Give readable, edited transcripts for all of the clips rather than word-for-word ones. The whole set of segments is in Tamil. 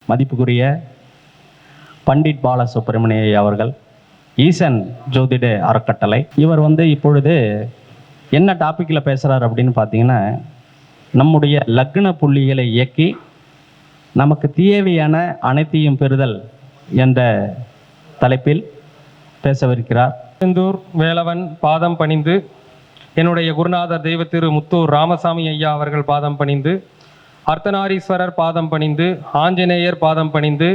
மதிப்புக்குரிய பண்டிட் பாலசுப்ரமணிய அவர்கள், ஈசன் ஜோதிட அறக்கட்டளை. இவர் இப்பொழுது என்ன டாப்பிக்கில் பேசுகிறார் அப்படின்னு பார்த்தீங்கன்னா, நம்முடைய லக்ன புள்ளிகளை இயக்கி நமக்கு தேவையான அனைத்தையும் பெறுதல் என்ற தலைப்பில் பேசவிருக்கிறார். செந்தூர் வேலவன் பாதம் பணிந்து, என்னுடைய குருநாதர் தெய்வ திரு முத்தூர் ராமசாமி ஐயா அவர்கள் பாதம் பணிந்து, அர்த்தநாரீஸ்வரர் பாதம் பணிந்து, ஆஞ்சநேயர் பாதம் பணிந்து,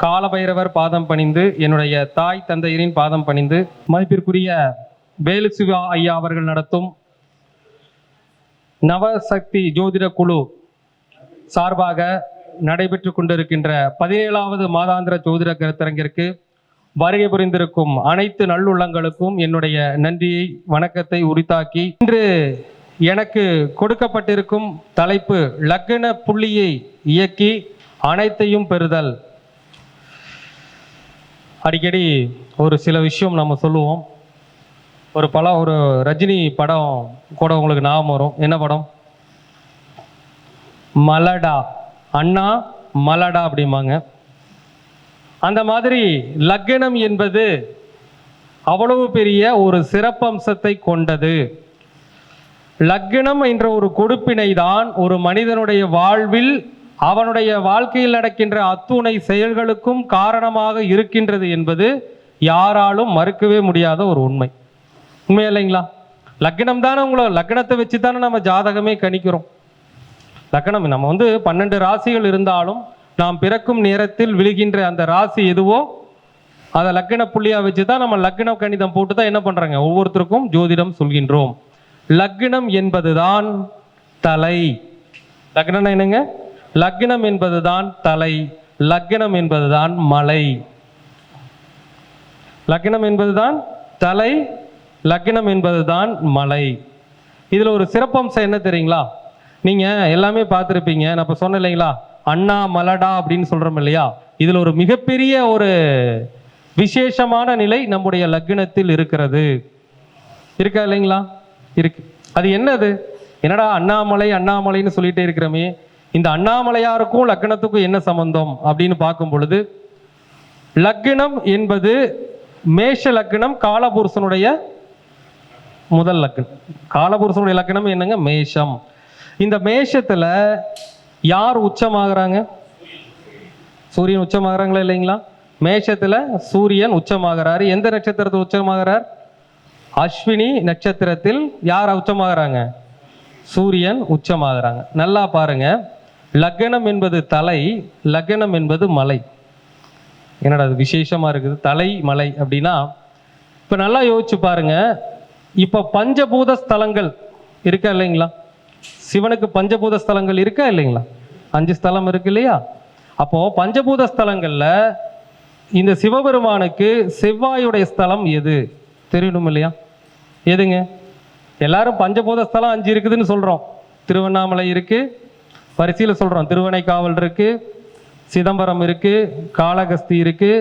காலபைரவர் பாதம் பணிந்து, என்னுடைய தாய் தந்தையரின் பாதம் பணிந்து, மதிப்பிற்குரிய வேலு சிவா ஐயா அவர்கள் நடத்தும் நவசக்தி ஜோதிட குழு சார்பாக நடைபெற்று கொண்டிருக்கின்ற 17வது மாதாந்திர ஜோதிட கருத்தரங்கிற்கு வருகை புரிந்திருக்கும் அனைத்து நல்லுள்ளங்களுக்கும் என்னுடைய நன்றியை வணக்கத்தை உரித்தாக்கி, இன்று எனக்கு கொடுக்கப்பட்டிருக்கும் தலைப்பு லக்ன புள்ளியை இயக்கி அனைத்தையும் பெறுதல். அடிக்கடி ஒரு சில விஷயம் நம்ம சொல்லுவோம். ஒரு ரஜினி படம் கூட உங்களுக்கு ஞாபகம் வரும். என்ன படம்? மலடா, அண்ணா மலடா அப்படிம்பாங்க. அந்த மாதிரி லக்னம் என்பது அவ்வளவு பெரிய ஒரு சிறப்பம்சத்தை கொண்டது. லக்னம் என்ற ஒரு கொடுப்பினை தான் ஒரு மனிதனுடைய வாழ்வில் அவனுடைய வாழ்க்கையில் நடக்கின்ற அத்துணை செயல்களுக்கும் காரணமாக இருக்கின்றது என்பது யாராலும் மறுக்கவே முடியாத ஒரு உண்மை. உண்மை இல்லைங்களா? லக்னம் தானே லக்னத்தை வச்சு தானே நம்ம ஜாதகமே கணிக்கிறோம். லக்னம் நம்ம 12 ராசிகள் இருந்தாலும் நாம் பிறக்கும் நேரத்தில் விழுகின்ற அந்த ராசி எதுவோ அதை லக்ன புள்ளியா வச்சு தான் நம்ம லக்ன கணிதம் போட்டு தான் என்ன பண்றாங்க, ஒவ்வொருத்தருக்கும் ஜோதிடம் சொல்கின்றோம். லக்னம் என்பதுதான் தலை. லக்னம் என்னங்க? லக்னம் என்பதுதான் தலை. லக்னம் என்பதுதான் மலை. லக்னம் என்பதுதான் தலை, லக்னம் என்பதுதான் மலை. இதுல ஒரு சிறப்பம்சம் என்ன தெரியுங்களா? நீங்க எல்லாமே பார்த்துருப்பீங்க. நான் இப்ப சொன்னேன் இல்லைங்களா, அண்ணா மலடா அப்படின்னு சொல்றோம் இல்லையா? இதுல ஒரு மிகப்பெரிய ஒரு விசேஷமான நிலை நம்முடைய லக்னத்தில் இருக்கிறது. இருக்கா இல்லைங்களா? இருக்கு. அது என்னது? என்னடா அண்ணாமலை அண்ணாமலைன்னு சொல்லிட்டே இருக்கிறோமே, இந்த அண்ணாமலையாருக்கும் லக்னத்துக்கும் என்ன சம்பந்தம் அப்படின்னு பார்க்கும் பொழுது, லக்னம் என்பது மேஷ லக்னம், காலபுருஷனுடைய முதல் லக்னம். காலபுருஷனுடைய லக்னம் என்னங்க? மேஷம். இந்த மேஷத்துல யார் உச்சமாகறாங்க? சூரியன் உச்சமாகறாங்களா இல்லைங்களா? மேஷத்துல சூரியன் உச்சமாகிறாரு. எந்த நட்சத்திரத்தில் உச்சமாகிறார்? அஸ்வினி நட்சத்திரத்தில் யார் உச்சமாகறாங்க? சூரியன் உச்சமாகறாங்க. நல்லா பாருங்க, லக்னம் என்பது தலை, லக்னம் என்பது மலை. என்னடா அது விசேஷமா இருக்குது, தலை மலை அப்படின்னா? இப்ப நல்லா யோசிச்சு பாருங்க. இப்ப பஞ்சபூத ஸ்தலங்கள் இருக்கா இல்லைங்களா? சிவனுக்கு பஞ்சபூத ஸ்தலங்கள் இருக்கா இல்லைங்களா? 5 ஸ்தலம் இருக்கு இல்லையா? அப்போ பஞ்சபூத ஸ்தலங்கள்ல இந்த சிவபெருமானுக்கு செவ்வாயுடைய ஸ்தலம் எது தெரியணும் இல்லையா? எதுங்க? எல்லாரும் பஞ்சபூத ஸ்தலம் 5 இருக்குதுன்னு சொல்றோம். திருவண்ணாமலை இருக்கு, வரிசையில் சொல்றோம். திருவனைக்காவல் இருக்கு, சிதம்பரம் இருக்கு, காளகஸ்தி இருக்கு,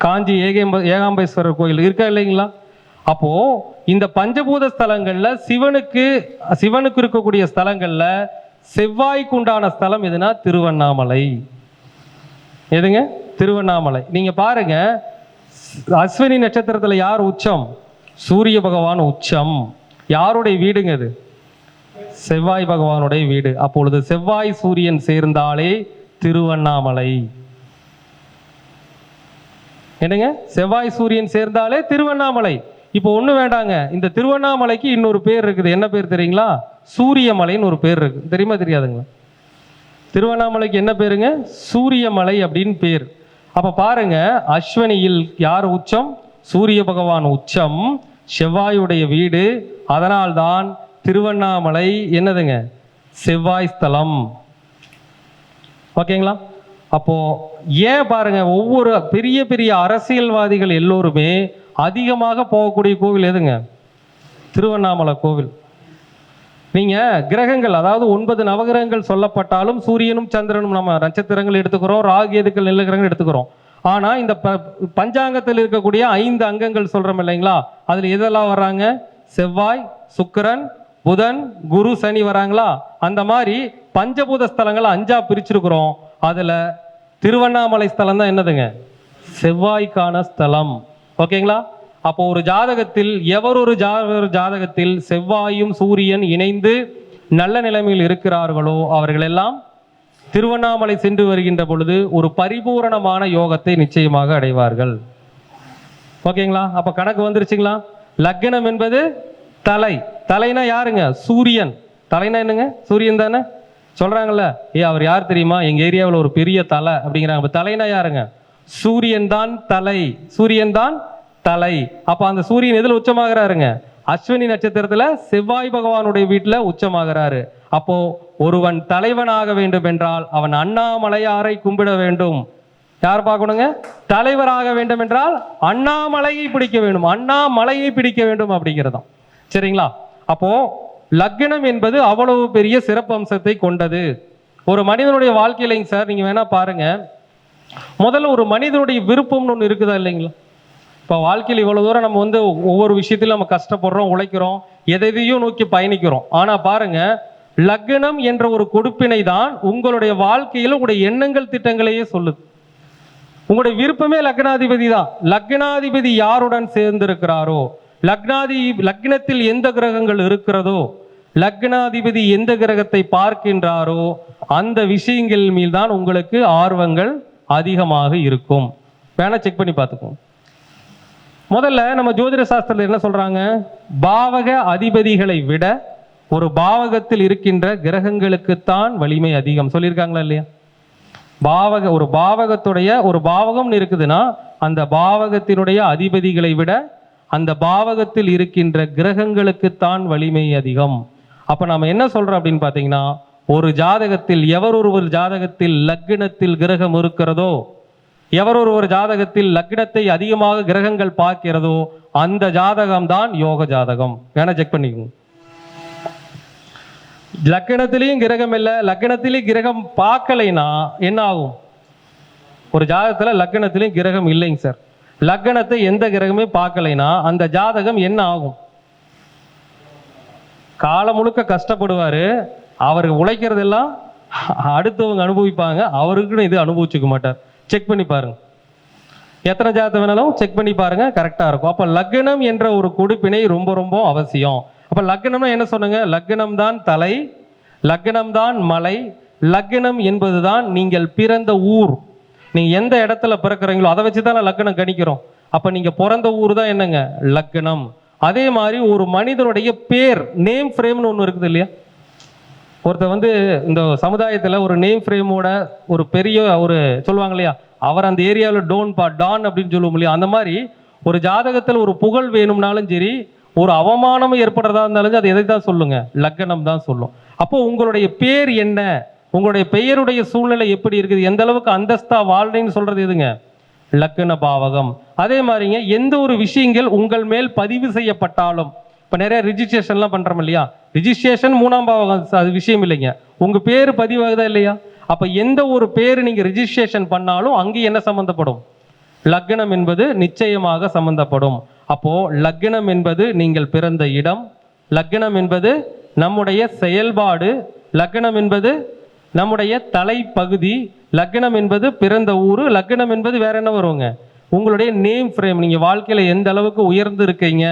காஞ்சி ஏகாம்பேஸ்வரர் கோயில் இருக்கா இல்லைங்களா? அப்போ இந்த பஞ்சபூத ஸ்தலங்கள்ல சிவனுக்கு இருக்கக்கூடிய ஸ்தலங்கள்ல செவ்வாய்க்கு உண்டான ஸ்தலம் எதுனா திருவண்ணாமலை. எதுங்க? திருவண்ணாமலை. நீங்க பாருங்க, அஸ்வினி நட்சத்திரத்துல யார் உச்சம்? சூரிய பகவான் உச்சம். யாருடைய வீடுங்க அது? செவ்வாய் பகவானுடைய வீடு. அப்பொழுது செவ்வாய் சூரியன் சேர்ந்தாலே திருவண்ணாமலை. என்னங்க? செவ்வாய் சூரியன் சேர்ந்தாலே திருவண்ணாமலை. இப்போ ஒண்ணு வேண்டாங்க, இந்த திருவண்ணாமலைக்கு இன்னொரு பேர் இருக்குது. என்ன பேர் தெரியுங்களா? சூரியமலைன்னு ஒரு பேர் இருக்கு. தெரியுமா தெரியாதுங்களா? திருவண்ணாமலைக்கு என்ன பேருங்க? சூரியமலை அப்படின்னு பேர். அப்ப பாருங்க, அஸ்வினியில் யார் உச்சம்? சூரிய பகவான் உச்சம், செவ்வாயுடைய வீடு. அதனால்தான் திருவண்ணாமலை என்னதுங்க? செவ்வாய் ஸ்தலம். ஓகேங்களா? அப்போ ஏன் பாருங்க, ஒவ்வொரு பெரிய பெரிய அரசியல்வாதிகள் எல்லோருமே அதிகமாக போகக்கூடிய கோவில் எதுங்க? திருவண்ணாமலை கோவில். நீங்க கிரகங்கள், அதாவது 9 நவகிரகங்கள் சொல்லப்பட்டாலும் சூரியனும் சந்திரனும் நம்ம நட்சத்திரங்கள் எடுத்துக்கிறோம், ராகு எதுக்கள் நல்ல கிரகங்கள் எடுத்துக்கிறோம். ஆனா இந்த பஞ்சாங்கத்தில் இருக்கக்கூடிய 5 அங்கங்கள் சொல்றோம் இல்லைங்களா? அதுல எதெல்லாம் வர்றாங்க? செவ்வாய், சுக்கிரன், புதன், குரு, சனி வராங்களா? அந்த மாதிரி பஞ்சபூத ஸ்தலங்களை 5ஆ பிரிச்சிருக்கிறோம். அதுல திருவண்ணாமலை ஸ்தலம் தான் என்னதுங்க? செவ்வாய்க்கான ஸ்தலம். ஓகேங்களா? அப்போ ஒரு ஜாதகத்தில் ஒரு ஜாதகத்தில் செவ்வாயும் சூரியன் இணைந்து நல்ல நிலைமையில் இருக்கிறார்களோ அவர்கள் எல்லாம் திருவண்ணாமலை சென்று வருகின்ற பொழுது ஒரு பரிபூரணமான யோகத்தை நிச்சயமாக அடைவார்கள். ஓகேங்களா? அப்ப கணக்கு வந்துருச்சுங்களா? லக்னம் என்பது தலை. தலைனா யாருங்க? சூரியன். தலைனா என்னங்க? சூரியன் தானே சொல்றாங்கல்ல. அவர் யார் தெரியுமா? எங்க ஏரியாவில் ஒரு பெரிய தலை அப்படிங்கிறாங்க. தலைனா யாருங்க? சூரியன் தான் தலை. சூரியன் தான் தலை. அப்ப அந்த சூரியன் எதுல உச்சமாகிறாருங்க? அஸ்வினி நட்சத்திரத்துல செவ்வாய் பகவானுடைய வீட்டுல உச்சமாகிறாரு. அப்போ ஒருவன் தலைவனாக வேண்டும் என்றால் அவன் அண்ணாமலையாரை கும்பிட வேண்டும். யார் பார்க்கணுங்க? தலைவராக வேண்டும் என்றால் அண்ணாமலையை பிடிக்க வேண்டும். அண்ணாமலையை பிடிக்க வேண்டும் அப்படிங்கிறதாம். சரிங்களா? அப்போ லக்னம் என்பது அவ்வளவு பெரிய சிறப்பம்சத்தை கொண்டது. ஒரு மனிதனுடைய வாழ்க்கையிலைங்க சார், நீங்க வேணா பாருங்க, முதல்ல ஒரு மனிதனுடைய விருப்பம்னு ஒன்று இருக்குதா இல்லைங்களா? இப்போ வாழ்க்கையில் இவ்வளவு தூரம் நம்ம வந்து ஒவ்வொரு விஷயத்திலும் நம்ம கஷ்டப்படுறோம், உழைக்கிறோம், எதையும் நோக்கி பயணிக்கிறோம். ஆனா பாருங்க, லக்னம் என்ற ஒரு கொடுப்பினை தான் உங்களுடைய வாழ்க்கையில் உங்களுடைய எண்ணங்கள் திட்டங்களையே சொல்லுது. உங்களுடைய விருப்பமே லக்னாதிபதி தான். லக்னாதிபதி யாருடன் சேர்ந்திருக்கிறாரோ, லக்னத்தில் எந்த கிரகங்கள் இருக்கிறதோ, லக்னாதிபதி எந்த கிரகத்தை பார்க்கின்றாரோ அந்த விஷயங்கள் மீதுதான் உங்களுக்கு ஆர்வங்கள் அதிகமாக இருக்கும். வேணா செக் பண்ணி பார்த்துக்கோங்க. முதல்ல நம்ம ஜோதிட சாஸ்திரத்தில் என்ன சொல்றாங்க? பாவக அதிபதிகளை விட ஒரு பாவகத்தில் இருக்கின்ற கிரகங்களுக்குத்தான் வலிமை அதிகம் சொல்லியிருக்காங்களா இல்லையா? ஒரு பாவகத்துடைய ஒரு பாவகம் இருக்குதுன்னா அந்த பாவகத்தினுடைய அதிபதிகளை விட அந்த பாவகத்தில் இருக்கின்ற கிரகங்களுக்குத்தான் வலிமை அதிகம். அப்ப நம்ம என்ன சொல்றோம் அப்படின்னு பாத்தீங்கன்னா, ஒரு ஜாதகத்தில் ஒரு ஜாதகத்தில் லக்னத்தில் கிரகம் இருக்கிறதோ, ஒரு ஜாதகத்தில் லக்னத்தை அதிகமாக கிரகங்கள் பார்க்கிறதோ அந்த ஜாதகம் தான் யோக ஜாதகம். வேணா செக் பண்ணிக்கோங்க. லக்னத்திலையும் கிரகம் இல்லை, லக்னத்திலையும் கிரகம் பார்க்கலைன்னா என்ன ஆகும்? ஒரு ஜாதகத்துல லக்னத்திலையும் கிரகம் இல்லைங்க சார், லக்னத்தை எந்த கிரகமே பார்க்கலைன்னா அந்த ஜாதகம் என்ன ஆகும்? காலம் முழுக்க கஷ்டப்படுவாரு. அவர் உழைக்கிறதெல்லாம் அடுத்தவங்க அனுபவிப்பாங்க, அவருக்குன்னு இது அனுபவிச்சுக்க மாட்டார். செக் பண்ணி பாருங்க, எத்தனை ஜாதகம் வேணாலும் செக் பண்ணி பாருங்க, கரெக்டா இருக்கும். அப்ப லக்னம் என்ற ஒரு கொடுப்பினை ரொம்ப ரொம்ப அவசியம். அப்ப லக்னம்னா என்ன சொன்னங்க? லக்னம் தான் தலை, லக்னம் தான் மலை, லக்னம் என்பதுதான் நீங்கள் பிறந்த ஊர். நீங்க எந்த இடத்துல பிறக்கிறீங்களோ அதை வச்சுதான் லக்னம் கணிக்கிறோம். அப்ப நீங்க பிறந்த ஊர் தான் என்னங்க? லக்னம். அதே மாதிரி ஒரு மனிதனுடைய பேர், நேம் ஃப்ரேம்னு ஒன்று இருக்குது இல்லையா? ஒருத்தர் வந்து இந்த சமுதாயத்தில் ஒரு நேம் ஃப்ரேமோட ஒரு பெரிய ஒரு சொல்லுவாங்க இல்லையா, அவர் அந்த ஏரியாவில் டான் அப்படின்னு சொல்லுவோம் இல்லையா? அந்த மாதிரி ஒரு ஜாதகத்தில் ஒரு புகழ் வேணும்னாலும் சரி, ஒரு அவமானம் ஏற்படுறதா இருந்தாலும் அது எதை தான் சொல்லுங்க? லக்னம் தான் சொல்லும். அப்போ உங்களுடைய பேர் என்ன, உங்களுடைய பெயருடைய சூழ்நிலை எப்படி இருக்குது, எந்த அளவுக்கு அந்தஸ்தா வாழ்றீங்கன்னு சொல்றது எதுங்க? லக்ன பாவகம். அதே மாதிரிங்க, எந்த ஒரு விஷயங்கள் உங்கள் மேல் பதிவு செய்யப்பட்டாலும், இப்போ நிறைய ரிஜிஸ்ட்ரேஷன்லாம் பண்ணுறோம் இல்லையா? ரிஜிஸ்ட்ரேஷன் 3ஆம் பாவகம், அது விஷயம் இல்லைங்க, உங்கள் பேர் பதிவாகுதா இல்லையா? அப்போ எந்த ஒரு பேர் நீங்கள் ரிஜிஸ்ட்ரேஷன் பண்ணாலும் அங்கே என்ன சம்மந்தப்படும்? லக்னம் என்பது நிச்சயமாக சம்பந்தப்படும். அப்போ லக்னம் என்பது நீங்கள் பிறந்த இடம், லக்னம் என்பது நம்முடைய செயல்பாடு, லக்னம் என்பது நம்முடைய தலைப்பகுதி, லக்னம் என்பது பிறந்த ஊர், லக்னம் என்பது வேற என்ன வருவாங்க? உங்களுடைய நேம் ஃப்ரேம். நீங்க வாழ்க்கையில எந்த அளவுக்கு உயர்ந்து இருக்கீங்க,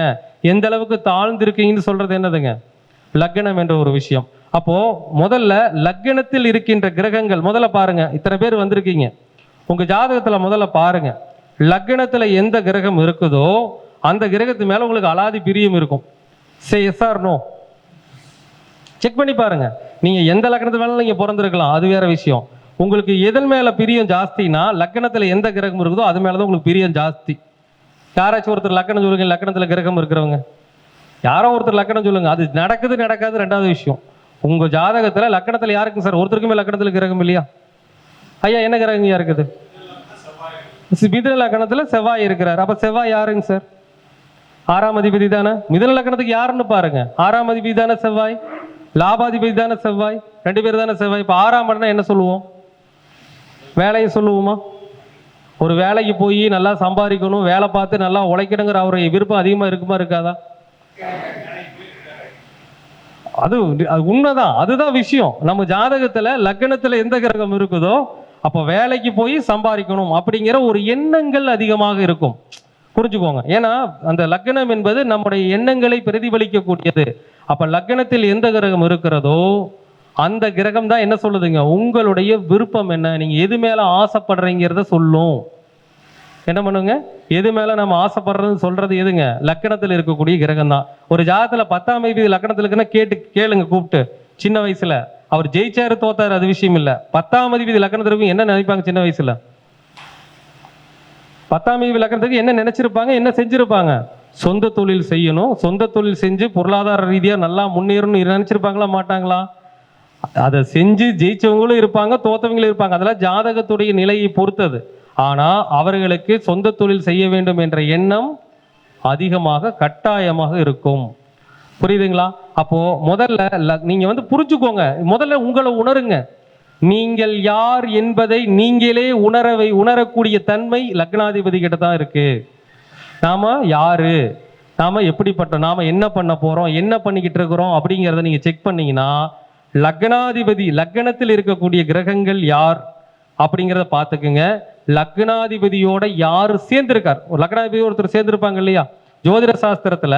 எந்த அளவுக்கு தாழ்ந்து இருக்கீங்கன்னு சொல்றது என்னதுங்க? லக்னம் என்ற ஒரு விஷயம். அப்போ முதல்ல லக்னத்தில் இருக்கின்ற கிரகங்கள் முதல்ல பாருங்க. இத்தனை பேர் வந்திருக்கீங்க, உங்க ஜாதகத்துல முதல்ல பாருங்க, லக்னத்துல எந்த கிரகம் இருக்குதோ அந்த கிரகத்து மேல உங்களுக்கு அலாதி பிரியம் இருக்கும். S or no? செக் பண்ணி பாருங்க. நீங்க எந்த லக்னத்து மேல நீங்க பிறந்திருக்கலாம், அது வேற விஷயம். உங்களுக்கு எதன் மேல பிரியம் ஜாஸ்தினா, லக்னத்துல எந்த கிரகம் இருக்குதோ அது மேலதான் உங்களுக்கு பிரியம் ஜாஸ்தி. யாராச்சும் ஒருத்தர் லக்னம் சொல்லுங்க, லக்னத்துல கிரகம் இருக்கிறவங்க யாரோ ஒருத்தர் லக்னம் சொல்லுங்க. அது நடக்குது நடக்காது ரெண்டாவது விஷயம். உங்க ஜாதகத்துல லக்னத்துல யாருக்கும் சார் ஒருத்தருக்குமே லக்னத்துல கிரகம் இல்லையா? ஐயா என்ன கிரகம் இருக்குது? மிதுன லக்னத்துல செவ்வாய் இருக்கிறார். அப்ப செவ்வாய் யாருங்க சார்? 6ஆம் அதிபதி தானே. மிதுன லக்னத்துக்கு யாருன்னு பாருங்க, 6ஆம் அதிபதி தானே செவ்வாய், லாபாதிபதி தானே செவ்வாய், 2 பேர் தானே செவ்வாய். இப்போ 6ஆம் இடம்னா என்ன சொல்லுவோம்? வேலையை சொல்லுவோமா? ஒரு வேலைக்கு போய் நல்லா சம்பாதிக்கணும், வேலை பார்த்து நல்லா உழைக்கணுங்கிற அவருடைய விருப்பம் அதிகமாக இருக்குமா இருக்காதா? அது உண்மைதான், அதுதான் விஷயம். நம்ம ஜாதகத்துல லக்னத்துல எந்த கிரகம் இருக்குதோ அப்போ வேலைக்கு போய் சம்பாதிக்கணும் அப்படிங்கிற ஒரு எண்ணங்கள் அதிகமாக இருக்கும். புரிஞ்சுக்கோங்க. ஏன்னா அந்த லக்னம் என்பது நம்முடைய எண்ணங்களை பிரதிபலிக்கக்கூடியது. அப்ப லக்னத்தில் எந்த கிரகம் இருக்கிறதோ அந்த கிரகம் தான் என்ன சொல்லுதுங்க, உங்களுடைய விருப்பம் என்ன, நீங்க எது மேல ஆசைப்படுறீங்கிறத சொல்லும். என்ன பண்ணுங்க, எது மேல நம்ம ஆசைப்படுறதுன்னு சொல்றது எதுங்க, லக்னத்தில் இருக்கக்கூடிய கிரகம் தான். ஒரு ஜாதகத்துல 10ஆம் அதிபதி லக்னத்தில் இருக்குன்னா கேளுங்க கூப்பிட்டு. சின்ன வயசுல அவர் ஜெயிச்சாரு தோத்தாரு அது விஷயம் இல்ல, 10ஆம் அதிபதி லக்னத்திற்கு என்ன நினைப்பாங்க சின்ன வயசுல, 10ஆம் அதிபதி லக்னத்துக்கு என்ன நினைச்சிருப்பாங்க, என்ன செஞ்சிருப்பாங்க, சொந்த தொழில் செய்யணும், சொந்த தொழில் செஞ்சு பொருளாதார ரீதியா நல்லா முன்னேறணும் நினைச்சிருப்பாங்களா மாட்டாங்களா? அதை செஞ்சு ஜெயிச்சவங்களும் இருப்பாங்க, தோத்தவங்களும் இருப்பாங்க. அதெல்லாம் ஜாதகத்துடைய நிலையை பொறுத்தது. ஆனா அவர்களுக்கு சொந்த தொழில் செய்ய வேண்டும் என்ற எண்ணம் அதிகமாக கட்டாயமாக இருக்கும். புரியுதுங்களா? அப்போ முதல்ல நீங்க புரிஞ்சுக்கோங்க, முதல்ல உங்களை உணருங்க. நீங்கள் யார் என்பதை நீங்களே உணரக்கூடிய தன்மை லக்னாதிபதி கிட்ட தான் இருக்கு. நாம யாரு, நாம எப்படிப்பட்ட, நாம என்ன பண்ண போறோம், என்ன பண்ணிக்கிட்டு இருக்கிறோம் அப்படிங்கிறத நீங்க செக் பண்ணீங்கன்னா லக்னாதிபதி, லக்னத்தில் இருக்கக்கூடிய கிரகங்கள் யார் அப்படிங்கிறத பார்த்துக்குங்க. லக்னாதிபதியோட யாரு சேர்ந்திருக்கார், ஒரு லக்னாதிபதி ஒருத்தர் சேர்ந்திருப்பாங்க இல்லையா, ஜோதிட சாஸ்திரத்துல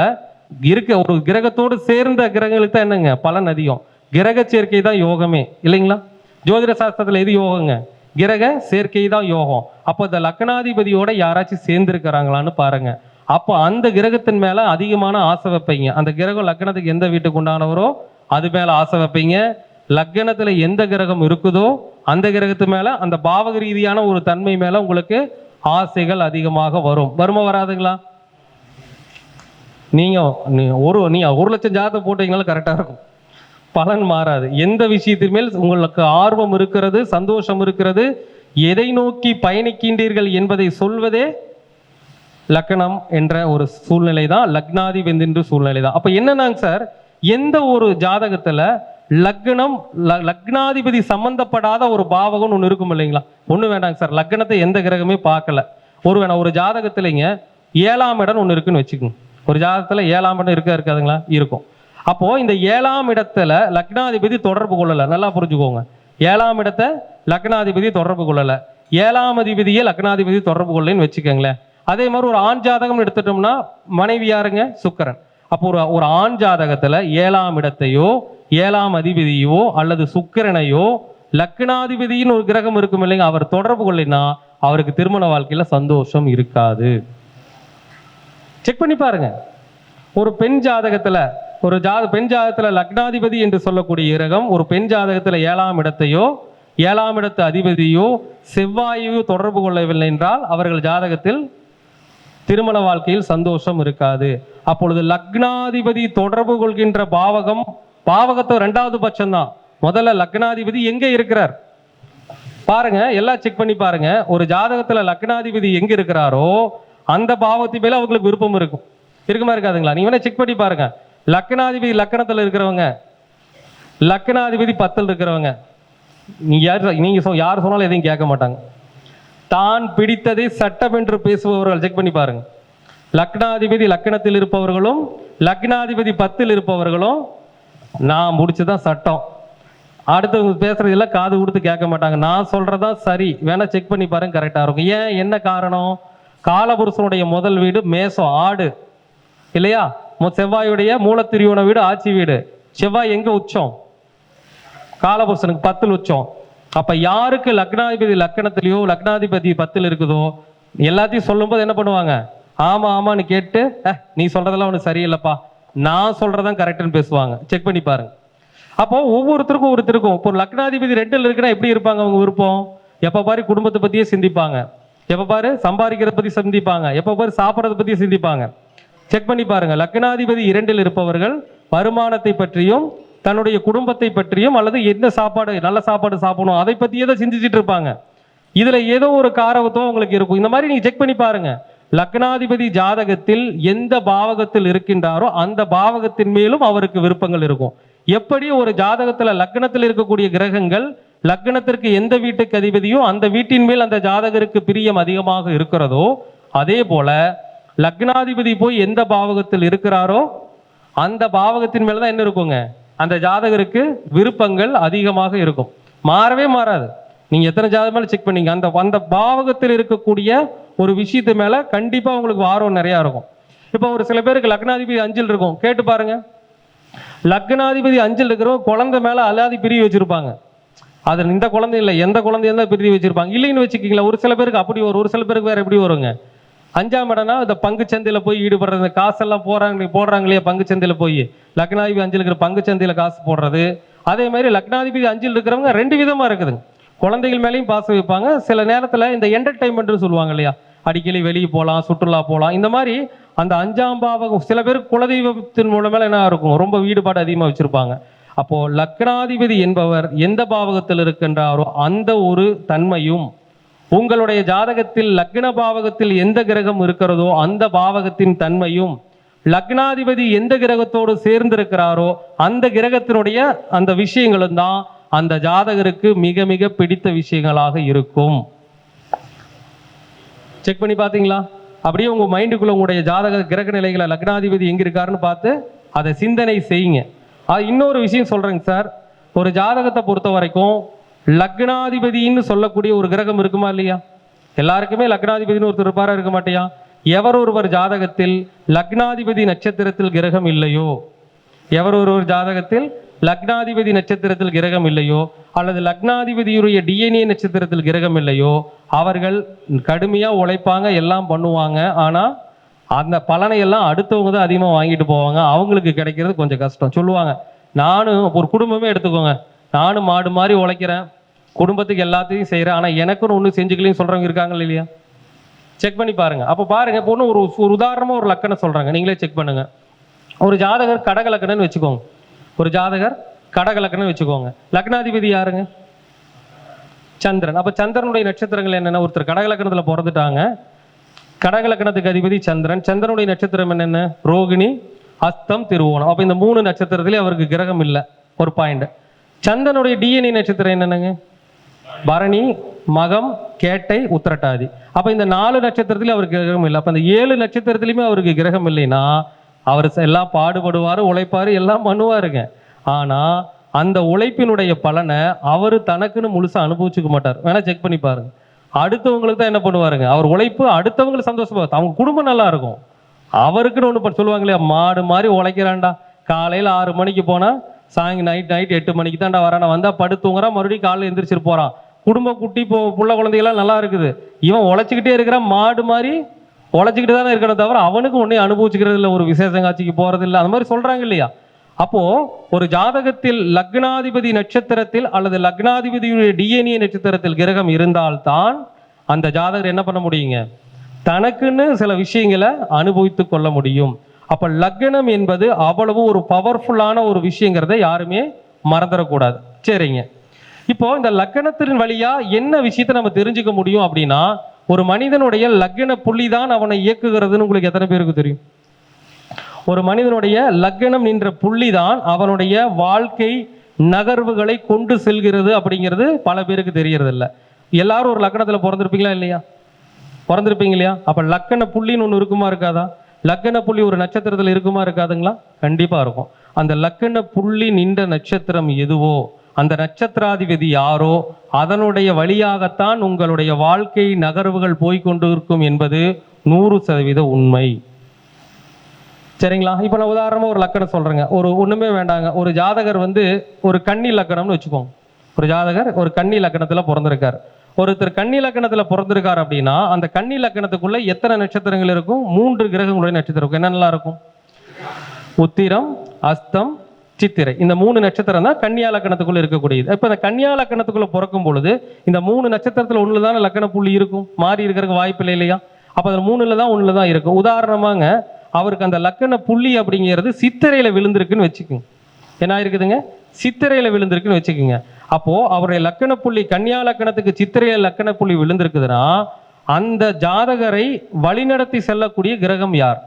இருக்க ஒரு கிரகத்தோடு சேர்ந்த கிரகங்களுக்கு தான் என்னங்க பலன் அதிகம். கிரக சேர்க்கை தான் யோகமே இல்லைங்களா? ஜோதிட சாஸ்திரத்துல எது யோகங்க, கிரக சேர்க்கை தான் யோகம். அப்போ இந்த லக்னாதிபதியோட யாராச்சும் சேர்ந்திருக்கிறாங்களான்னு பாருங்க. அப்போ அந்த கிரகத்தின் மேல அதிகமான ஆசை வைப்பீங்க. அந்த கிரகம் லக்னத்துக்கு எந்த வீட்டுக்கு உண்டானவரோ அது மேல ஆசை வைப்பீங்க. லக்னத்துல எந்த கிரகம் இருக்குதோ அந்த கிரகத்து மேல, அந்த பாவக ரீதியான ஒரு தன்மை மேல உங்களுக்கு ஆசைகள் அதிகமாக வரும். வருமா வராதுங்களா? நீங்க 1 லட்சம் ஜாதகத்தை போட்டீங்கனாலும் கரெக்டா இருக்கும், பலன் மாறாது. எந்த விஷயத்தின் மேல் உங்களுக்கு ஆர்வம் இருக்கிறது, சந்தோஷம் இருக்கிறது, எதை நோக்கி பயணிக்கின்றீர்கள் என்பதை சொல்வதே லக்னம் என்ற ஒரு சூழ்நிலை தான், லக்னாதிபதி என்ற சூழ்நிலை தான். அப்ப என்னன்னாங்க சார், எந்த ஒரு ஜாதகத்துல லக்னாதிபதி சம்பந்தப்படாத ஒரு பாவகம் ஒன்று இருக்கும் இல்லைங்களா? ஒண்ணு வேண்டாங்க சார், லக்னத்தை எந்த கிரகமே பார்க்கல, ஒரு ஜாதகத்திலைங்க 7ஆம் இடம் ஒன்று இருக்குன்னு வச்சுக்கோங்க. ஒரு ஜாதகத்துல 7ஆம் இடம் இருக்காதுங்களா? இருக்கும். அப்போ இந்த 7ஆம் இடத்துல லக்னாதிபதி தொடர்பு கொள்ளல, நல்லா புரிஞ்சுக்கோங்க. 7ஆம் இடத்தை லக்னாதிபதி தொடர்பு கொள்ளல, 7ஆம் அதிபதியே லக்னாதிபதி தொடர்பு கொள்ளலன்னு வச்சுக்கோங்களேன். அதே மாதிரி ஒரு ஆண் ஜாதகம் எடுத்துட்டோம்னா மனைவி யாருங்க, சுக்கிரன். அப்போ ஒரு ஆண் ஜாதகத்துல 7ஆம் இடத்தையோ 7ஆம் அதிபதியோ அல்லது சுக்கிரனையோ லக்னாதிபதியின் ஒரு கிரகம் இருக்கும் இல்லைங்க, அவர் தொடர்பு கொள்ளினா அவருக்கு திருமண வாழ்க்கையில சந்தோஷம் இருக்காது. செக் பண்ணி பாருங்க. ஒரு பெண் ஜாதகத்துல பெண் ஜாதகத்துல லக்னாதிபதி என்று சொல்லக்கூடிய கிரகம் ஒரு பெண் ஜாதகத்துல 7ஆம் இடத்தையோ 7ஆம் இடத்து அதிபதியோ செவ்வாயையோ தொடர்பு கொள்ளவில்லை என்றால் அவர்கள் ஜாதகத்தில் திருமண வாழ்க்கையில் சந்தோஷம் இருக்காது. அப்பொழுது லக்னாதிபதி தொடர்பு கொள்கின்ற பாவகத்தை 2வது பட்சம் தான். முதல்ல லக்னாதிபதி எங்க இருக்கிறார் பாருங்க, எல்லாம் செக் பண்ணி பாருங்க. ஒரு ஜாதகத்துல லக்னாதிபதி எங்க இருக்கிறாரோ அந்த பாவத்து மேல அவங்களுக்கு விருப்பம் இருக்குமா இருக்காதுங்களா? நீங்க வேணா செக் பண்ணி பாருங்க. லக்னாதிபதி லக்னத்துல இருக்கிறவங்க, லக்னாதிபதி 10ல் இருக்கிறவங்க, நீங்க யார் சொன்னாலும் எதையும் கேட்க மாட்டாங்க. தான் பிடித்ததை சட்டம் என்று பேசுபவர்கள் செக் பண்ணி பாருங்க. லக்னாதிபதி லக்னத்தில் இருப்பவர்களும் லக்னாதிபதி 10ல் இருப்பவர்களும் நான் முடிச்சுதான் சட்டம், அடுத்தவங்க பேசுறதெல்லாம் காது கொடுத்து கேட்க மாட்டாங்க. நான் சொல்றதா சரி, வேணா செக் பண்ணி பாருங்க, கரெக்டா இருக்கும். ஏன், என்ன காரணம்? காலபுருஷனுடைய முதல் வீடு மேசம், ஆடு இல்லையா? செவ்வாயுடைய மூலத்திரியோன வீடு ஆட்சி வீடு. செவ்வாய் எங்க உச்சம்? காலபுருஷனுக்கு 10ல் உச்சம். அப்ப யாருக்கு லக்னாதிபதி லக்னத்திலேயோ லக்னாதிபதி 10ல் இருக்குதோ எல்லாத்தையும் சொல்லும் போது என்ன பண்ணுவாங்க, ஆமா ஆமான்னு கேட்டு நீ சொல்றதெல்லாம் ஒண்ணு சரியில்லைப்பா, நான் சொல்றதான் கரெக்ட்னு பேசுவாங்க. செக் பண்ணி பாருங்க. அப்போ ஒவ்வொருத்தருக்கும் இப்போ லக்னாதிபதி 2ல் இருக்குன்னா எப்படி இருப்பாங்க அவங்க விருப்பம்? எப்ப பாரு குடும்பத்தை பத்தியே சிந்திப்பாங்க, எப்ப பாரு சம்பாதிக்கிறத பத்தி சிந்திப்பாங்க, எப்ப பாரு சாப்பிட்றத பத்தி சிந்திப்பாங்க. செக் பண்ணி பாருங்க. லக்னாதிபதி 2ல் இருப்பவர்கள் வருமானத்தை பற்றியும் தன்னுடைய குடும்பத்தை பற்றியும் அல்லது என்ன சாப்பாடு, நல்ல சாப்பாடு சாப்பிடணும் அதை பத்தியே தான் சிந்திச்சுட்டு இருப்பாங்க. இதுல ஏதோ ஒரு காரகத்துவம் உங்களுக்கு இருக்கும். இந்த மாதிரி நீங்க செக் பண்ணி பாருங்க. லக்னாதிபதி ஜாதகத்தில் எந்த பாவகத்தில் இருக்கின்றாரோ அந்த பாவகத்தின் மேலும் அவருக்கு விருப்பங்கள் இருக்கும். எப்படி ஒரு ஜாதகத்துல லக்னத்தில் இருக்கக்கூடிய கிரகங்கள் லக்னத்திற்கு எந்த வீட்டுக்கு அதிபதியோ அந்த வீட்டின் மேல் அந்த ஜாதகருக்கு பிரியம் அதிகமாக இருக்கிறதோ, அதே போல லக்னாதிபதி போய் எந்த பாவகத்தில் இருக்கிறாரோ அந்த பாவகத்தின் மேலதான் என்ன இருக்குங்க, அந்த ஜாதகருக்கு விருப்பங்கள் அதிகமாக இருக்கும். மாறவே மாறாது. நீங்க எத்தனை ஜாதகம் மேல செக் பண்ணீங்க, அந்த அந்த பாவகத்தில் இருக்கக்கூடிய ஒரு விஷயத்து மேல கண்டிப்பா உங்களுக்கு ஆர்வம் நிறைய இருக்கும். இப்போ ஒரு சில பேருக்கு லக்னாதிபதி 5ல் இருக்கும், கேட்டு பாருங்க. லக்னாதிபதி 5ல் இருக்கிறவங்க குழந்தை மேல அலாதி பிரிவு வச்சிருப்பாங்க. அது இந்த குழந்தை இல்லை, எந்த குழந்தையா இருந்தால் பிரிவு வச்சிருப்பாங்க. இல்லைன்னு வச்சுக்கிங்களா, ஒரு சில பேருக்கு அப்படி வரும், ஒரு சில பேருக்கு வேற எப்படி வருங்க. 5ஆம் இடம்னா இந்த பங்கு சந்தையில போய் ஈடுபடுறது, இந்த காசெல்லாம் போடுறாங்க இல்லையா பங்கு சந்தையில போய், லக்னாதிபதி 5ல் இருக்கிற பங்கு சந்தையில காசு போடுறது. அதே மாதிரி லக்னாதிபதி 5ல் இருக்கிறவங்க 2 விதமா இருக்குதுங்க. குழந்தைகள் மேலேயும் பாசம் வைப்பாங்க, சில நேரத்தில் இந்த என்டர்டைன்மெண்ட்னு சொல்லுவாங்க இல்லையா, அடிக்கடி வெளியே போகலாம், சுற்றுலா போகலாம், இந்த மாதிரி அந்த 5ஆம் பாவகம். சில பேருக்கு குலதெய்வத்தின் மூலமே என்ன இருக்கும், ரொம்ப ஈடுபாடு அதிகமாக வச்சிருப்பாங்க. அப்போ லக்னாதிபதி என்பவர் எந்த பாவகத்தில் இருக்கின்றாரோ அந்த ஒரு தன்மையும், உங்களுடைய ஜாதகத்தில் லக்ன பாவகத்தில் எந்த கிரகம் இருக்கிறதோ அந்த பாவகத்தின் தன்மையும், லக்னாதிபதி எந்த கிரகத்தோடு சேர்ந்திருக்கிறாரோ அந்த கிரகத்தினுடைய அந்த விஷயங்களும் தான் அந்த ஜாதகருக்கு மிக மிக பிடித்த விஷயங்களாக இருக்கும். செக் பண்ணி பார்த்தீங்களா? அப்படியே உங்க மைண்டுக்குள்ள உங்களுடைய ஜாதக கிரக நிலைகளை லக்னாதிபதி எங்க இருக்காருன்னு பார்த்து அதை சிந்தனை செய்யுங்க. இன்னொரு விஷயம் சொல்றேங்க சார், ஒரு ஜாதகத்தை பொறுத்த வரைக்கும் லக்னாதிபதினு சொல்லக்கூடிய ஒரு கிரகம் இருக்குமா இல்லையா? எல்லாருக்குமே லக்னாதிபதினு ஒருத்தர் இருப்பாரா, இருக்க மாட்டியா? எவர் ஒருவர் ஜாதகத்தில் லக்னாதிபதி நட்சத்திரத்தில் கிரகம் இல்லையோ, எவர் ஒருவர் ஜாதகத்தில் லக்னாதிபதி நட்சத்திரத்தில் கிரகம் இல்லையோ, அல்லது லக்னாதிபதியுடைய டிஎன்ஏ நட்சத்திரத்தில் கிரகம் இல்லையோ, அவர்கள் கடுமையா உழைப்பாங்க, எல்லாம் பண்ணுவாங்க. ஆனா அந்த பலனை எல்லாம் அடுத்தவங்க தான் அதிகமாக வாங்கிட்டு போவாங்க, அவங்களுக்கு கிடைக்கிறது கொஞ்சம் கஷ்டம். சொல்லுவாங்க, நானும் ஒரு குடும்பமே எடுத்துக்கோங்க, நானும் மாடு மாதிரி உழைக்கிறேன், குடும்பத்துக்கு எல்லாத்தையும் செய்கிறேன், ஆனால் எனக்குன்னு ஒன்றும் செஞ்சுக்கலையும் சொல்கிறவங்க இருக்காங்க இல்லையா? செக் பண்ணி பாருங்க. அப்போ பாருங்க, இப்போ ஒன்று ஒரு உதாரணமாக ஒரு லக்கணம் சொல்கிறாங்க, நீங்களே செக் பண்ணுங்க. ஒரு ஜாதகர் கடக லக்கணம்னு வச்சுக்கோங்க, ஒரு ஜாதகர் கடக லக்கணம்னு வச்சுக்கோங்க. லக்னாதிபதி யாருங்க? சந்திரன். அப்போ சந்திரனுடைய நட்சத்திரங்கள் என்னென்ன? ஒருத்தர் கடக லக்கணத்தில் பிறந்துட்டாங்க, கடக லக்கணத்துக்கு அதிபதி சந்திரன், சந்திரனுடைய நட்சத்திரம் என்னென்ன? ரோகிணி, அஸ்தம், திருவோணம். அப்போ இந்த 3 நட்சத்திரத்திலே அவருக்கு கிரகம் இல்லை. ஒரு பாயிண்ட். சந்திரனுடைய டிஎன்ஏ நட்சத்திரம் என்னென்னங்க? பரணி, மகம், கேட்டை, உத்திரட்டாதி. அப்போ இந்த 4 நட்சத்திரத்திலே அவருக்கு கிரகம் இல்லை. அப்போ இந்த 7 நட்சத்திரத்திலையுமே அவருக்கு கிரகம் இல்லைன்னா அவர் எல்லாம் பாடுபடுவார், உழைப்பார், எல்லாம் பண்ணுவாருங்க. ஆனால் அந்த உழைப்பினுடைய பலனை அவர் தனக்குன்னு முழுசாக அனுபவிச்சுக்க மாட்டார். வேணா செக் பண்ணி பாருங்க. அடுத்தவங்களுக்கு தான் என்ன பண்ணுவாருங்க, அவர் உழைப்பு அடுத்தவங்களுக்கு சந்தோஷப்படுத்த, அவங்க குடும்பம் நல்லா இருக்கும். அவருக்குன்னு ஒன்று சொல்லுவாங்க இல்லையா, மாடு மாதிரி உழைக்கிறான்டா, காலையில் 6 மணிக்கு போனால் நைட் 8 மணிக்கு தான்டா வரானா, வந்தால் படுத்துங்கிறான், மறுபடியும் காலையில் எந்திரிச்சிட்டு போகிறான். குடும்பம் குட்டி புள்ள குழந்தைகள்லாம் நல்லா இருக்குது, இவன் உழைச்சிக்கிட்டே இருக்கிறான், மாடு மாதிரி உழைச்சிக்கிட்டு தானே இருக்கணும், தவிர அவனுக்கு ஒன்றே அனுபவிச்சுக்கிறது இல்லை, ஒரு விசேஷ காட்சிக்கு போகிறது இல்லை, அந்த மாதிரி சொல்கிறாங்க இல்லையா? அப்போ ஒரு ஜாதகத்தில் லக்னாதிபதி நட்சத்திரத்தில் அல்லது லக்னாதிபதியுடைய டிஎன்ஏ நட்சத்திரத்தில் கிரகம் இருந்தால்தான் அந்த ஜாதகர் என்ன பண்ண முடியுங்க, தனக்குன்னு சில விஷயங்களை அனுபவித்து கொள்ள முடியும். அப்ப லக்னம் என்பது அவ்வளவு ஒரு பவர்ஃபுல்லான ஒரு விஷயங்கிறத யாருமே மறந்துடக்கூடாது. சரிங்க, இப்போ இந்த லக்னத்தின் வழியா என்ன விஷயத்தை நம்ம தெரிஞ்சுக்க முடியும் அப்படின்னா, ஒரு மனிதனுடைய லக்ன புள்ளி தான் அவனை இயக்குகிறதுன்னு உங்களுக்கு எத்தனை பேருக்கு தெரியும்? ஒரு மனிதனுடைய லக்னம் என்ற புள்ளி தான் அவனுடைய வாழ்க்கை நகர்வுகளை கொண்டு செல்கிறது அப்படிங்கிறது பல பேருக்கு தெரியறது இல்லை. எல்லாரும் ஒரு லக்னத்தில் பிறந்திருப்பீங்களா இல்லையா? பிறந்திருப்பீங்க இல்லையா? அப்போ லக்கண புள்ளின்னு ஒன்று இருக்குமா இருக்காதா? லக்கண புள்ளி ஒரு நட்சத்திரத்தில் இருக்குமா இருக்காதுங்களா? கண்டிப்பாக இருக்கும். அந்த லக்கண புள்ளி நின்ற நட்சத்திரம் எதுவோ, அந்த நட்சத்திராதிபதி யாரோ, அதனுடைய வழியாகத்தான் உங்களுடைய வாழ்க்கை நகர்வுகள் போய்கொண்டு இருக்கும் என்பது 100% உண்மை. சரிங்களா? இப்போ நான் உதாரணமாக ஒரு லக்கணம் சொல்கிறேங்க, ஒரு ஒன்றுமே வேண்டாங்க. ஒரு ஜாதகர் ஒரு கன்னி லக்கணம்னு வச்சுக்கோங்க. ஒரு ஜாதகர் ஒரு கன்னி லக்கணத்தில் பிறந்திருக்கார். ஒருத்தர் கன்னி லக்கணத்தில் பிறந்திருக்கார் அப்படின்னா அந்த கன்னி லக்கணத்துக்குள்ள எத்தனை நட்சத்திரங்கள் இருக்கும்? 3 கிரகங்களுடைய நட்சத்திரம் இருக்கும். என்னென்னலாம் இருக்கும்? உத்திரம், அஸ்தம், சித்திரை. இந்த 3 நட்சத்திரம் தான் கன்னியா லக்கணத்துக்குள்ள இருக்கக்கூடியது. இப்போ இந்த கன்னியா லக்கணத்துக்குள்ள பிறக்கும் பொழுது இந்த 3 நட்சத்திரத்தில் ஒன்றில் தானே லக்கண புள்ளி இருக்கும், மாறி இருக்கிறதுக்கு வாய்ப்பு இல்லை இல்லையா? அப்போ அதில் 3ல் தான் ஒன்றில் தான் இருக்கும். உதாரணமாங்க, அவருக்கு அந்த லக்கண புள்ளி அப்படிங்கிறது சித்திரையில விழுந்திருக்குன்னு வச்சுக்கோங்க. என்ன இருக்குதுங்க? சித்திரையில விழுந்திருக்குன்னு வச்சுக்கோங்க. அப்போ அவருடைய லக்கண புள்ளி கன்னியா லக்கணத்துக்கு சித்திரையில லக்கண புள்ளி விழுந்திருக்குதுன்னா அந்த ஜாதகரை வழிநடத்தி செல்லக்கூடிய கிரகம் யார்?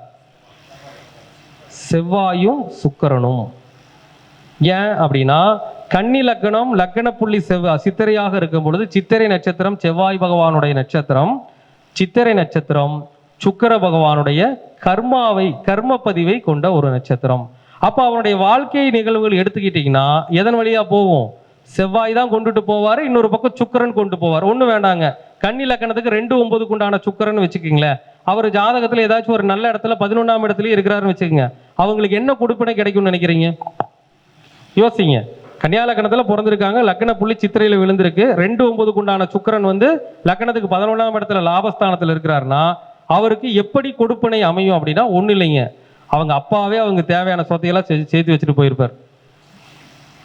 செவ்வாயும் சுக்கிரனும். ஏன் அப்படின்னா கன்னி லக்கணம் லக்கண புள்ளி சித்திரையாக இருக்கும் பொழுது சித்திரை நட்சத்திரம் செவ்வாய் பகவானுடைய நட்சத்திரம், சித்திரை நட்சத்திரம் சுக்கிர பகவானுடைய கர்ம பதிவை கொண்ட ஒரு நட்சத்திரம். அப்ப அவனுடைய வாழ்க்கை நிகழ்வுகள் எடுத்துக்கிட்டீங்கன்னா எதன் வழியா போகும்? செவ்வாய் தான் கொண்டுட்டு போவார், இன்னொரு பக்கம் சுக்கிரன் கொண்டு போவார். ஒன்றும் வேண்டாங்க, கன்னி லக்கணத்துக்கு 2-9 உண்டான சுக்கிரன் வச்சுக்கிங்களேன். அவர் ஜாதகத்தில் ஏதாச்சும் ஒரு நல்ல இடத்துல 11ஆம் இடத்துலயே இருக்கிறாருன்னு வச்சுக்கோங்க, அவங்களுக்கு என்ன கொடுப்பினை கிடைக்கும்னு நினைக்கிறீங்க? யோசிங்க. கன்னியா லக்கணத்தில் பிறந்திருக்காங்க, லக்கண புள்ளி சித்திரையில் விழுந்திருக்கு, 2-9 உண்டான சுக்கிரன் வந்து லக்கணத்துக்கு 11ஆம் இடத்துல லாபஸ்தானத்தில் இருக்கிறாருன்னா அவருக்கு எப்படி கொடுப்பினை அமையும் அப்படின்னா ஒன்றும் இல்லைங்க, அவங்க அப்பாவே அவங்க தேவையான சொத்தையெல்லாம் சேர்த்து வச்சுட்டு போயிருப்பார்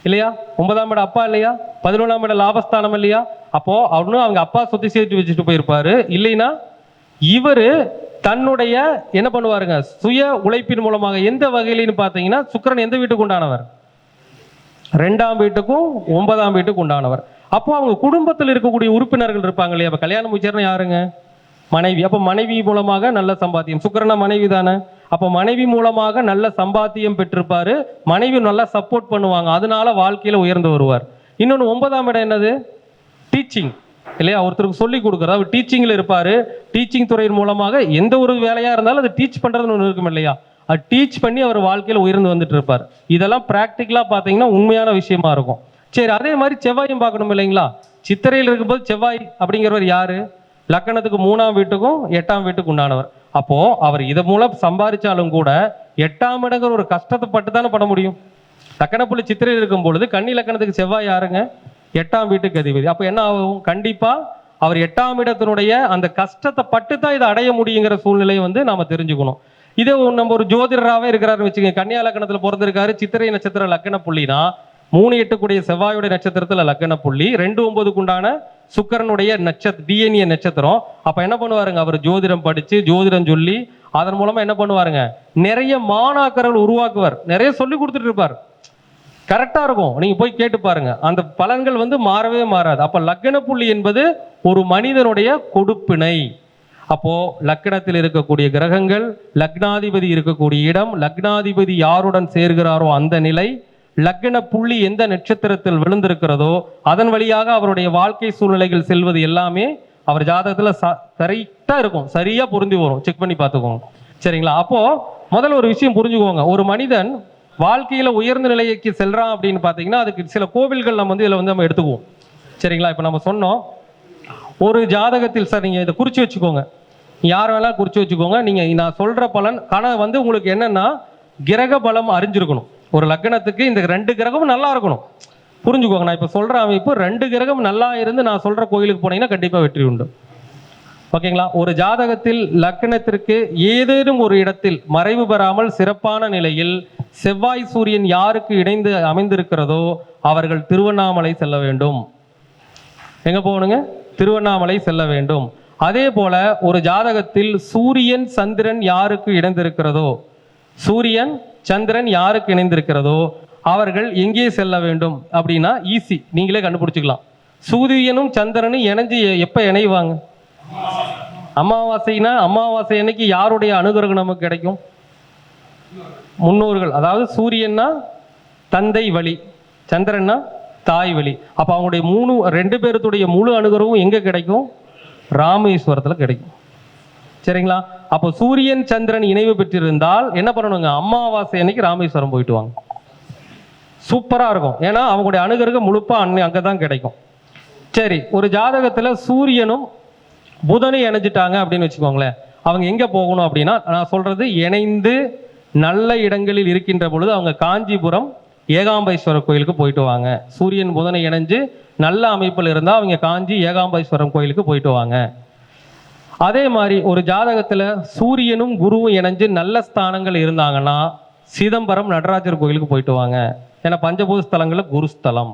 இல்லையா? 9ஆம் இடம் அப்பா இல்லையா? 11ஆம் இடம் லாபஸ்தானம் இல்லையா? அப்போ அவனும் அவங்க அப்பா சொத்தை சேர்த்து வச்சுட்டு போயிருப்பாரு. இல்லைன்னா இவரு தன்னுடைய என்ன பண்ணுவாருங்க, சுய உழைப்பின் மூலமாக எந்த வகையிலன்னு பார்த்தீங்கன்னா சுக்கிரன் எந்த வீட்டுக்கு உண்டானவர்? 2ஆம் வீட்டுக்கும் 9ஆம் வீட்டுக்கு உண்டானவர். அப்போ அவங்க குடும்பத்தில் இருக்கக்கூடிய உறுப்பினர்கள் இருப்பாங்க இல்லையா? அப்ப கல்யாணம் முடிச்சாருன்னா யாருங்க? மனைவி. அப்ப மனைவி மூலமாக நல்ல சம்பாத்தியம். சுக்கிரனா மனைவி தானே. அப்ப மனைவி மூலமாக நல்ல சம்பாத்தியம் பெற்றிருப்பாரு, மனைவி நல்லா சப்போர்ட் பண்ணுவாங்க, அதனால வாழ்க்கையில உயர்ந்து வருவார். இன்னொன்று 9ஆம் இடம் என்னது? டீச்சிங் இல்லையா? ஒருத்தருக்கு சொல்லி கொடுக்குறது, அவர் டீச்சிங்ல இருப்பாரு. டீச்சிங் துறையின் மூலமாக எந்த ஒரு வேலையா இருந்தாலும் அது டீச் பண்றதுன்னு ஒன்று இருக்கும் இல்லையா? அது டீச் பண்ணி அவர் வாழ்க்கையில உயர்ந்து வந்துட்டு இருப்பார். இதெல்லாம் பிராக்டிக்கலா பார்த்தீங்கன்னா உண்மையான விஷயமா இருக்கும். சரி, அதே மாதிரி செவ்வாயும் பார்க்கணும் இல்லைங்களா? சித்திரையில் இருக்கும்போது செவ்வாய் அப்படிங்கிறவர் யாரு? லக்கணத்துக்கு 3ஆம் வீட்டுக்கும் 8ஆம் வீட்டுக்கு உண்டானவர். அப்போ அவர் இதை மூலம் சம்பாதிச்சாலும் கூட 8ஆம் இடங்கிற ஒரு கஷ்டத்தை பட்டு தானே பட முடியும். லக்கணப்புள்ளி சித்திரையில் இருக்கும் பொழுது கன்னி லக்கணத்துக்கு செவ்வாய் யாருங்க? 8ஆம் வீட்டுக்கு அதிபதி. அப்போ என்ன ஆகும்? கண்டிப்பா அவர் 8ஆம் இடத்தினுடைய அந்த கஷ்டத்தை பட்டு தான் இதை அடைய முடியுங்கிற சூழ்நிலையை வந்து நாம தெரிஞ்சுக்கணும். இதே நம்ம ஒரு ஜோதிடராகவே இருக்கிறாருன்னு வச்சுக்கோங்க, கன்னியா லக்கணத்தில் பிறந்திருக்காரு, சித்திரை நட்சத்திர லக்கண புள்ளினா 3-8 கூடிய செவ்வாயுடைய நட்சத்திரத்தில் லக்கண புள்ளி, 2-9 உண்டான சுக்கிரனுடைய நட்சத்திர டிஎன்ஏ நட்சத்திரம். அப்ப என்ன பண்ணுவாருங்க, அவர் ஜோதிடம் படிச்சு ஜோதிடம் சொல்லி அதன் மூலமா என்ன பண்ணுவாருங்க, நிறைய மாணாக்கர்கள் உருவாக்குவார், நிறைய சொல்லி கொடுத்துட்டு இருப்பார். கரெக்டா இருக்கும், நீங்க போய் கேட்டு பாருங்க, அந்த பலன்கள் வந்து மாறவே மாறாது. அப்ப லக்ன புள்ளி என்பது ஒரு மனிதனுடைய கொடுப்பினை. அப்போ லக்னத்தில் இருக்கக்கூடிய கிரகங்கள், லக்னாதிபதி இருக்கக்கூடிய இடம், லக்னாதிபதி யாருடன் சேர்கிறாரோ அந்த நிலை, லக்ன புள்ளி எந்த நட்சத்திரத்தில் விழுந்திருக்கிறதோ அதன் வழியாக அவருடைய வாழ்க்கை சூழ்நிலைகள் செல்வது எல்லாமே அவர் ஜாதகத்துல கரெக்டா இருக்கும், சரியா பொருந்தி வரும். செக் பண்ணி பார்த்துக்கோங்க, சரிங்களா? அப்போ முதல்ல ஒரு விஷயம் புரிஞ்சுக்கோங்க, ஒரு மனிதன் வாழ்க்கையில உயர்ந்த நிலைக்கு செல்றான் அப்படின்னு பாத்தீங்கன்னா அதுக்கு சில கோவில்கள் நம்ம வந்து இதுல வந்து நம்ம எடுத்துக்குவோம், சரிங்களா? இப்ப நம்ம சொன்னோம் ஒரு ஜாதகத்தில், சார் நீங்க இதை குறிச்சு வச்சுக்கோங்க, யார் வேணாலும் குறிச்சு வச்சுக்கோங்க. நீங்க நான் சொல்ற பலன் வந்து உங்களுக்கு என்னன்னா கிரக பலம் அறிஞ்சிருக்கணும். ஒரு லக்னத்துக்கு இந்த 2 கிரகமும் நல்லா இருக்கணும், புரிஞ்சுக்கோங்க. நான் இப்ப சொல்ற அமைப்பு 2 கிரகம் நல்லா இருந்து நான் சொல்ற கோயிலுக்கு போனீங்கன்னா கண்டிப்பா வெற்றி உண்டு, ஓகேங்களா? ஒரு ஜாதகத்தில் லக்னத்திற்கு ஏதேனும் ஒரு இடத்தில் மறைவு பெறாமல் சிறப்பான நிலையில் செவ்வாய் சூரியன் யாருக்கு இணைந்து அமைந்திருக்கிறதோ அவர்கள் திருவண்ணாமலை செல்ல வேண்டும். எங்க போகணுங்க? திருவண்ணாமலை செல்ல வேண்டும். அதே போல ஒரு ஜாதகத்தில் சூரியன் சந்திரன் யாருக்கு இணைந்திருக்கிறதோ, சூரியன் சந்திரன் யாருக்கு இணைந்திருக்கிறதோ அவர்கள் எங்கே செல்ல வேண்டும் அப்படின்னா ஈஸி, நீங்களே கண்டுபிடிச்சிக்கலாம். சூரியனும் சந்திரனும் இணைஞ்சு எப்ப இணைவாங்க? அமாவாசைனா அமாவாசை அன்னைக்கு யாருடைய அனுகிரகம் நமக்கு கிடைக்கும்? முன்னோர்கள். அதாவது சூரியன்னா தந்தை வழி, சந்திரன்னா தாய் வழி. அப்ப அவங்களுடைய 2 பேருடைய முழு அனுகிரகமும் எங்க கிடைக்கும்? ராமேஸ்வரத்துல கிடைக்கும், சரிங்களா? அப்போ சூரியன் சந்திரன் இணைவு பெற்றிருந்தால் என்ன பண்ணணுங்க, அமாவாசை அன்னைக்கு ராமேஸ்வரம் போயிட்டு வாங்க, சூப்பரா இருக்கும். ஏன்னா அவங்களுடைய அனுகிரகம் முழுப்பா அங்கதான் கிடைக்கும். சரி, ஒரு ஜாதகத்துல சூரியனும் புதனும் இணைஞ்சிட்டாங்க அப்படின்னு வச்சுக்கோங்களேன், அவங்க எங்க போகணும் அப்படின்னா, நான் சொல்றது இணைந்து நல்ல இடங்களில் இருக்கின்ற பொழுது அவங்க காஞ்சிபுரம் ஏகாம்பேஸ்வரர் கோயிலுக்கு போயிட்டு வாங்க. சூரியன் புதனை இணைஞ்சு நல்ல அமைப்பில் இருந்தால் அவங்க காஞ்சி ஏகாம்பேஸ்வரம் கோயிலுக்கு போயிட்டு வாங்க. அதே மாதிரி ஒரு ஜாதகத்துல சூரியனும் குருவும் இணைஞ்சு நல்ல ஸ்தானங்கள் இருந்தாங்கன்னா சிதம்பரம் நடராஜர் கோயிலுக்கு போயிட்டு வாங்க, ஏன்னா பஞ்சபூத ஸ்தலங்கள்ல குருஸ்தலம்.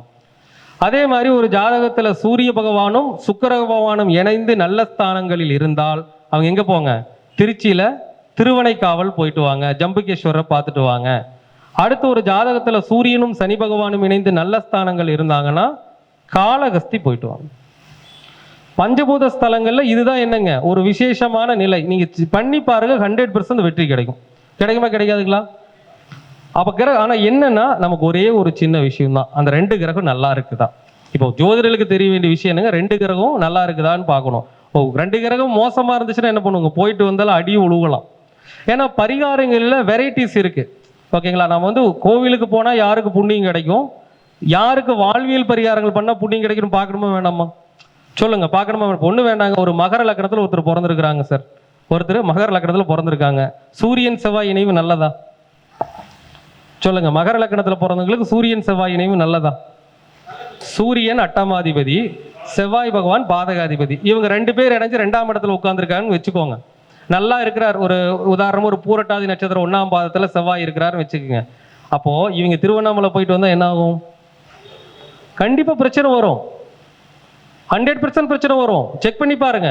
அதே மாதிரி ஒரு ஜாதகத்துல சூரிய பகவானும் சுக்கிர பகவானும் இணைந்து நல்ல ஸ்தானங்களில் இருந்தால் அவங்க எங்க போங்க? திருச்சியில திருவனைக்காவல் போயிட்டு வாங்க, ஜம்புகேஸ்வரரை பார்த்துட்டு வாங்க. அடுத்து ஒரு ஜாதகத்துல சூரியனும் சனி பகவானும் இணைந்து நல்ல ஸ்தானங்கள் இருந்தாங்கன்னா காளகஸ்தி போயிட்டு வாங்க. பஞ்சபூத ஸ்தலங்கள்ல இதுதான் என்னங்க ஒரு விசேஷமான நிலை. நீங்க பண்ணி பாருங்க, 100% வெற்றி கிடைக்கும். கிடைக்குமா கிடைக்காதுங்களா? அப்ப கிரகம், ஆனா என்னன்னா நமக்கு ஒரே ஒரு சின்ன விஷயம் தான், அந்த 2 கிரகம் நல்லா இருக்குதா. இப்போ ஜோதிடர்களுக்கு தெரிய வேண்டிய விஷயம் என்னங்க, 2 கிரகம் நல்லா இருக்குதான்னு பார்க்கணும். 2 கிரகம் மோசமா இருந்துச்சுன்னா என்ன பண்ணுவாங்க, போயிட்டு வந்தாலும் அடி உழுகலாம். ஏன்னா பரிகாரங்கள்ல வெரைட்டிஸ் இருக்கு, ஓகேங்களா? நம்ம வந்து கோவிலுக்கு போனா யாருக்கு புண்ணியம் கிடைக்கும், யாருக்கு வாழ்வியல் பரிகாரங்கள் பண்ணா புண்ணியம் கிடைக்கணும் பார்க்கணுமா வேண்டாமா? சொல்லுங்க, பார்க்கணுமா? ஒண்ணு வேண்டாங்க. ஒரு மகர லக்னத்துல ஒருத்தர் பிறந்திருக்கிறாங்க சார். ஒருத்தர் மகர லக்னத்துல பிறந்திருக்காங்க. சூரியன் செவ்வாய் இணைவு நல்லதா? சொல்லுங்க, மகர லக்னத்துல பிறந்தவங்களுக்கு சூரியன் செவ்வாய் இணைவு நல்லதா? சூரியன் அட்டமாதிபதி, செவ்வாய் பகவான் பாதகாதிபதி. இவங்க 2 பேர் இணைஞ்சு 2ஆம் இடத்துல உட்கார்ந்துருக்காங்கன்னு வச்சுக்கோங்க. நல்லா இருக்கிறார். ஒரு உதாரணம், ஒரு பூரட்டாதி நட்சத்திரம் 1ஆம் பாதத்துல செவ்வாய் இருக்கிறாருன்னு வச்சுக்கோங்க. அப்போ இவங்க திருவண்ணாமலை போயிட்டு வந்தா என்ன ஆகும்? கண்டிப்பா பிரச்சனை வரும். 100% பிரச்சனை வரும். செக் பண்ணி பாருங்க.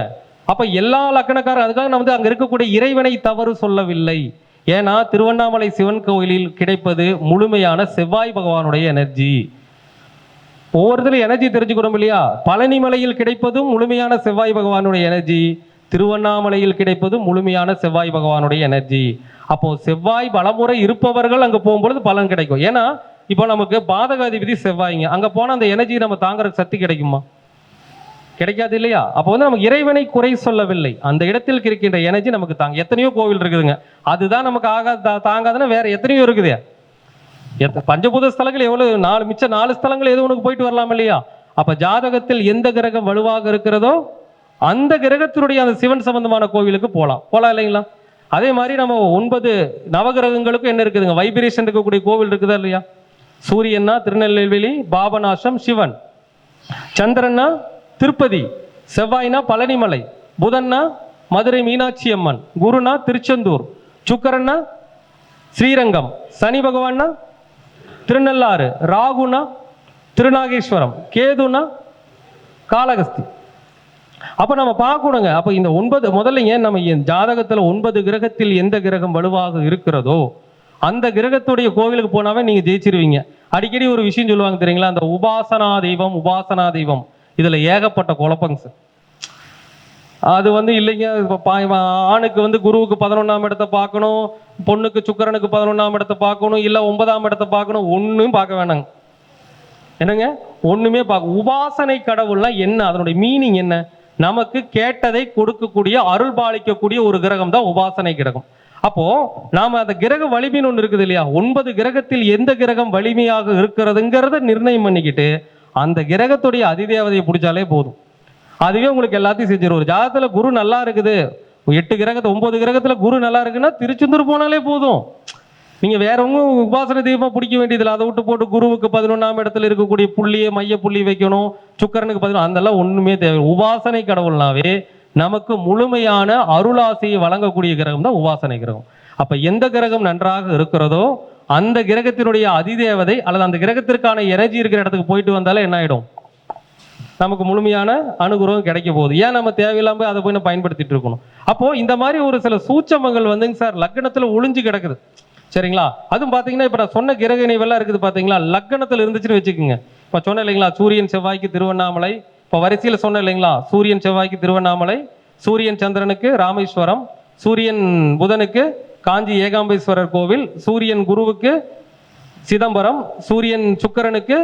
அப்ப எல்லா லக்கணக்காரர், அதுக்காக நான் அங்க இருக்கக்கூடிய இறைவனை தவறு சொல்லவில்லை. ஏன்னா திருவண்ணாமலை சிவன் கோயிலில் கிடைப்பது முழுமையான செவ்வாய் பகவானுடைய எனர்ஜி. ஒவ்வொருத்தரும் எனர்ஜி தெரிஞ்சுக்கணும் இல்லையா? பழனி மலையில் கிடைப்பதும் முழுமையான செவ்வாய் பகவானுடைய எனர்ஜி, திருவண்ணாமலையில் கிடைப்பதும் முழுமையான செவ்வாய் பகவானுடைய எனர்ஜி. அப்போ செவ்வாய் பலமுறை இருப்பவர்கள் அங்க போகும்பொழுது பலன் கிடைக்கும். ஏன்னா இப்போ நமக்கு பாதகாதிபதி செவ்வாய்ங்க, அங்க போனா அந்த எனர்ஜி நம்ம தாங்கறதுக்கு சக்தி கிடைக்குமா? கிடைக்காது இல்லையா? அப்போ நமக்கு இறைவனை குறை சொல்லவில்லை. அந்த இடத்தில் இருக்கின்ற எனர்ஜி நமக்கு தாங்க. எத்தனையோ கோவில் இருக்குதுங்க, அதுதான் நமக்கு தாங்காதுன்னா வேற எத்தனையோ இருக்குது. பஞ்சபூத ஸ்தலங்கள் எவ்வளவு, மிச்ச 4 ஸ்தலங்கள் ஏதோ உனக்கு போயிட்டு வரலாம் இல்லையா? அப்ப ஜாதகத்தில் எந்த கிரகம் வலுவாக இருக்கிறதோ அந்த கிரகத்தினுடைய அந்த சிவன் சம்பந்தமான கோவிலுக்கு போகலாம் இல்லைங்களா? அதே மாதிரி நம்ம 9 நவகிரகங்களுக்கும் என்ன இருக்குதுங்க, வைப்ரேஷன் இருக்கக்கூடிய கோவில் இருக்குதா இல்லையா? சூரியன்னா திருநெல்வேலி பாபநாசம் சிவன், சந்திரன்னா திருப்பதி, செவ்வாய்னா பழனிமலை, புதன்னா மதுரை மீனாட்சி அம்மன், குருனா திருச்செந்தூர், சுக்கரன்னா ஸ்ரீரங்கம், சனி பகவான்னா திருநள்ளாறு, ராகுனா திருநாகேஸ்வரம், கேதுனா காளகஸ்தி. அப்ப நம்ம பார்க்கணுங்க. அப்ப இந்த 9 முதல்ல நம்ம ஜாதகத்துல 9 கிரகத்தில் எந்த கிரகம் வலுவாக இருக்கிறதோ அந்த கிரகத்துடைய கோவிலுக்கு போனாவே நீங்க ஜெயிச்சிருவீங்க. அடிக்கடி ஒரு விஷயம் சொல்லுவாங்க தெரியுங்களா, அந்த உபாசனா தெய்வம் இதுல ஏகப்பட்ட குழப்பங்க சார். அது இல்லைங்க, ஆணுக்கு குருவுக்கு 11ஆம் இடத்தை பார்க்கணும், பொண்ணுக்கு சுக்கிரனுக்கு 11ஆம் இடத்தை பார்க்கணும், இல்ல 9ஆம் இடத்தை பார்க்கணும். ஒண்ணும் பார்க்க வேணாங்க. என்னங்க, ஒண்ணுமே பார்க்க. உபாசனை கடவுள்னா என்ன, அதனுடைய மீனிங் என்ன? நமக்கு கேட்டதை கொடுக்கக்கூடிய, அருள் பாலிக்கக்கூடிய ஒரு கிரகம் தான் உபாசனை கிரகம். அப்போ நாம அந்த கிரக வலிமைன்னு ஒண்ணு இருக்குது இல்லையா? 9 கிரகத்தில் எந்த கிரகம் வலிமையாக இருக்கிறதுங்கிறத நிர்ணயம் பண்ணிக்கிட்டு அந்த கிரகத்துடைய அதிதேவதையை பிடிச்சாலே போதும். அதுவே உங்களுக்கு எல்லாத்தையும் செஞ்சிடும். ஒரு ஜாதகத்துல குரு நல்லா இருக்குது, 9 கிரகத்துல குரு நல்லா இருக்குன்னா திருச்செந்தூர் போனாலே போதும். நீங்க வேற உபாசனை தெய்வமா பிடிக்க வேண்டியதில்லை. அதை விட்டு போட்டு குருவுக்கு 11ஆம் இடத்துல இருக்கக்கூடிய புள்ளியை மைய புள்ளி வைக்கணும், சுக்கரனுக்கு 11, அதெல்லாம் ஒண்ணுமே தேவை. உபாசனை கடவுள்னாவே நமக்கு முழுமையான அருளாசையை வழங்கக்கூடிய கிரகம் தான் உபாசனை கிரகம். அப்ப எந்த கிரகம் நன்றாக இருக்கிறதோ அந்த கிரகத்தினுடைய அதிதேவதை அல்லது அந்த கிரகத்திற்கான எனர்ஜி இருக்கிற இடத்துக்கு போயிட்டு வந்தாலே என்ன ஆயிடும், நமக்கு முழுமையான அனுகிரகம் கிடைக்க போகுது. ஏன் நம்ம தேவையில்லாம அதை போய் பயன்படுத்திட்டு இருக்கணும்? அப்போ இந்த மாதிரி ஒரு சில சூட்சமங்கள் சார் லக்னத்துல ஒளிஞ்சு கிடக்குது. சரிங்களா? அதுவும் பாத்தீங்கன்னா இப்ப நான் சொன்ன கிரக இணைவெல்லாம் இருக்குது பாத்தீங்களா, லக்னத்துல இருந்துச்சுன்னு வச்சுக்கோங்க. இப்ப சொன்ன இல்லைங்களா, சூரியன் செவ்வாய்க்கு திருவண்ணாமலை, இப்ப வரிசையில சொன்ன இல்லைங்களா, சூரியன் செவ்வாய்க்கு திருவண்ணாமலை, சூரியன் சந்திரனுக்கு ராமேஸ்வரம், சூரியன் புதனுக்கு காஞ்சி ஏகாம்பேஸ்வரர் கோவில், சூரியன் குருவுக்கு சிதம்பரம், சூரியன் சுக்கிரனுக்கு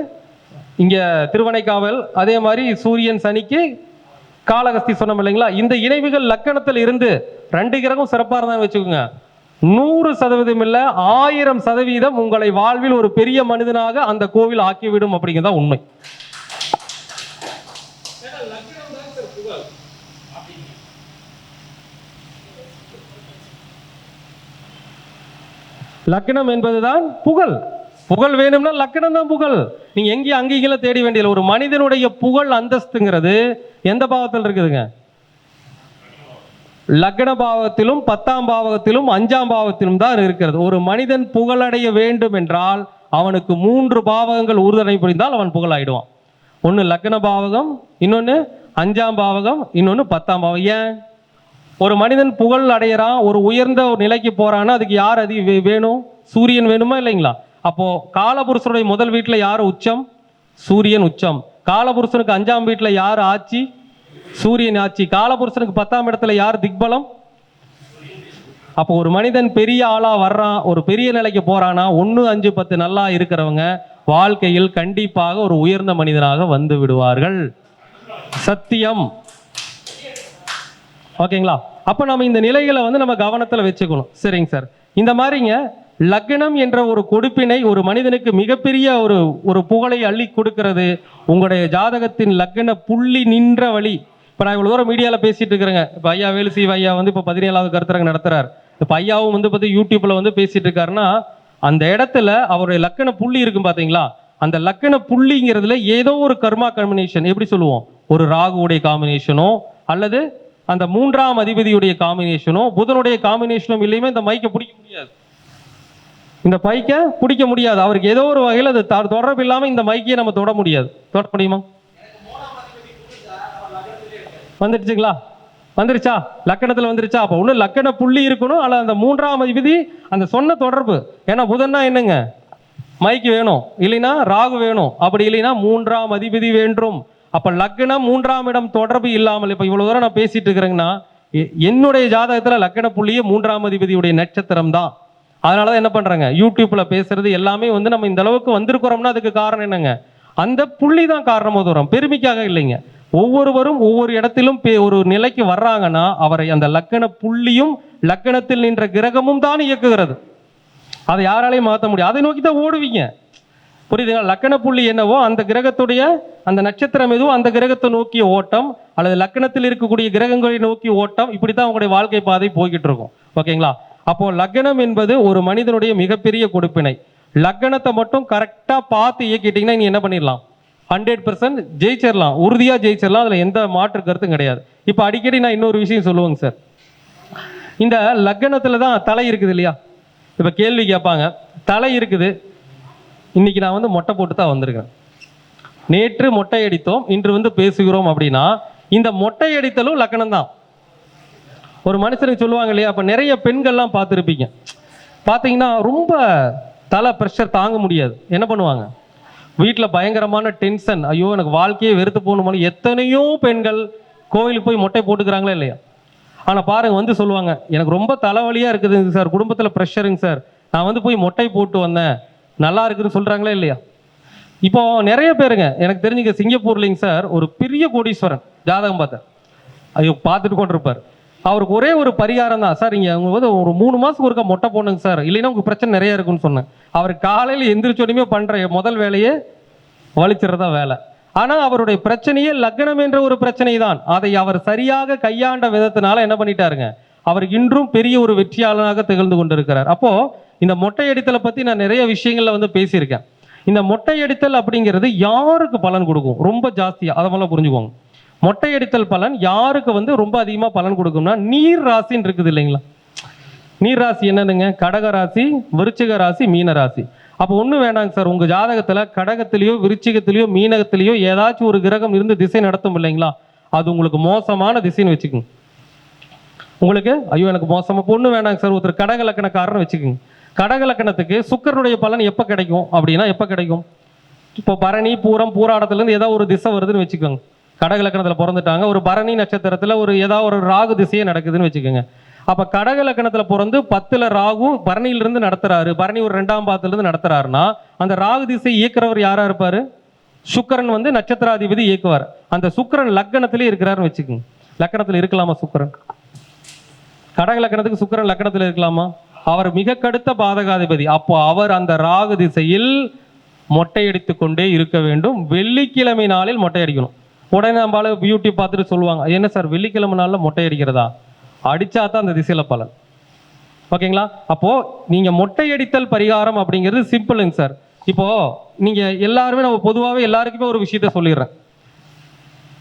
இங்க திருவனைக்காவல், அதே மாதிரி சூரியன் சனிக்கு காளகஸ்தி சொன்னோம் இல்லைங்களா. இந்த இணைவுகள் லக்கணத்தில் இருந்து 2 கிரகம் சிறப்பா இருந்தான்னு வச்சுக்கோங்க, 100% இல்ல 1000% உங்களை வாழ்வில் ஒரு பெரிய மனிதனாக அந்த கோவில் ஆக்கிவிடும் அப்படிங்கிறதா உண்மை. லக்னம் என்பதுதான் புகழ். புகழ் வேணும்னா லக்னம் தான் புகழ். நீங்க எங்கேயும் அங்கீகளை தேடி வேண்டியது. ஒரு மனிதனுடைய புகழ் அந்தஸ்துங்கிறது எந்த பாவத்தில் இருக்குதுங்க? லக்ன பாவத்திலும் 10ஆம் பாவத்திலும் 5ஆம் பாவத்திலும் தான் இருக்கிறது. ஒரு மனிதன் புகழடைய வேண்டும் என்றால் அவனுக்கு 3 பாவகங்கள் உறுதுணை புரிந்தால் அவன் புகழாயிடுவான். ஒன்னு லக்ன பாவகம், இன்னொன்னு 5ஆம் பாவகம், இன்னொன்னு 10ஆம் பாவகம். ஏன் ஒரு மனிதன் புகழ் அடையறான், ஒரு உயர்ந்த ஒரு நிலைக்கு போறான்னா அதுக்கு யார் வேணும்? சூரியன் வேணுமா இல்லைங்களா? அப்போ காலபுருஷனுடைய முதல் வீட்டுல யார் உச்சம்? சூரியன் உச்சம். காலபுருஷனுக்கு 5ஆம் வீட்டுல யார் ஆட்சி? சூரியன் ஆட்சி. காலபுருஷனுக்கு 10ஆம் இடத்துல யார் திக்பலம்? அப்போ ஒரு மனிதன் பெரிய ஆளா வர்றான், ஒரு பெரிய நிலைக்கு போறானா 1, 5, 10 நல்லா இருக்கிறவங்க வாழ்க்கையில் கண்டிப்பாக ஒரு உயர்ந்த மனிதனாக வந்து விடுவார்கள். சத்தியம். ஓகேங்களா? அப்ப நம்ம இந்த நிலைகளை நம்ம கவனத்துல வச்சுக்கணும். சரிங்க சார். இந்த மாதிரிங்க லக்னம் என்ற ஒரு கொடுப்பினை ஒரு மனிதனுக்கு மிகப்பெரிய ஒரு புகழை அள்ளி கொடுக்கிறது உங்களுடைய ஜாதகத்தின் லக்ன புள்ளி நின்ற வழி. இப்போ நான் இவ்வளோ தூரம் மீடியாவில் பேசிட்டு இருக்கிறேங்க. இப்போ ஐயா வேலுசி ஐயா வந்து இப்போ 17வது கருத்தரங்கு நடத்துறாரு. இப்போ ஐயாவும் வந்து பார்த்து யூடியூப்ல வந்து பேசிட்டு இருக்காருன்னா அந்த இடத்துல அவருடைய லக்கண புள்ளி இருக்கும் பார்த்தீங்களா, அந்த லக்கண புள்ளிங்கிறதுல ஏதோ ஒரு கர்மா காம்பினேஷன், எப்படி சொல்லுவோம், ஒரு ராகுவுடைய காம்பினேஷனோ அல்லது அந்த 3ஆம் அதிபதியுடைய காம்பினேஷனோ புதனுடைய காம்பினேஷனும் இல்லையுமே இந்த மைக்கை பிடிக்க முடியாது. இந்த மைக்கை பிடிக்க முடியாது. அவருக்கு ஏதோ ஒரு வகையில் அது தொடர்பு இல்லாமல் இந்த மைக்கையை நம்ம தொட முடியாது. தொட முடியுமா? வந்துடுச்சுங்களா? வந்துருச்சா? லக்கணத்தில் வந்துருச்சா? அப்போ ஒன்று லக்கண புள்ளி இருக்கணும், அல்ல அந்த 3ஆம் அதிபதி அந்த சொன்ன தொடர்பு. ஏன்னா புதன்னா என்னங்க, மைக்கு வேணும், இல்லைன்னா ராகு வேணும், அப்படி இல்லைன்னா 3ஆம் அதிபதி வேண்டும். அப்ப லக்னம் 3ஆம் இடம் தொடர்பு இல்லாமல் இப்ப இவ்வளவு தூரம் நான் பேசிட்டு இருக்கிறேங்கன்னா என்னுடைய ஜாதகத்துல லக்ன புள்ளியே 3ஆம் அதிபதியுடைய நட்சத்திரம் தான். அதனாலதான் என்ன பண்றாங்க, யூடியூப்ல பேசுறது எல்லாமே வந்து நம்ம இந்த அளவுக்கு வந்திருக்கிறோம்னா அதுக்கு காரணம் என்னங்க, அந்த புள்ளி தான் காரணமா தூரம், பெருமைக்காக இல்லைங்க. ஒவ்வொருவரும் ஒவ்வொரு இடத்திலும் ஒரு நிலைக்கு வர்றாங்கன்னா அவரை அந்த லக்கண புள்ளியும் லக்கணத்தில் நின்ற கிரகமும் தான் இயக்குகிறது. அதை யாராலையும் மாற்ற முடியும். அதை நோக்கி தான் ஓடுவீங்க. புரியுதுங்களா? லக்கண புள்ளி என்னவோ அந்த கிரகத்துடைய அந்த நட்சத்திரம் எதுவோ அந்த கிரகத்தை நோக்கிய ஓட்டம், அல்லது லக்கணத்தில் இருக்கக்கூடிய கிரகங்களை நோக்கி ஓட்டம், இப்படித்தான் உங்களுடைய வாழ்க்கை பாதை போய்கிட்டு இருக்கும். ஓகேங்களா? அப்போ லக்னம் என்பது ஒரு மனிதனுடைய மிகப்பெரிய கொடுப்பினை. லக்னத்தை மட்டும் கரெக்டா பார்த்து இயக்கிட்டீங்கன்னா நீ என்ன பண்ணிடலாம், 100% ஜெயிச்சிடலாம், உறுதியா ஜெயிச்சிடலாம். அதுல எந்த மாற்று கருத்தும் கிடையாது. இப்போ அடிக்கடி நான் இன்னொரு விஷயம் சொல்லுவேங்க சார், இந்த லக்னத்துல தான் தலை இருக்குது இல்லையா? இப்ப கேள்வி கேட்பாங்க, தலை இருக்குது, இன்னைக்கு நான் வந்து மொட்டை போட்டு தான் வந்திருக்கேன், நேற்று மொட்டை அடித்தோம் இன்று வந்து பேசுகிறோம் அப்படின்னா இந்த மொட்டை அடித்தலும் லக்னம் தான். ஒரு மனுஷனுக்கு சொல்லுவாங்க இல்லையா? அப்ப நிறைய பெண்கள்லாம் பார்த்துருப்பீங்க, பார்த்தீங்கன்னா ரொம்ப தலை ப்ரெஷர் தாங்க முடியாது, என்ன பண்ணுவாங்க, வீட்டில் பயங்கரமான டென்ஷன், ஐயோ எனக்கு வாழ்க்கையே வெறுத்து போகணும், எத்தனையோ பெண்கள் கோவிலுக்கு போய் மொட்டை போட்டுக்கிறாங்களா இல்லையா? ஆனால் பாருங்க வந்து சொல்லுவாங்க, எனக்கு ரொம்ப தலைவலியாக இருக்குதுங்க சார், குடும்பத்தில் ப்ரெஷருங்க சார், நான் வந்து போய் மொட்டை போட்டு வந்தேன், நல்லா இருக்குதுன்னு சொல்கிறாங்களே இல்லையா? இப்போ நிறைய பேருங்க எனக்கு தெரிஞ்சுக்க, சிங்கப்பூர்லிங்க சார் ஒரு பெரிய கோடீஸ்வரன் ஜாதகம் பார்த்தேன், ஐயோ பார்த்துட்டு கொண்டு இருப்பார், அவருக்கு ஒரே ஒரு பரிகாரம் தான் சார், இங்கே அவங்க வந்து ஒரு 3 மாதத்துக்கு ஒருக்கா மொட்டை போடணுங்க சார், இல்லைன்னா உங்களுக்கு பிரச்சனை நிறைய இருக்குன்னு சொன்னேன். அவர் காலையில் எந்திரிச்சோடனே பண்ணுற முதல் வேலையே வலிச்சுறதா வேலை. ஆனால் அவருடைய பிரச்சனையே லக்னம் என்ற ஒரு பிரச்சனை தான். அதை அவர் சரியாக கையாண்ட விதத்தினால என்ன பண்ணிட்டாருங்க, அவர் இன்றும் பெரிய ஒரு வெற்றியாளனாக திகழ்ந்து கொண்டிருக்கிறார். அப்போ இந்த மொட்டை அடித்தலை பற்றி நான் நிறைய விஷயங்கள்ல வந்து பேசியிருக்கேன். இந்த மொட்டை அடித்தல் அப்படிங்கிறது யாருக்கு பலன் கொடுக்கும், ரொம்ப ஜாஸ்தியாக, அதை முதல்ல புரிஞ்சுக்கோங்க. மொட்டை அடித்தல் பலன் யாருக்கு வந்து ரொம்ப அதிகமாக பலன் கொடுக்கும்னா, நீர் ராசின்னு இருக்குது இல்லைங்களா? நீர் ராசி என்னதுங்க, கடக ராசி, விருச்சிக ராசி, மீன ராசி. அப்போ ஒன்றும் வேண்டாங்க சார், உங்கள் ஜாதகத்தில் கடகத்திலேயோ விருச்சிகத்திலேயோ மீனகத்திலேயோ ஏதாச்சும் ஒரு கிரகம் இருந்து திசை நடத்தும் இல்லைங்களா, அது உங்களுக்கு மோசமான திசைன்னு வச்சுக்கோங்க. உங்களுக்கு ஐயோ எனக்கு மோசமாக பொண்ணு வேண்டாங்க சார், ஒருத்தர் கடக லக்கணக்காரன்னு வச்சுக்கோங்க. கடக லக்கணத்துக்கு சுக்கிரனுடைய பலன் எப்போ கிடைக்கும் அப்படின்னா, எப்போ கிடைக்கும், இப்போ பரணி பூரம் பூராடத்துலேருந்து ஏதாவது ஒரு திசை வருதுன்னு வச்சுக்கோங்க. கடக லக்கணத்தில் பிறந்துட்டாங்க, ஒரு பரணி நட்சத்திரத்தில் ஒரு ஏதாவது ஒரு ராகு திசையே நடக்குதுன்னு வச்சுக்கோங்க. அப்ப கடக லக்கணத்துல பிறந்து 10ல் ராகு பரணியிலிருந்து நடத்துறாரு, பரணி ஒரு 2ஆம் பாதத்திலிருந்து நடத்துறாருன்னா அந்த ராகு திசை இயக்குறவர் யாரா இருப்பாரு, சுக்கிரன் வந்து நட்சத்திராதிபதி இயக்குவார். அந்த சுக்கிரன் லக்னத்திலே இருக்கிறாருன்னு வச்சுக்கோங்க. லக்கணத்துல இருக்கலாமா சுக்கிரன்? கடக லக்கணத்துக்கு சுக்கிரன் லக்கணத்துல இருக்கலாமா? அவர் மிக கடுத்த பாதகாதிபதி. அப்போ அவர் அந்த ராகு திசையில் மொட்டையடித்து கொண்டே இருக்க வேண்டும். வெள்ளிக்கிழமை நாளில் மொட்டை அடிக்கணும். உடனே நம்மளால யூடியூப் பார்த்துட்டு சொல்லுவாங்க, என்ன சார் வெள்ளிக்கிழமை நாளில் மொட்டை அடிக்கிறதா, அடிச்சா தான் அந்த திசையில பலன். ஓகேங்களா? அப்போ நீங்க மொட்டை அடித்தல் பரிகாரம் அப்படிங்கிறது சிம்பிளுங்க சார். இப்போ நீங்க எல்லாருமே, நம்ம பொதுவாகவே எல்லாருக்குமே ஒரு விஷயத்த சொல்லிடுறேன்,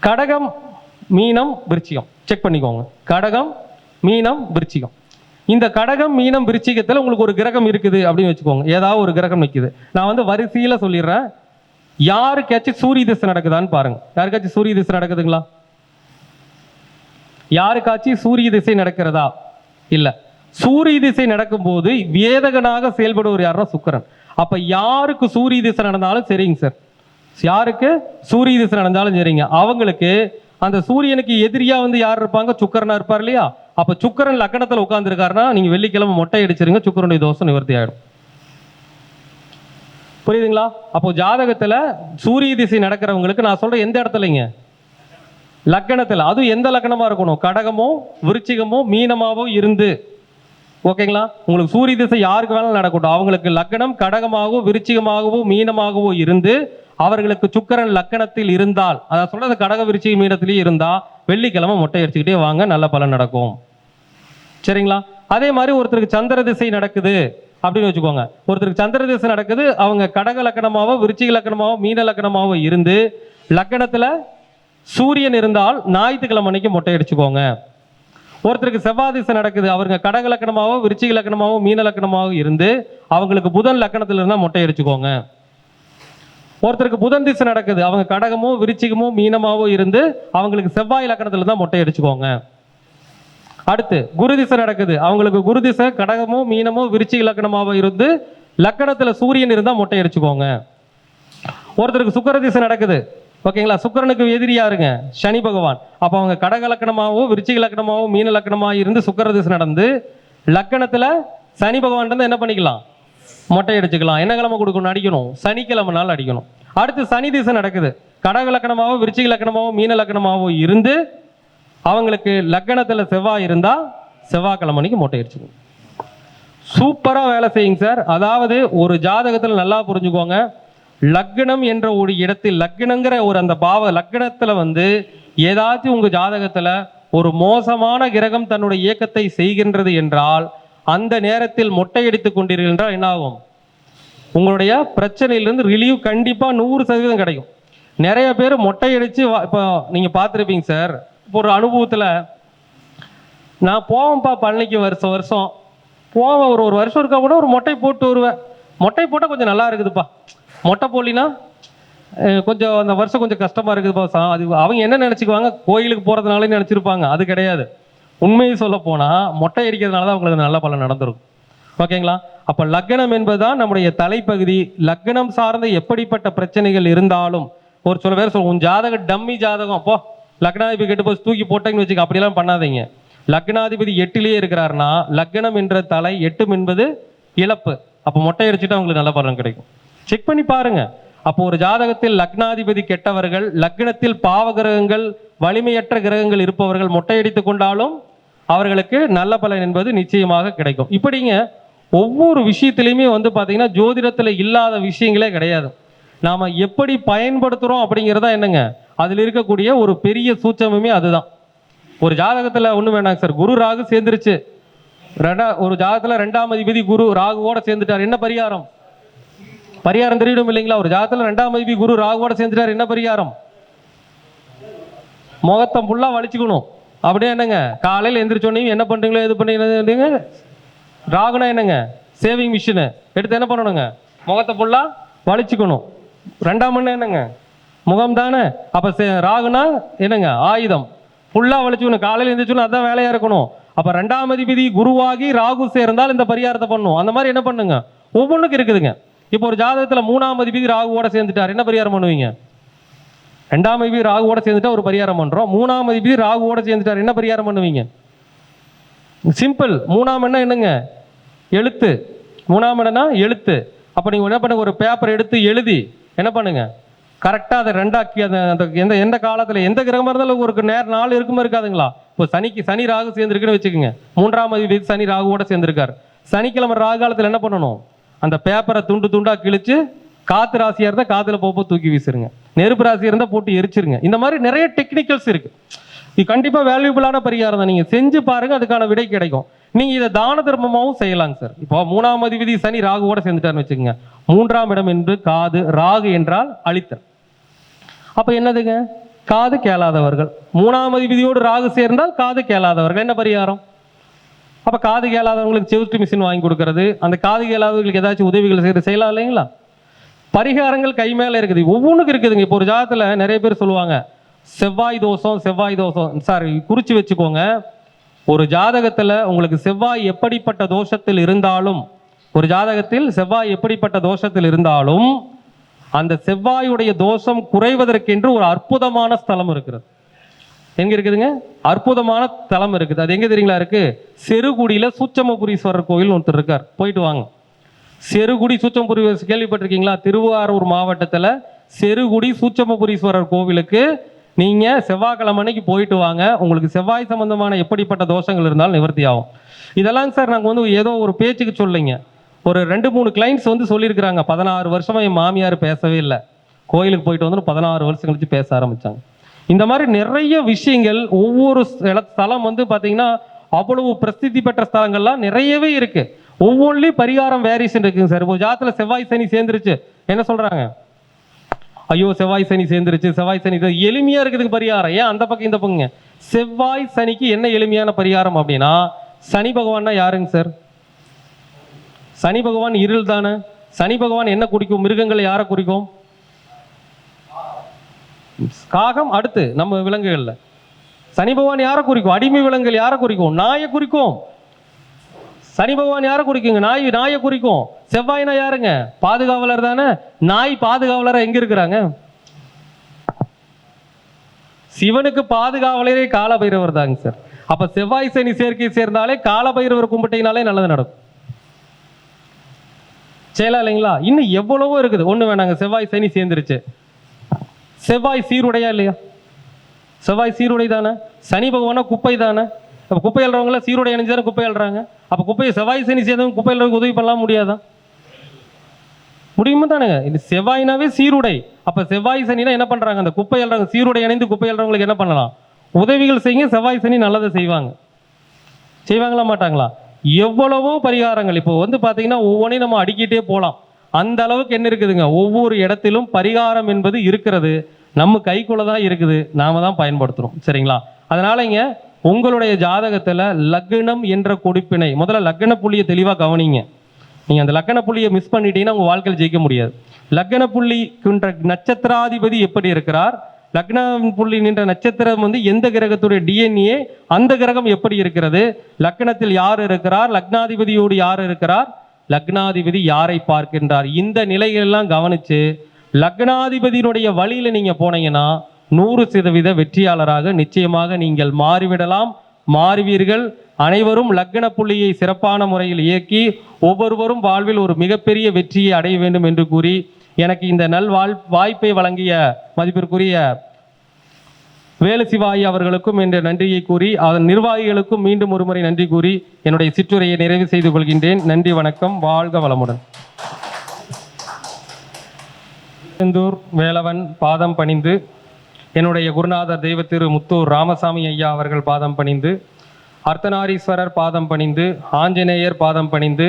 கடகம் மீனம் விருச்சிகம் செக் பண்ணிக்கோங்க. கடகம் மீனம் விருச்சிகம், இந்த கடகம் மீனம் விருச்சிகத்தில் உங்களுக்கு ஒரு கிரகம் இருக்குது அப்படின்னு வச்சுக்கோங்க, ஏதாவது ஒரு கிரகம் நிற்குது. நான் வந்து வரிசையில் சொல்லிடுறேன், யாருக்காச்சும் சூரிய திசை நடக்குதான்னு பாருங்க. யாருக்காச்சும் சூரிய திசை நடக்குதுங்களா? யாருக்காச்சும் சூரிய திசை நடக்கிறதா? இல்ல. சூரிய திசை நடக்கும் போது வேதகனாக செயல்படுவர் யாருன்னா சுக்கிரன். அப்ப யாருக்கு சூரிய திசை நடந்தாலும் சரிங்க சார், யாருக்கு சூரிய திசை நடந்தாலும் சரிங்க, அவங்களுக்கு அந்த சூரியனுக்கு எதிரியா வந்து யார் இருப்பாங்க, சுக்கிரனா இருப்பார் இல்லையா? அப்ப சுக்கிரன் லக்கணத்துல உட்கார்ந்து இருக்காருன்னா நீங்க வெள்ளிக்கிழமை மொட்டை அடிச்சிருங்க, சுக்கிரனுடைய தோஷம் நிவர்த்தி ஆயிடும். புரியுதுங்களா? அப்போ ஜாதகத்துல சூரிய திசை நடக்கிறவங்களுக்கு நான் சொல்றேன், எந்த இடத்துலங்க, லக்கணத்தில், அதுவும் எந்த லக்கணமா இருக்கணும், கடகமோ விருச்சிகமோ மீனமாவோ இருந்து ஓகேங்களா? உங்களுக்கு சூரிய திசை யாருக்கு வேணாலும் நடக்கட்டும், அவங்களுக்கு லக்னம் கடகமாகவோ விருச்சிகமாகவோ மீனமாகவோ இருந்து அவர்களுக்கு சுக்கிரன் லக்கணத்தில் இருந்தால், அதான் சொல்றது கடக விருச்சிக மீனத்திலேயே இருந்தா வெள்ளிக்கிழமை மொட்டை அடிச்சுக்கிட்டே வாங்க, நல்ல பலன் நடக்கும். சரிங்களா? அதே மாதிரி ஒருத்தருக்கு சந்திர திசை நடக்குது அப்படின்னு வச்சுக்கோங்க. ஒருத்தருக்கு சந்திர திசை நடக்குது, அவங்க கடக லக்கணமாவோ விருச்சிக லக்கணமாவோ மீன லக்கணமாவோ இருந்து லக்கணத்துல சூரியன் இருந்தால் ஞாயிற்றுக்கிழமை அன்னைக்கு மொட்டை அடிச்சுக்கோங்க. ஒருத்தருக்கு செவ்வாய் திசை நடக்குது, அவருங்க கடக லக்கணமாவோ விருச்சிக லக்கணமாவோ மீன லக்கணமாவோ இருந்து அவங்களுக்கு புதன் லக்கணத்துல இருந்தால் மொட்டை அடிச்சுக்கோங்க. ஒருத்தருக்கு புதன் திசை நடக்குது, அவங்க கடகமோ விருச்சிகமோ மீனமாவோ இருந்து அவங்களுக்கு செவ்வாய் லக்கணத்துல தான் மொட்டை அடிச்சுக்கோங்க. அடுத்து குரு திசை நடக்குது, அவங்களுக்கு குரு திசை கடகமோ மீனமோ விருச்சிக லக்கணமாவோ இருந்து லக்கணத்துல சூரியன் இருந்தால் மொட்டை அடிச்சுக்கோங்க. ஒருத்தருக்கு சுக்கிர திசை நடக்குது, ஓகேங்களா, சுக்கிரனுக்கு எதிரி யாருங்க? சனி பகவான். அப்போ அவங்க கடக லக்கணமாவோ விருச்சிக லக்கணமாவோ மீன லக்கணமாவோ இருந்து சுக்கிர திசை நடந்து லக்கணத்துல சனி பகவான் இருந்து என்ன பண்ணிக்கலாம்? மொட்டை அடிச்சுக்கலாம். என்ன கிழமை கொடுக்கணும்? அடிக்கணும், சனிக்கிழமை நாள் அடிக்கணும். அடுத்து சனி திசை நடக்குது, கடக லக்கணமாவோ விருச்சிக லக்கணமாவோ மீன லக்கணமாவோ இருந்து அவங்களுக்கு லக்கணத்துல செவ்வாய் இருந்தா செவ்வாய்க்கிழமைக்கு மொட்டை அடிச்சுக்கணும். சூப்பரா வேலை செய்யுங்க சார். அதாவது ஒரு ஜாதகத்துல நல்லா புரிஞ்சுக்கோங்க, லக்னம் என்ற ஒரு இடத்தில் லக்னங்கிற ஒரு அந்த பாவ லக்னத்துல ஏதாச்சும் உங்க ஜாதகத்துல ஒரு மோசமான கிரகம் தன்னுடைய இயக்கத்தை செய்கின்றது என்றால் அந்த நேரத்தில் மொட்டையடித்துக் கொண்டீர்கள் என்றால் என்ன ஆகும்? உங்களுடைய பிரச்சனையிலிருந்து ரிலீவ் கண்டிப்பா 100% கிடைக்கும். நிறைய பேர் மொட்டையடிச்சு இப்போ நீங்க பார்த்துருப்பீங்க சார். இப்போ ஒரு அனுபவத்துல நான் போவேன்ப்பா பழனிக்கு வருஷம் வருஷம் போவேன், ஒரு வருஷம் இருக்கா கூட ஒரு மொட்டை போட்டு வருவேன். மொட்டை போட்டால் கொஞ்சம் நல்லா இருக்குதுப்பா, மொட்டை போடலினா கொஞ்சம் அந்த வருஷம் கொஞ்சம் கஷ்டமா இருக்குதுப்பா. அது அவங்க என்ன நினச்சிக்குவாங்க, கோயிலுக்கு போகிறதுனாலே நினச்சிருப்பாங்க. அது கிடையாது. உண்மையை சொல்ல போனால் மொட்டை அடிக்கிறதுனால தான் அவங்களுக்கு நல்ல பலன் நடந்திருக்கும். ஓகேங்களா? அப்போ லக்னம் என்பதுதான் நம்முடைய தலைப்பகுதி. லக்னம் சார்ந்த எப்படிப்பட்ட பிரச்சனைகள் இருந்தாலும் ஒரு சில பேர் சொல்லுவோம், உன் ஜாதகம் டம்மி ஜாதகம், அப்போ லக்னாதிபதி கெட்டு போய் தூக்கி போட்டேன்னு வச்சுக்க, அப்படியெல்லாம் பண்ணாதீங்க. லக்னாதிபதி 8லேயே இருக்கிறாருன்னா லக்னம் என்ற தலை 8 என்பது இழப்பு. அப்போ மொட்டை அடிச்சுட்டு அவங்களுக்கு நல்ல பலன் கிடைக்கும். செக் பண்ணி பாருங்க. அப்போ ஒரு ஜாதகத்தில் லக்னாதிபதி கெட்டவர்கள், லக்னத்தில் பாவ கிரகங்கள் வலிமையற்ற கிரகங்கள் இருப்பவர்கள் மொட்டையடித்து கொண்டாலும் அவர்களுக்கு நல்ல பலன் என்பது நிச்சயமாக கிடைக்கும். இப்படிங்க ஒவ்வொரு விஷயத்திலையுமே பார்த்தீங்கன்னா ஜோதிடத்தில் இல்லாத விஷயங்களே கிடையாது. நாம் எப்படி பயன்படுத்துகிறோம் அப்படிங்கிறதா என்னங்க அதில் இருக்கக்கூடிய ஒரு பெரிய சூட்சமே அதுதான். ஒரு ஜாதகத்தில் ஒன்றும் வேணாங்க சார், குரு ராகு சேர்ந்துருச்சு, ஒரு ஜாதகத்தில் 2ஆம் அதிபதி குரு ராகுவோட சேர்ந்துட்டார், என்ன பரிகாரம்? பரிகாரம் தெரியணும் இல்லைங்களா? ஒரு ஜாதகத்தில் 2ஆம் அதிபதி குரு ராகுவோட சேர்ந்துட்டார், என்ன பரிகாரம்? முகத்தை ஃபுல்லா வலிச்சுக்கணும். அப்படியே என்னங்க காலையில் எந்திரிச்சோன்னையும் என்ன பண்ணுறீங்களோ எது பண்ணுறீங்க, ராகுனா என்னங்க சேவிங் மிஷினு எடுத்து என்ன பண்ணணுங்க, முகத்தை ஃபுல்லா வலிச்சுக்கணும். 2ஆம் எண்ணம் என்னங்க முகம் தானே. அப்போ ராகுனா என்னங்க ஆயுதம், ஃபுல்லா வலிச்சுக்கணும். காலையில் எந்திரிச்சோன்னு அதான் வேலையா இருக்கணும். அப்போ 2ஆம் அதிபதி குருவாகி ராகு சேர்ந்தால் இந்த பரிகாரத்தை பண்ணும். அந்த மாதிரி என்ன பண்ணுங்க ஒவ்வொன்றுக்கும் இருக்குதுங்க. இப்போ ஒரு ஜாதகத்தில் 3ஆம் அதிபதி ராகுவோட சேர்ந்துட்டார், என்ன பரிகாரம் பண்ணுவீங்க? 2ஆம் அதிபதி ராகுவோட சேர்ந்துட்டா ஒரு பரிகாரம் பண்றோம். 3ஆம் அதிபதி ராகுவோட சேர்ந்துட்டார், என்ன பரிகாரம் பண்ணுவீங்க? சிம்பிள். 3ஆம் எண்ணம் என்னங்க எழுத்து. 3ஆம் இடம்னா எழுத்து. அப்போ நீங்கள் என்ன பண்ணுங்க, ஒரு பேப்பர் எடுத்து எழுதி என்ன பண்ணுங்க, கரெக்டாக அதை ரெண்டாக்கி அந்த எந்த காலத்தில் எந்த கிரகமாக இருந்தாலும் ஒரு நாள் இருக்குமா இருக்காதுங்களா? இப்போ சனி ராகு சேர்ந்துருக்குன்னு வச்சுக்கோங்க. 3ஆம் அதிபதி சனி ராகுவோட சேர்ந்துருக்காரு. சனிக்கிழமை ராகு காலத்தில் என்ன பண்ணணும், அந்த பேப்பரை துண்டு துண்டாக கிழிச்சு காற்று ராசியாக இருந்தால் காற்றுல போப்போ தூக்கி வீசுருங்க, நெருப்பு ராசியாக இருந்தால் போட்டு எரிச்சிருங்க. இந்த மாதிரி நிறைய டெக்னிக்கல்ஸ் இருக்கு. இது கண்டிப்பாக வேல்யூபிளான பரிகாரம் தான். நீங்கள் செஞ்சு பாருங்க, அதுக்கான விடை கிடைக்கும். நீங்கள் இதை தான தர்மமாகவும் செய்யலாங்க சார். இப்போ 3ஆம் அதிபதி சனி ராகுவோட சேர்ந்துட்டாருன்னு வச்சுக்கோங்க. 3ஆம் இடம் என்று காது, ராகு என்றால் அழித்தல். அப்போ என்னதுங்க, காது கேளாதவர்கள். 3ஆம் அதிபதியோடு ராகு சேர்ந்தால் காது கேளாதவர்கள், என்ன பரிகாரம்? அப்போ காது கேளாதவங்களுக்கு செவிட்டு மிஷின் வாங்கி கொடுக்கறது, அந்த காது கேளாதவர்களுக்கு ஏதாச்சும் உதவிகள் செய்யலாம் இல்லைங்களா? பரிகாரங்கள் கை மேலே இருக்குது, ஒவ்வொன்றுக்கு இருக்குதுங்க. இப்போ ஒரு ஜாதகத்தில் நிறைய பேர் சொல்லுவாங்க செவ்வாய் தோஷம் சார், குறிச்சு வச்சுக்கோங்க. ஒரு ஜாதகத்தில் உங்களுக்கு செவ்வாய் எப்படிப்பட்ட தோஷத்தில் இருந்தாலும், ஒரு ஜாதகத்தில் செவ்வாய் எப்படிப்பட்ட தோஷத்தில் இருந்தாலும் அந்த செவ்வாயுடைய தோஷம் குறைவதற்கென்று ஒரு அற்புதமான ஸ்தலம் இருக்கிறது. எங்க இருக்குதுங்க? அற்புதமான தலம் இருக்குது. அது எங்க தெரியுங்களா இருக்கு? செருகுடியில சூட்சமபுரீஸ்வரர் கோயில் ஒருத்தர் இருக்கார், போயிட்டு வாங்க. செருகுடி சூட்சமபுரீஸ்வரர் கேள்விப்பட்டிருக்கீங்களா? திருவாரூர் மாவட்டத்தில் செருகுடி சூட்சமபுரீஸ்வரர் கோவிலுக்கு நீங்கள் செவ்வாய்க்கிழமை அன்னைக்கு போயிட்டு வாங்க, உங்களுக்கு செவ்வாய் சம்பந்தமான எப்படிப்பட்ட தோஷங்கள் இருந்தாலும் நிவர்த்தி ஆகும். இதெல்லாம் சார் நாங்கள் வந்து ஏதோ ஒரு பேச்சுக்கு சொல்லிங்க, ஒரு 2-3 கிளைண்ட்ஸ் வந்து சொல்லியிருக்கிறாங்க, 16 வருஷமாக என் மாமியார் பேசவே இல்லை, கோயிலுக்கு போயிட்டு வந்து 16 வருஷம் கழிச்சு பேச ஆரம்பித்தாங்க. இந்த மாதிரி நிறைய விஷயங்கள் ஒவ்வொரு ஸ்தலம் வந்து பார்த்தீங்கன்னா அவ்வளவு பிரசித்தி பெற்ற ஸ்தலங்கள்லாம் நிறையவே இருக்குது. ஒவ்வொன்றிலையும் பரிகாரம் வேரியேஷன் இருக்குங்க சார். இப்போ ஜாதகத்தில் செவ்வாய் சனி சேர்ந்துருச்சு, என்ன சொல்கிறாங்க, ஐயோ செவ்வாய் சனி சேர்ந்துருச்சு, செவ்வாய் சனி எளிமையாக இருக்கிறதுக்கு பரிகாரம் ஏன் அந்த பக்கம் இந்த பக்கங்க? செவ்வாய் சனிக்கு என்ன எளிமையான பரிகாரம் அப்படின்னா, சனி பகவான்னா யாருங்க சார்? சனி பகவான் இருள் தானே. சனி பகவான் என்ன குறிக்கும்? மிருகங்களை யாரை குறிக்கும்? காகம். அடுத்து நம்ம விலங்குகள்ல சனி பகவான் யாரை குறிக்கும்? அடிமை விலங்குகள் யாரை குறிக்கும்? நாயை குறிக்கும். சனி பகவான் யாரை குறிக்குங்க? நாயை குறிக்கும். செவ்வாய்னா யாருங்க? பாதுகாவலர் தானே. நாய் பாதுகாவலரா எங்க இருக்கிறாங்க? சிவனுக்கு பாதுகாவலரே காலபைரவர் தாங்க சார். அப்ப செவ்வாய் சனி சேர்க்கை சேர்ந்தாலே காலபைரவர் கும்பிட்டீங்கனாலே நல்லது நடக்கும். செயலா இல்லைங்களா? இன்னும் எவ்வளவோ இருக்குது. ஒண்ணு வேணாங்க, செவ்வாய் சனி சேர்ந்துருச்சு, செவ்வாய் சீருடையா இல்லையா? செவ்வாய் சீருடை தானே. சனி பகவானா குப்பை தானே. அப்போ குப்பை எழுறவங்கள சீருடை அணிஞ்சாரு குப்பை எழுறாங்க. அப்போ குப்பையை செவ்வாய் சனி சேர்ந்தவங்க குப்பை எழுறதுக்கு உதவி பண்ணலாம் முடியாதா? முடியுமா தானுங்க? இது செவ்வாய்னாவே சீருடை. அப்போ செவ்வாய் சனினா என்ன பண்ணுறாங்க? அந்த குப்பை எழுறாங்க, சீருடை அணிந்து குப்பை எழுறவங்களுக்கு என்ன பண்ணலாம்? உதவிகள் செய்யுங்க. செவ்வாய் சனி நல்லதை செய்வாங்க. செய்வாங்களா மாட்டாங்களா? எவ்வளவோ பரிகாரங்கள் இப்போ வந்து பார்த்தீங்கன்னா ஒவ்வொன்றையும் நம்ம அடிக்கிட்டே போகலாம். அந்த அளவுக்கு என்ன இருக்குதுங்க, ஒவ்வொரு இடத்திலும் பரிகாரம் என்பது இருக்கிறது. நம்ம கைக்குள்ள தான் இருக்குது, நாம தான் பயன்படுத்துகிறோம். சரிங்களா? அதனாலங்க உங்களுடைய ஜாதகத்தில் லக்னம் என்ற கொடுப்பினை, முதல்ல லக்ன புள்ளியை தெளிவாக கவனிங்க. நீங்கள் அந்த லக்ன புள்ளியை மிஸ் பண்ணிட்டீங்கன்னா உங்கள் வாழ்க்கையில் ஜெயிக்க முடியாது. லக்ன புள்ளிக்குன்ற நட்சத்திராதிபதி எப்படி இருக்கிறார், லக்ன புள்ளி நின்ற நட்சத்திரம் வந்து எந்த கிரகத்துடைய டிஎன்ஏ, அந்த கிரகம் எப்படி இருக்கிறது, லக்னத்தில் யார் இருக்கிறார், லக்னாதிபதியோடு யார் இருக்கிறார், லக்னாதிபதி யாரை பார்க்கின்றார், இந்த நிலைகளெல்லாம் கவனித்து லக்னாதிபதியினுடைய வழியில் நீங்கள் போனீங்கன்னா 100% வெற்றியாளராக நிச்சயமாக நீங்கள் மாறிவிடலாம், மாறுவீர்கள். அனைவரும் லக்ன புள்ளியை சிறப்பான முறையில் இயக்கி ஒவ்வொருவரும் வாழ்வில் ஒரு மிகப்பெரிய வெற்றியை அடைய வேண்டும் என்று கூறி எனக்கு இந்த வாய்ப்பை வழங்கிய மதிப்பிற்குரிய வேலுசிவாயி அவர்களுக்கும் என்ற நன்றியை கூறி அதன் நிர்வாகிகளுக்கும் மீண்டும் ஒருமுறை நன்றி கூறி என்னுடைய சிற்றுரையை நிறைவு செய்து கொள்கின்றேன். நன்றி, வணக்கம், வாழ்க வளமுடன். திருச்செந்தூர் வேலவன் பாதம் பணிந்து, என்னுடைய குருநாதர் தெய்வ திரு முத்தூர் ராமசாமி ஐயா அவர்கள் பாதம் பணிந்து, அர்த்தநாரீஸ்வரர் பாதம் பணிந்து, ஆஞ்சநேயர் பாதம் பணிந்து,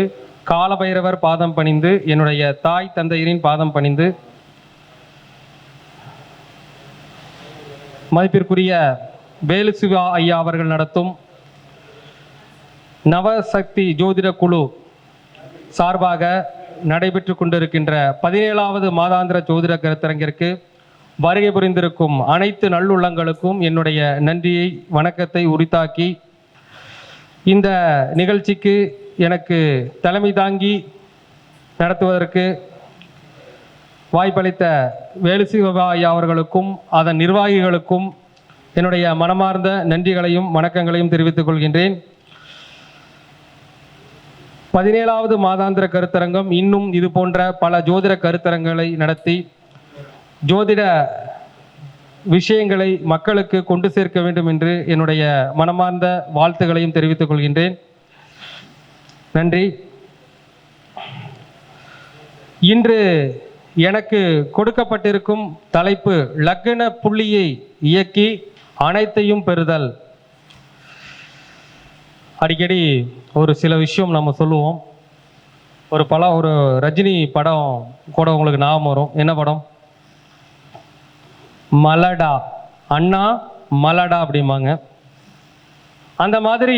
காலபைரவர் பாதம் பணிந்து, என்னுடைய தாய் தந்தையரின் பாதம் பணிந்து, மதிப்பிற்குரிய வேலுசிவா ஐயா அவர்கள் நடத்தும் நவசக்தி ஜோதிட குழு சார்பாக நடைபெற்று கொண்டிருக்கின்ற 17வது மாதாந்திர ஜோதிட கருத்தரங்கிற்கு வருகை புரிந்திருக்கும் அனைத்து நல்லுள்ளங்களுக்கும் என்னுடைய நன்றியை, வணக்கத்தை உரித்தாக்கி இந்த நிகழ்ச்சிக்கு எனக்கு தலைமை தாங்கி நடத்துவதற்கு வாய்ப்பளித்த வேலுசிவா ஐயா அவர்களுக்கும் அதன் நிர்வாகிகளுக்கும் என்னுடைய மனமார்ந்த நன்றிகளையும் வணக்கங்களையும் தெரிவித்துக் கொள்கின்றேன். 17வது மாதாந்திர கருத்தரங்கம் இன்னும் இது போன்ற பல ஜோதிட கருத்தரங்களை நடத்தி ஜோதிட விஷயங்களை மக்களுக்கு கொண்டு சேர்க்க வேண்டும் என்று என்னுடைய மனமார்ந்த வாழ்த்துக்களையும் தெரிவித்துக் கொள்கின்றேன். நன்றி. இன்று எனக்கு கொடுக்கப்பட்டிருக்கும் தலைப்பு லக்ன புள்ளியை இயக்கி அனைத்தையும் பெறுதல். அடிக்கடி ஒரு சில விஷயம் நம்ம சொல்லுவோம். ஒரு ரஜினி படம் கூட உங்களுக்கு ஞாபகம் வரும். என்ன படம்? மலடா, அண்ணா மலடா அப்படிம்பாங்க. அந்த மாதிரி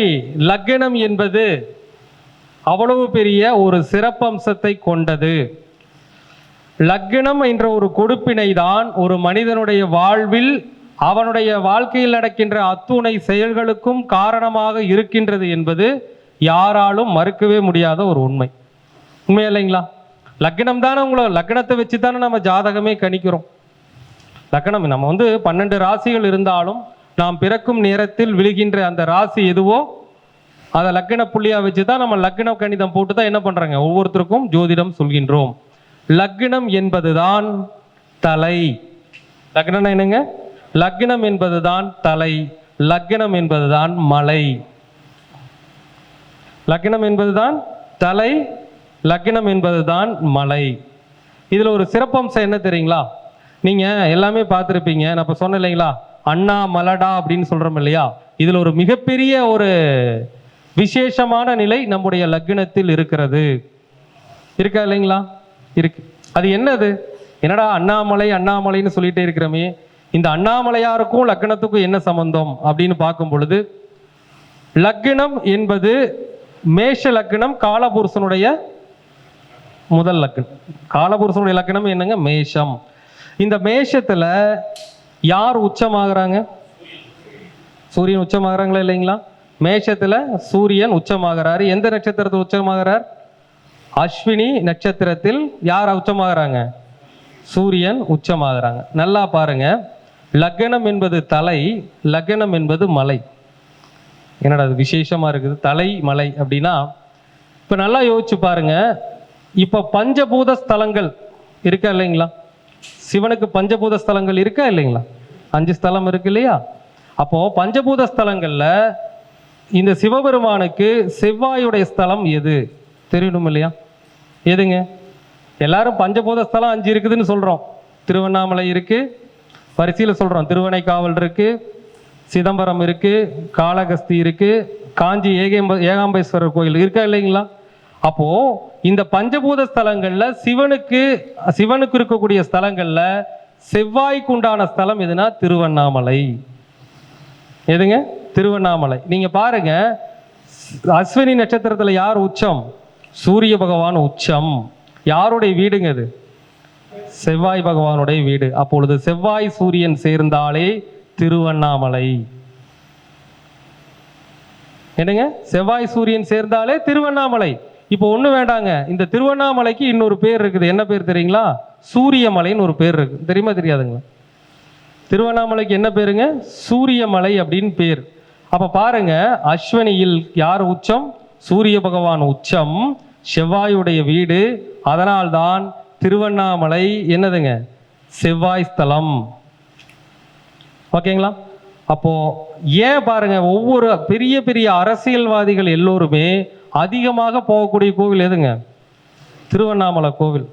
லக்னம் என்பது அவ்வளவு பெரிய ஒரு சிறப்பம்சத்தை கொண்டது. லக்னம் என்ற ஒரு கொடுப்பினை தான் ஒரு மனிதனுடைய வாழ்வில் அவனுடைய வாழ்க்கையில் நடக்கின்ற அத்துணை செயல்களுக்கும் காரணமாக இருக்கின்றது என்பது யாராலும் மறுக்கவே முடியாத ஒரு உண்மை. உண்மை இல்லைங்களா? லக்னம் தானே, உங்களை லக்னத்தை வச்சு தானே நம்ம ஜாதகமே கணிக்கிறோம். லக்னம் நம்ம 12 ராசிகள் இருந்தாலும் நாம் பிறக்கும் நேரத்தில் விழுகின்ற அந்த ராசி எதுவோ அதை லக்ன புள்ளியா வச்சு தான் நம்ம லக்ன கணிதம் போட்டு தான் என்ன பண்றாங்க, ஒவ்வொருத்தருக்கும் ஜோதிடம் சொல்கின்றோம். லக்னம் என்பதுதான் தலை. லக்னம் என்னங்க? லக்னம் என்பதுதான் தலை, லக்னம் என்பதுதான் மலை. லக்னம் என்பதுதான் தலை, லக்னம் என்பதுதான் மலை. இதுல ஒரு சிறப்பம்சம் என்ன தெரியுங்களா? நீங்க எல்லாமே பார்த்துருப்பீங்க. நான் இப்ப சொன்னேன் இல்லைங்களா, அண்ணா மலடா அப்படின்னு சொல்றோம் இல்லையா? இதுல ஒரு மிகப்பெரிய ஒரு விசேஷமான நிலை நம்முடைய லக்னத்தில் இருக்கிறது. இருக்கா இல்லைங்களா? இருக்கு. அது என்னது? என்னடா அண்ணாமலை அண்ணாமலைன்னு சொல்லிட்டே இருக்கிறோமே, இந்த அண்ணாமலையாருக்கும் லக்னத்துக்கும் என்ன சம்பந்தம் அப்படின்னு பார்க்கும் பொழுது, லக்னம் என்பது மேஷ லக்னம், காலபுருஷனுடைய முதல் லக்னம். காலபுருஷனுடைய லக்னம் என்னங்க? மேஷம். இந்த மேஷத்துல யார் உச்சமாகறாங்க? சூரியன் உச்சமாகறாங்களா இல்லைங்களா? மேஷத்துல சூரியன் உச்சமாகறாரு. எந்த நட்சத்திரத்தில் உச்சமாகறார்? அஸ்வினி நட்சத்திரத்தில் யார் உச்சமாகறாங்க? சூரியன் உச்சமாகறாங்க. நல்லா பாருங்க, லக்னம் என்பது தலை, லக்னம் என்பது மலை. என்னடா அது விசேஷமா இருக்குது, தலை மலை அப்படின்னா? இப்ப நல்லா யோசிச்சு பாருங்க. இப்ப பஞ்சபூத ஸ்தலங்கள் இருக்கா இல்லைங்களா? சிவனுக்கு பஞ்சபூத ஸ்தலங்கள் இருக்கா இல்லைங்களா? 5 ஸ்தலம் இருக்கு இல்லையா? அப்போ பஞ்சபூத ஸ்தலங்கள்ல இந்த சிவபெருமானுக்கு செவ்வாயுடைய ஸ்தலம் எது தெரியணும் இல்லையா? எதுங்க? எல்லாரும் பஞ்சபூத ஸ்தலம் 5 இருக்குதுன்னு சொல்றோம். திருவண்ணாமலை இருக்கு, வரிசையில சொல்றோம். திருவனைக்காவல் இருக்கு, சிதம்பரம் இருக்கு, காளகஸ்தி இருக்கு, காஞ்சி ஏகாம்பேஸ்வரர் கோயில் இருக்கா இல்லைங்களா? அப்போ இந்த பஞ்சபூத ஸ்தலங்கள்ல சிவனுக்கு இருக்கக்கூடிய ஸ்தலங்கள்ல செவ்வாய்க்கு உண்டான ஸ்தலம் எதுனா திருவண்ணாமலை. எதுங்க? திருவண்ணாமலை. நீங்க பாருங்க, அஸ்வினி நட்சத்திரத்துல யார் உச்சம்? சூரிய பகவான் உச்சம். யாருடைய வீடுங்க அது? செவ்வாய் பகவானுடைய வீடு. அப்பொழுது செவ்வாய் சூரியன் சேர்ந்தாலே திருவண்ணாமலை. என்னங்க? செவ்வாய் சூரியன் சேர்ந்தாலே திருவண்ணாமலை. இப்போ ஒண்ணு வேண்டாங்க, இந்த திருவண்ணாமலைக்கு இன்னொரு பேர் இருக்குது. என்ன பேர் தெரியுங்களா? சூரியமலைன்னு ஒரு பேர் இருக்கு. தெரியுமா தெரியாதுங்களா? திருவண்ணாமலைக்கு என்ன பேருங்க? சூரியமலை அப்படின்னு பேர். அப்ப பாருங்க, அஸ்வினியில் யார் உச்சம்? சூரிய பகவான் உச்சம், செவ்வாயுடைய வீடு. அதனால்தான் திருவண்ணாமலை என்னதுங்க? செவ்வாய் ஸ்தலம். ஓகேங்களா? அப்போ ஏன் பாருங்க, ஒவ்வொரு பெரிய பெரிய அரசியல்வாதிகள் எல்லோருமே அதிகமாக போகக்கூடிய கோவில் எதுங்க? திருவண்ணாமலை கோவில்.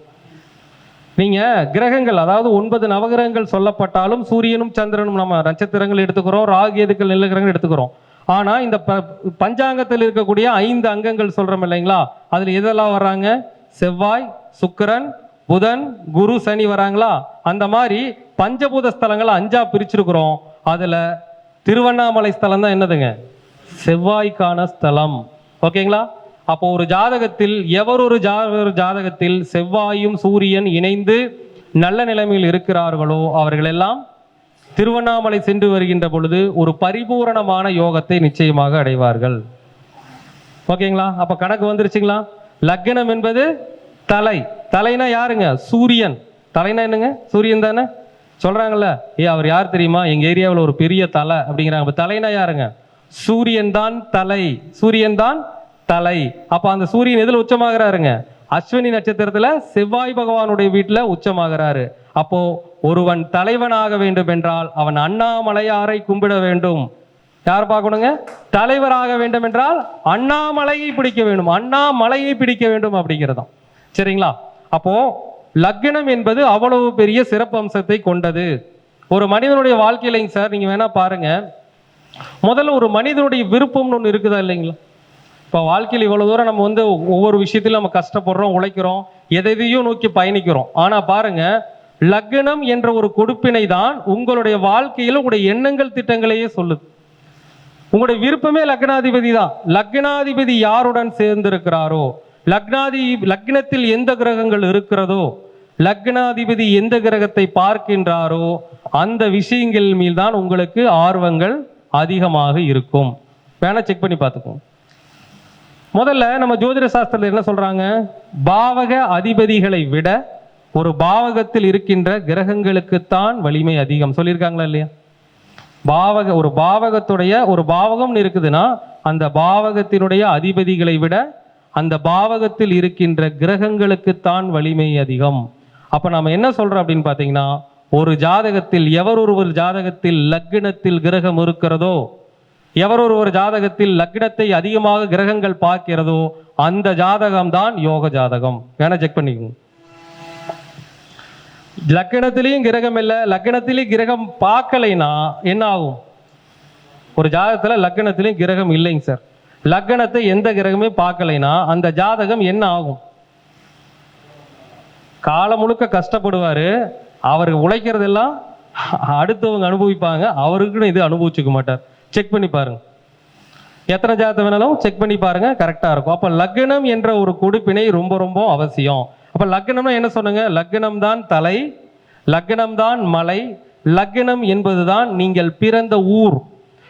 நீங்க கிரகங்கள், அதாவது 9 நவகிரகங்கள் சொல்லப்பட்டாலும் சூரியனும் சந்திரனும் நம்ம நட்சத்திரங்கள் எடுத்துக்கிறோம், ராகு கேதுக்கள் நிலகிரகங்கள் எடுத்துக்கிறோம். ஆனா இந்த பஞ்சாங்கத்தில் இருக்கக்கூடிய 5 அங்கங்கள் சொல்றோம் இல்லைங்களா, அதுல எதெல்லாம் வர்றாங்க? செவ்வாய், சுக்கிரன், புதன், குரு, சனி வராங்களா? அந்த மாதிரி பஞ்சபூத ஸ்தலங்களை 5ஆ பிரிச்சிருக்கிறோம். அதுல திருவண்ணாமலை ஸ்தலம் தான் என்னதுங்க? செவ்வாய்க்கான ஸ்தலம். ஓகேங்களா? அப்போ ஒரு ஜாதகத்தில் ஒரு ஜாதகத்தில் செவ்வாயும் சூரியன் இணைந்து நல்ல நிலைமையில் இருக்கிறார்களோ அவர்கள் எல்லாம் திருவண்ணாமலை சென்று வருகின்ற பொழுது ஒரு பரிபூரணமான யோகத்தை நிச்சயமாக அடைவார்கள். ஓகேங்களா? அப்ப கணக்கு வந்துருச்சுங்களா? லக்னம் என்பது தலை. தலைனா யாருங்க? சூரியன். தலைனா என்னங்க? சூரியன் தானே சொல்றாங்கல்ல. அவர் யார் தெரியுமா? எங்க ஏரியாவில் ஒரு பெரிய தலை அப்படிங்கிறாங்க. தலைனா யாருங்க? சூரியன் தான் தலை. சூரியன் தான் தலை. அப்ப அந்த சூரியன் எதுல உச்சமாகிறாருங்க? அஸ்வினி நட்சத்திரத்துல செவ்வாய் பகவானுடைய வீட்டுல உச்சமாகிறாரு. அப்போ ஒருவன் தலைவனாக வேண்டும் என்றால் அவன் அண்ணாமலையாரை கும்பிட வேண்டும். யார் பார்க்கணுங்க? தலைவராக வேண்டும் என்றால் அண்ணாமலையை பிடிக்க வேண்டும், அண்ணாமலையை பிடிக்க வேண்டும் அப்படிங்கிறதாம். சரிங்களா? அப்போ லக்னம் என்பது அவ்வளவு பெரிய சிறப்பம்சத்தை கொண்டது. ஒரு மனிதனுடைய வாழ்க்கையிலைங்க சார், நீங்க வேணா பாருங்க, முதல்ல ஒரு மனிதனுடைய விருப்பம்னு ஒன்று இருக்குதா இல்லைங்களா? இப்போ வாழ்க்கையில் இவ்வளவு தூரம் நம்ம ஒவ்வொரு விஷயத்திலும் நம்ம கஷ்டப்படுறோம், உழைக்கிறோம், எதையும் நோக்கி பயணிக்கிறோம். ஆனா பாருங்க, லக்னம் என்ற ஒரு கொடுப்பினை தான் உங்களுடைய வாழ்க்கையில் உங்களுடைய எண்ணங்கள் திட்டங்களையே சொல்லுது. உங்களுடைய விருப்பமே லக்னாதிபதி தான். லக்னாதிபதி யாருடன் சேர்ந்திருக்கிறாரோ, லக்னத்தில் எந்த கிரகங்கள் இருக்கிறதோ, லக்னாதிபதி எந்த கிரகத்தை பார்க்கின்றாரோ அந்த விஷயங்கள் மீது தான் உங்களுக்கு ஆர்வங்கள் அதிகமாக இருக்கும். வேணா செக் பண்ணி பார்த்துக்கோங்க. முதல்ல நம்ம ஜோதிட சாஸ்திரத்தில் என்ன சொல்றாங்க? பாவக அதிபதிகளை விட ஒரு பாவகத்தில் இருக்கின்ற கிரகங்களுக்குத்தான் வலிமை அதிகம் சொல்லியிருக்காங்களா இல்லையா? ஒரு பாவகத்துடைய ஒரு பாவகம் இருக்குதுன்னா அந்த பாவகத்தினுடைய அதிபதிகளை விட அந்த பாவகத்தில் இருக்கின்ற கிரகங்களுக்குத்தான் வலிமை அதிகம். அப்ப நம்ம என்ன சொல்றோம் அப்படின்னு பாத்தீங்கன்னா, ஒரு ஜாதகத்தில் எவரொருவர் ஜாதகத்தில் லக்னத்தில் கிரகம் இருக்கிறதோ, எவரொருவர் ஜாதகத்தில் லக்னத்தை அதிகமாக கிரகங்கள் பார்க்கிறதோ அந்த ஜாதகம் தான் யோக ஜாதகம். வேணா செக் பண்ணிக்கோங்க. லக்னத்திலையும் கிரகம் இல்லை, லக்னத்திலையும் கிரகம் பார்க்கலைன்னா என்ன ஆகும்? ஒரு ஜாதகத்தில் லக்னத்திலையும் கிரகம் இல்லைங்க சார், லக்னத்தை எந்த கிரகமே பார்க்கலைன்னா அந்த ஜாதகம் என்ன ஆகும்? காலம் முழுக்க கஷ்டப்படுவார், அவருக்கு உழைக்கிறதெல்லாம் அடுத்தவங்க அனுபவிப்பாங்க, அவருக்குன்னு இது அனுபவிச்சுக்க மாட்டார். செக் பண்ணி பாருங்க, எத்தனை ஜாதகம் வேணாலும் செக் பண்ணி பாருங்க, கரெக்டாக இருக்கும். அப்போ லக்னம் என்ற ஒரு கொடுப்பினை ரொம்ப ரொம்ப அவசியம். அப்போ லக்னம்னா என்ன சொன்னங்க? லக்னம் தான் தலை, லக்னம் தான் மலை, லக்னம் என்பதுதான் நீங்கள் பிறந்த ஊர்.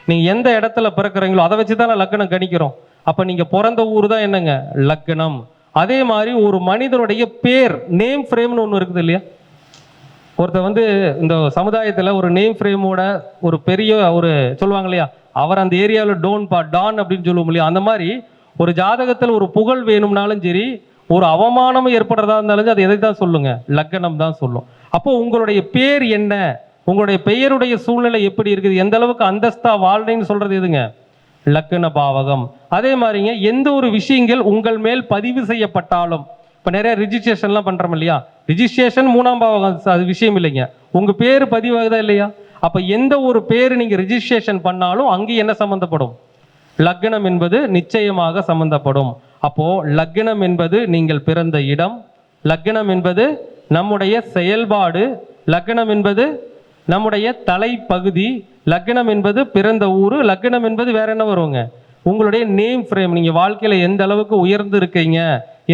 நீங்கள் எந்த இடத்துல பிறக்கிறீங்களோ அதை வச்சு தான் லக்னம் கணிக்கிறோம். அப்போ நீங்கள் பிறந்த ஊர் தான் என்னங்க? லக்னம். அதே மாதிரி ஒரு மனிதனுடைய பேர், நேம் ஃப்ரேம்னு ஒன்று இருக்குது இல்லையா? ஒருத்தர் வந்து இந்த சமுதாயத்தில் ஒரு நேம் ஃப்ரேமோட ஒரு பெரிய ஒரு சொல்லுவாங்க இல்லையா, அவர் அந்த ஏரியாவில் டான் அப்படின்னு சொல்லுவோம் இல்லையா? அந்த மாதிரி ஒரு ஜாதகத்தில் ஒரு புகழ் வேணும்னாலும் சரி, ஒரு அவமானம் ஏற்படுறதா இருந்தாலும் அது எதை தான் சொல்லுங்க? லக்னம் தான் சொல்லும். அப்போ உங்களுடைய பேர் என்ன, உங்களுடைய பெயருடைய சூழ்நிலை எப்படி இருக்குது, எந்த அளவுக்கு அந்தஸ்தா வாழ்றீங்கன்னு சொல்றது எதுங்க? லக்ன பாவகம். அதே மாதிரிங்க எந்த ஒரு விஷயங்கள் உங்கள் மேல் பதிவு செய்யப்பட்டாலும், இப்போ நிறைய ரிஜிஸ்ட்ரேஷன்லாம் பண்ணுறோம் இல்லையா, ரிஜிஸ்ட்ரேஷன் 3ஆம் பாவகம், அது விஷயம் இல்லைங்க, உங்கள் பேர் பதிவாகுதா இல்லையா? அப்போ எந்த ஒரு பேர் நீங்கள் ரிஜிஸ்ட்ரேஷன் பண்ணாலும் அங்கே என்ன சம்மந்தப்படும்? லக்னம் என்பது நிச்சயமாக சம்பந்தப்படும். அப்போ லக்னம் என்பது நீங்கள் பிறந்த இடம், லக்னம் என்பது நம்முடைய செயல்பாடு, லக்னம் என்பது நம்முடைய தலைப்பகுதி, லக்னம் என்பது பிறந்த ஊர், லக்னம் என்பது வேற என்ன வருவாங்க? உங்களுடைய நேம் ஃப்ரேம். நீங்கள் வாழ்க்கையில் எந்த அளவுக்கு உயர்ந்து இருக்கீங்க,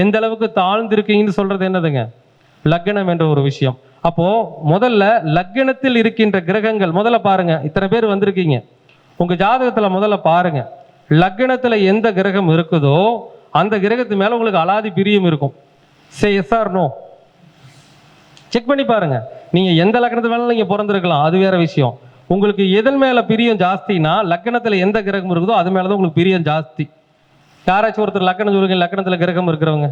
எந்த அளவுக்கு தாழ்ந்து இருக்கீங்கன்னு சொல்றது என்னதுங்க? லக்னம் என்ற ஒரு விஷயம். அப்போ முதல்ல லக்னத்தில் இருக்கின்ற கிரகங்கள் முதல்ல பாருங்க. இத்தனை பேர் வந்திருக்கீங்க, உங்க ஜாதகத்துல முதல்ல பாருங்க, லக்னத்துல எந்த கிரகம் இருக்குதோ அந்த கிரகத்து மேல உங்களுக்கு அலாதி பிரியம் இருக்கும். Say yes or no? Check பண்ணி பாருங்க. நீங்க எந்த லக்னத்து மேல நீங்க பிறந்திருக்கலாம், அது வேற விஷயம். உங்களுக்கு எதன் மேல பிரியம் ஜாஸ்தினா, லக்னத்துல எந்த கிரகம் இருக்குதோ அது மேலதான் உங்களுக்கு பிரியம் ஜாஸ்தி. யாராச்சும் ஒருத்தர் லக்னம் சொல்லுங்க, லக்னத்துல கிரகம் இருக்கிறவங்க